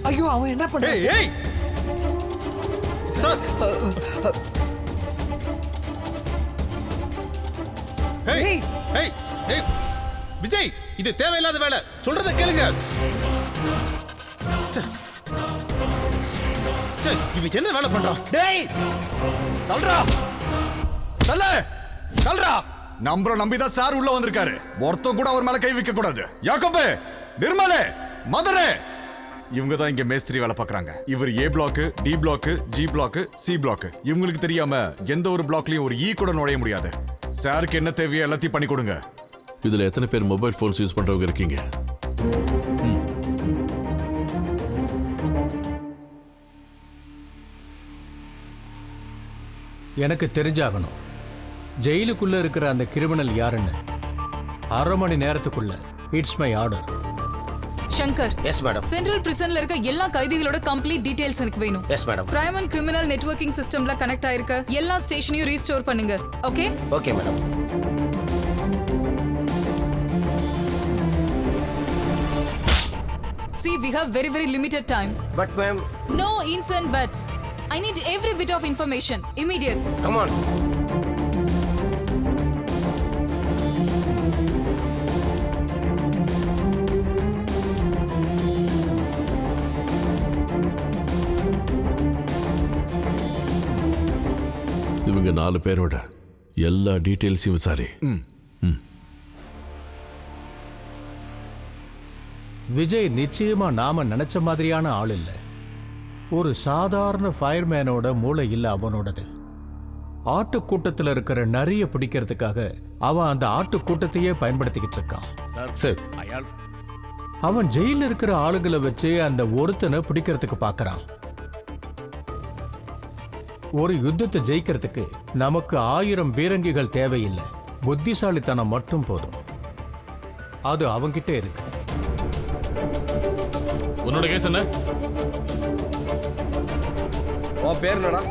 ஐயோ அவன் என்ன பண்றான்? சார் விஜய் இது தேவையில்லாத வேலை. சொல்றத கேளுங்க. இவன் என்ன வேலை பண்றான்? டேய் தல்றா தல்ல தல்றா. நம்மள நம்பிதான் சார் உள்ள வந்திருக்காரு. ஒருத்தன் கூட அவர் மேல கை வைக்க கூடாது. யாக்கோபே, நிர்மலே, மதரே, இவங்க தான் இங்க மேஸ்திரி வேலை பார்க்கறாங்க. இவர் A block, D block, G block, C block. இவங்களுக்கு தெரியாம எந்த ஒரு பிளாக்லயும் ஒரு ஈ கூட நுழைய முடியாது. சாருக்கு என்ன தேவையோ எல்லாத்தையும் பண்ணி கொடுங்க. இதுல எத்தனை பேர் மொபைல் போன்ஸ் யூஸ் பண்றவங்க இருக்கீங்க? எனக்கு தெரிஞ்சாகணும் ஜெயிலுக்குள்ள இருக்கிற அந்த கிரிமினல் யாருன்னு. 1/2 மணி நேரத்துக்குள்ள. It's my order. Shankar. Yes madam. Central பிரிசன்ல இருக்க எல்லா கைதிகளோட கம்ப்ளீட் டீடைல்ஸ் எனக்கு வேணும். Yes madam. Crime and criminal networking சிஸ்டம்ல கனெக்ட் ஆயிருக்க எல்லா ஸ்டேஷனையும் ரீஸ்டோர் பண்ணுங்க. Okay? Okay madam. See, we have very limited time. But ma'am. No ifs and buts. I need every bit of information. Immediate. Come on. 4 பேரோட எல்லா டீட்டெயில்ஸையும் விசாரி. விஜய் நிச்சயமா நாம நினைச்ச மாதிரியான ஆள் இல்ல. ஒரு சாதாரண ஃபயர்மேனோட மூளை இல்ல அவனோடது. ஆட்டுக்கூட்டத்தில் இருக்கிற நரிய பிடிக்கிறதுக்காக அவன் அந்த ஆட்டுக்கூட்டத்தையே பயன்படுத்திக்கிட்டு இருக்கான். சார் அவன் ஜெயில இருக்கிற ஆளுகளை வச்சு அந்த ஒருத்தனை பிடிக்கிறதுக்கு பார்க்கறான். ஒரு யுத்தத்தை ஜெயிக்கிறதுக்கு நமக்கு 1000 பீரங்கிகள் தேவையில்லை, புத்திசாலித்தனம் மட்டும் போதும். அது அவங்கிட்ட இருக்கு. உன்னோட கேஸ் என்ன? உன் பேர் என்னடா?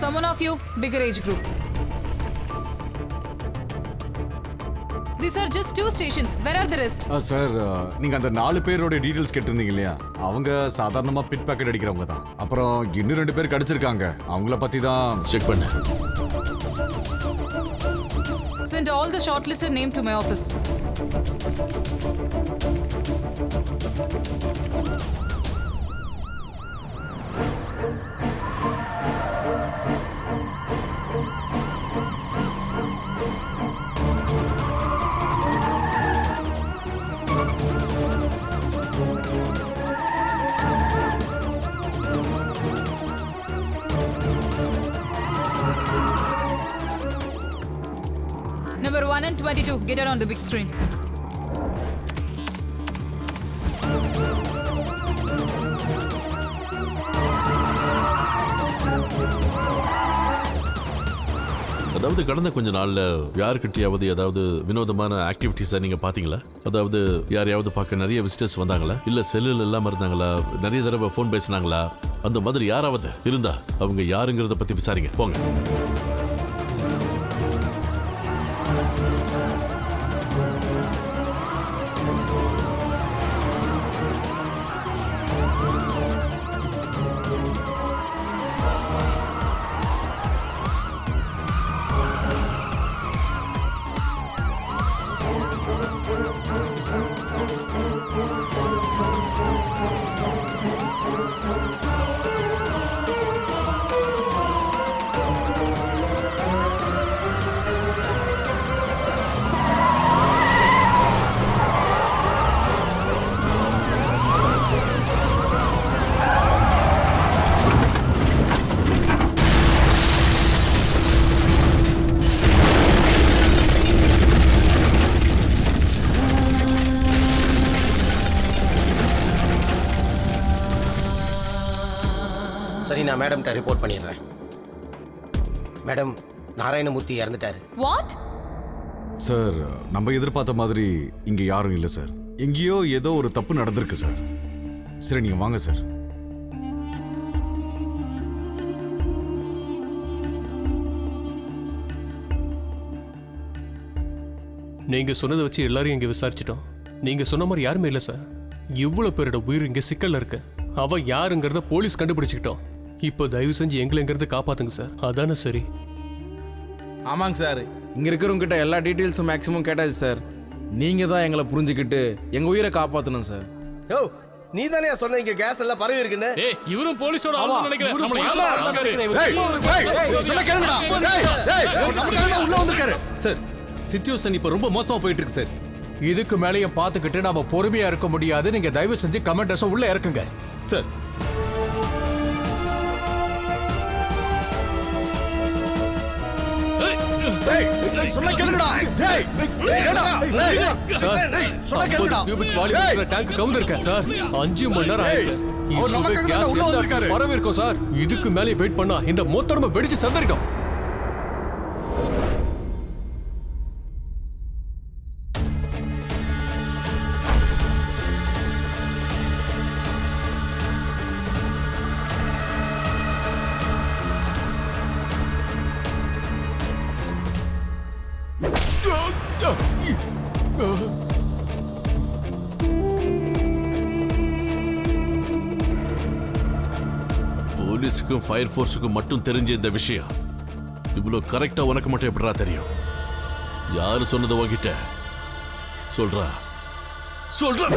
Someone of you, bigger age group. These are just 2 stations. Where are the rest? Sir நீங்க அந்த 4 பேரோட டீடைல்ஸ் கேட்டிருந்தீங்க இல்லையா? அவங்க சாதாரணமா பிட் பாக்கெட் அடிக்கிறவங்க தான். அப்புறம் இன்னும் 2 பேர் கடிச்சிருக்காங்க. அவங்கள பத்தி தான் செக் பண்ணு. Send all the shortlisted name to my office. Number 1 and 22, get it on the big screen. அதாவது கடந்த கொஞ்ச நாள்ல யாருக்கிட்டையாவது ஏதாவது வினோதமான ஆக்டிவிட்டிஸை நீங்க பாத்தீங்களா? அதாவது யாரையாவது பார்க்க நிறைய விசிட்டர்ஸ் வந்தாங்களா? இல்ல செல்லுல இல்லாம இருந்தாங்களா? நிறைய தடவை ஃபோன் பேசினாங்களா? அந்த மாதிரி யாராவது இருந்தா அவங்க யாருங்கிறத பத்தி விசாரிங்க. போங்க. சரி, நான் மேடம்கிட்ட ரிப்போர்ட் பண்ணிடுறேன். மேடம், நாராயணமூர்த்தி இறந்துட்டாரு. வாட்? சார் நம்ம எதிர்பார்த்த மாதிரி இங்க யாரும் இல்லை சார். எங்கேயோ ஏதோ ஒரு தப்பு நடந்திருக்கு சார். சரி நீங்க வாங்க சார். நீங்க சொன்னதை வச்சு எல்லாரையும் இங்க விசாரிச்சிட்டோம். நீங்க சொன்ன மாதிரி யாருமே இல்லை சார். இவ்வளவு பேரோட உயிர் இங்க சிக்கல்ல இருக்கு. அவ யாருங்கிறத போலீஸ் கண்டுபிடிச்சிக்கிட்டோம். இப்போ தயவு செஞ்சு எங்களைங்கிறத காப்பாத்துங்க சார். அதானே சரி. ஆமாங்க சார், இங்க இருக்கிறவங்க கிட்ட எல்லா டீட்டெயில்ஸும் மேக்ஸிமம் கேட்டாச்சு சார். நீங்க தான் எங்களை புரிஞ்சுக்கிட்டு எங்க உயிரை காப்பாத்தணும் சார். யோ, நீ தானே சொன்ன இங்க கேஸ் எல்லாம் பரவி இருக்குன்னு? ஏய், இவரும் போலீஸோட ஆளு நினைக்கிறேன். நம்மள ஆமா, யாரோ ஆமா. சொன்ன கேளுடா. உள்ள வந்திருக்காரு சார். சிச்சுவேஷன் இப்ப ரொம்ப மோசமா போயிட்டு இருக்கு சார். இதுக்கு மேலேயும் பார்த்துக்கிட்டு நாம பொறுமையா இருக்க முடியாது. நீங்க தயவு செஞ்சு கமெண்டர்ஸை உள்ள இறக்குங்க சார். சொன்ன கேளுடா. டேய், ஏடா. சொன்ன கேளுடா. கியூபிக் வால்யூம் இருக்கிற டேங்க் கவுந்திருக்க சார். 5 மணி நேரம் ஆயிருக்கு. அவர் நமக்காக தான் உள்ள வந்திருக்காரு. பரவி இருக்கும் சார். இதுக்கு மேலே வெயிட் பண்ணா இந்த மொத்தமா வெடிச்சு சந்தரிக்கும். போலீஸுக்கும் ஃபயர் ஃபோர்ஸுக்கும் மட்டும் தெரிஞ்ச இந்த விஷயம் இவ்வளவு கரெக்டா உனக்கு மட்டும் எப்படிடா தெரியும்? யாரு சொன்னது உன்கிட்ட? சொல்றா சொல்றா.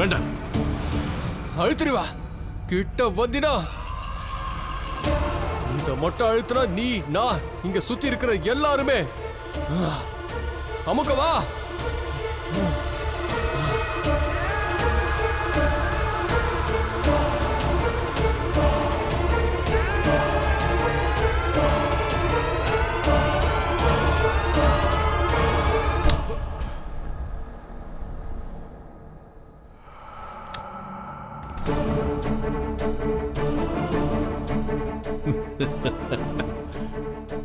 வேண்டாம், அழுத்துருவா. கிட்ட வந்தினா இத மட்டும் அழுத்துனா நீ நான் இங்க சுத்தி இருக்கிற எல்லாருமே அமுக்கவா.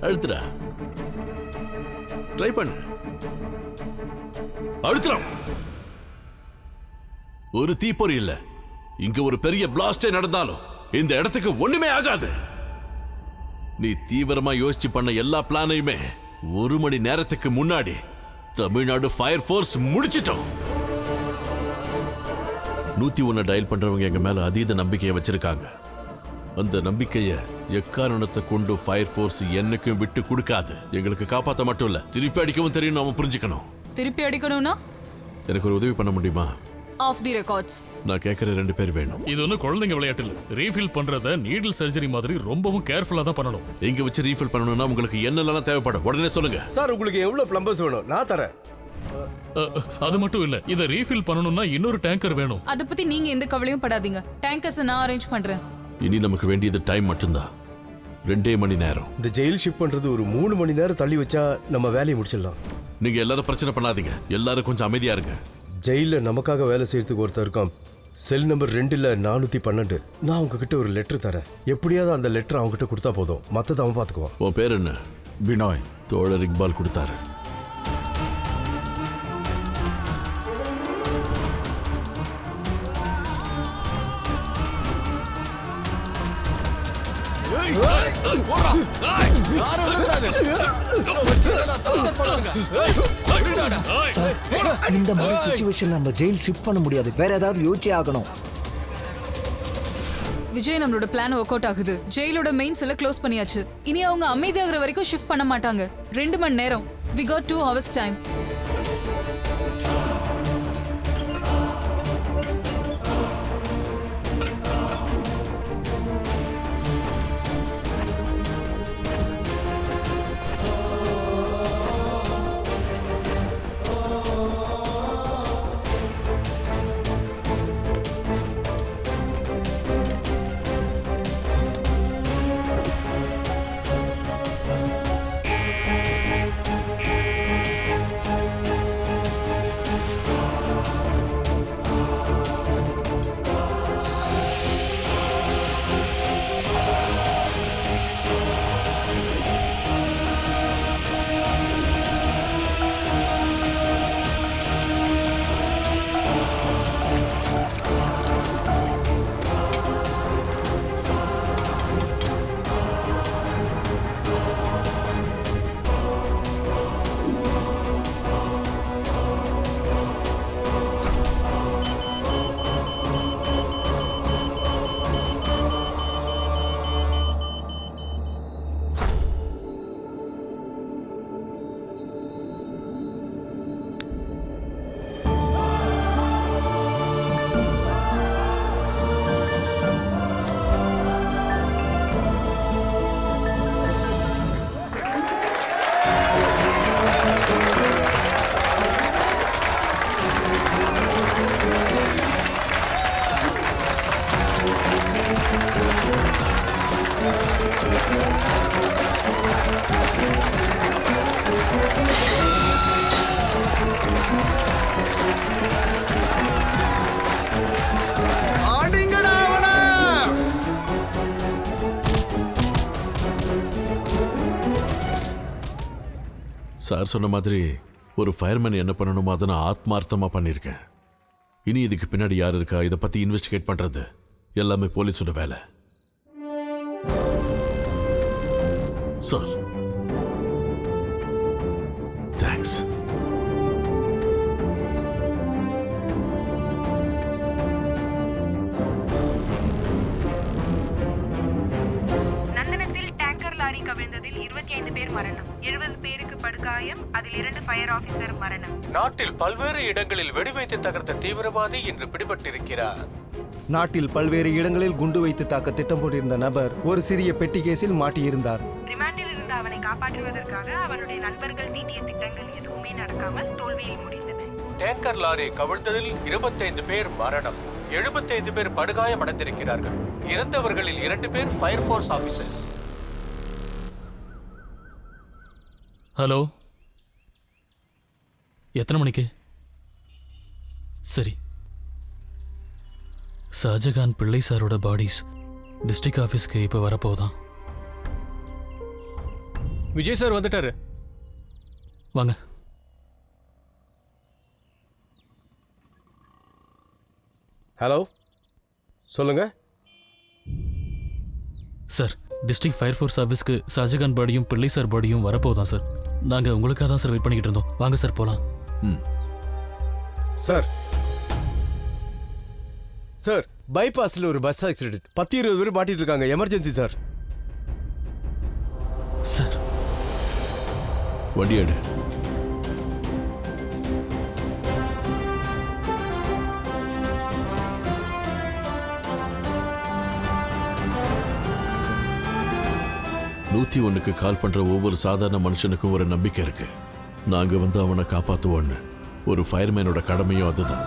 அழுத்துடா, ட்ரை பண்ணு, அழுத்துறோம். ஒரு தீப்பொறி இல்ல, இங்க ஒரு பெரிய பிளாஸ்டே நடந்தாலும் இந்த இடத்துக்கு ஒண்ணுமே ஆகாது. நீ தீவிரமா யோசிச்சு பண்ண எல்லா பிளானையுமே 1 மணி நேரத்துக்கு முன்னாடி தமிழ்நாடு ஃபயர் ஃபோர்ஸ் முடிச்சிட்டோம். 101 டயல் பண்றவங்க எங்க மேல அதீத நம்பிக்கையை வச்சிருக்காங்க. அந்த நம்பிக்கையை எக்காரணத்தை கொண்டு ஃபயர் ஃபோர்ஸ் என்னைக்கும் விட்டு கொடுக்காது. எங்களுக்கு காப்பாற்ற மட்டும் இல்ல, திருப்பி அடிக்கவும் தெரியும். நாம புரிஞ்சுக்கணும். திருப்பி அடிக்கணும்னா எனக்கு ஒரு உதவி பண்ண முடியுமா? Off the records. நான் கேட்கிற 2 பேர் வேணும். இது ஒன்றும் குழந்தைங்க விளையாட்டு இல்லை. ரீஃபில் பண்றத நீடில் சர்ஜரி மாதிரி ரொம்பவும் கேர்ஃபுல்லா தான் பண்ணணும். இங்க வச்சு ரீஃபில் பண்ணணும்னா உங்களுக்கு என்னெல்லாம் தேவைப்படும் உடனே சொல்லுங்க. சார், உங்களுக்கு எவ்வளவு பிளம்பர்ஸ் வேணும்? நான் தரேன். அது மட்டும் இல்ல, இத ரீஃபில் பண்ணணும்னா இன்னொரு டேங்கர் வேணும். அத பத்தி நீங்க எந்த கவலையும் படாதீங்க. டேங்கர்ஸ் நான் அரேஞ்ச் பண்றேன். இனி நமக்கு வேண்டியது டைம் மட்டும்தான். 2 மணி நேரம். இந்த ஜெயில் ஷிஃப்ட் பண்றது ஒரு 3 மணி நேரம் தள்ளி வச்சா நம்ம வேலையை முடிச்சிடலாம். நீங்க எல்லாரும் பிரச்சனை பண்ணாதீங்க. எல்லாரும் கொஞ்சம் அமைதியா இருங்க. ஜெயில நமக்காக வேலை செய்யறதுக்கு ஒருத்தர் இருக்கான். செல் நம்பர் 2ல 412. நான் உங்ககிட்ட ஒரு லெட்டர் தரேன். எப்படியாவது அந்த லெட்டர் அவங்ககிட்ட கொடுத்தா போதும், மத்தத அவன் பாத்துக்குவான். உன் பேர் என்ன? பினாய். தோழர் இக்பால் கொடுத்தாரு. இந்த மாதிரி சிச்சுவேஷன்ல நம்ம ஜெயில் ஷிஃப்ட் பண்ண முடியாது. வேற ஏதாவது யோசிச்சே ஆகணும். விஜய், நம்மளோட பிளான் ஒர்க் அவுட் ஆகுது. ஜெயிலோட மெயின் செல்ல க்ளோஸ் பண்ணியாச்சு. இனி அவங்க அமைதியாகிற வரைக்கும் ஷிஃப்ட் பண்ண மாட்டாங்க. 2 மணி நேரம். We got 2 hours time. Sir சொன்ன மாதிரி ஒரு ஃபயர்மேன் என்ன பண்ணணுமோ அதை நான் ஆத்மார்த்தமா பண்ணியிருக்கேன். இனி இதுக்கு பின்னாடி யார் இருக்கா இதை பத்தி இன்வெஸ்டிகேட் பண்றது எல்லாமே போலீஸோட வேலை. Sir thanks. நந்தனத்தில் டேங்கர் லாரி கவிழ்ந்ததில் 25 பேர் மரணம், 70 பேருக்கு படுகாயம், அதில் 2 ஃபயர் ஆபீசர் மரணம். நாட்டில் பல்வேறு இடங்களில் வெடிவைத்து தகர்த்த தீவிரவாதி இன்று பிடிபட்டிருக்கிறார். நாட்டில் பல்வேறு இடங்களில் குண்டு வைத்து தாக்க திட்டம் போட்டிருந்த நபர் ஒரு சிறிய பெட்டி கேஸில் மாட்டியிருந்தார். ரிமாண்டில் இருந்த அவனை காப்பாற்றுவதற்காக அவனுடைய நண்பர்கள் தீட்டிய திட்டங்கள் எதுவுமே நடக்காமல் தோல்வியில் முடிந்தது. டேங்கர் லாரி கவிழ்ந்ததில் 25 பேர் மரணம், 75 பேர் படுகாயம் அடைந்திருக்கிறார்கள். இறந்தவர்களில் 2 பேர் ஃபயர் ஃபோர்ஸ் ஆபீசர்ஸ். ஹலோ, எத்தனை மணிக்கு? சரி, ஷாஜகான் பிள்ளை சாரோட பாடிஸ் டிஸ்ட்ரிக்ட் ஆஃபீஸ்க்கு இப்போ வரப்போதான். விஜய் சார் வந்துட்டாரு. வாங்க. ஹலோ, சொல்லுங்க சார். டிஸ்ட்ரிக்ட் ஃபயர் ஃபோர்ஸ் ஆஃபீஸ்க்கு ஷாஜகான் பாடியும் பிள்ளை சார் பாடியும் வரப்போதான் சார். நாங்கள் உங்களுக்காக தான் சார் வெயிட் பண்ணிக்கிட்டு இருந்தோம். வாங்க சார் போகலாம். சார் சார், பைபாஸ்ல ஒரு பஸ் ஆக்சிடென்ட், 10-20 பேர் மாட்டிட்டு இருக்காங்க. Emergency sir. சார் வண்டி எடு. க்கு கால் பண்ற ஒவ்வொரு சாதாரண மனுஷனுக்கும் ஒரு நம்பிக்கை இருக்கு. நாங்க வந்து அவனை காப்பாத்துவோன்னு. ஒரு ஃபயர்மேனோட கடமையும் அதுதான்.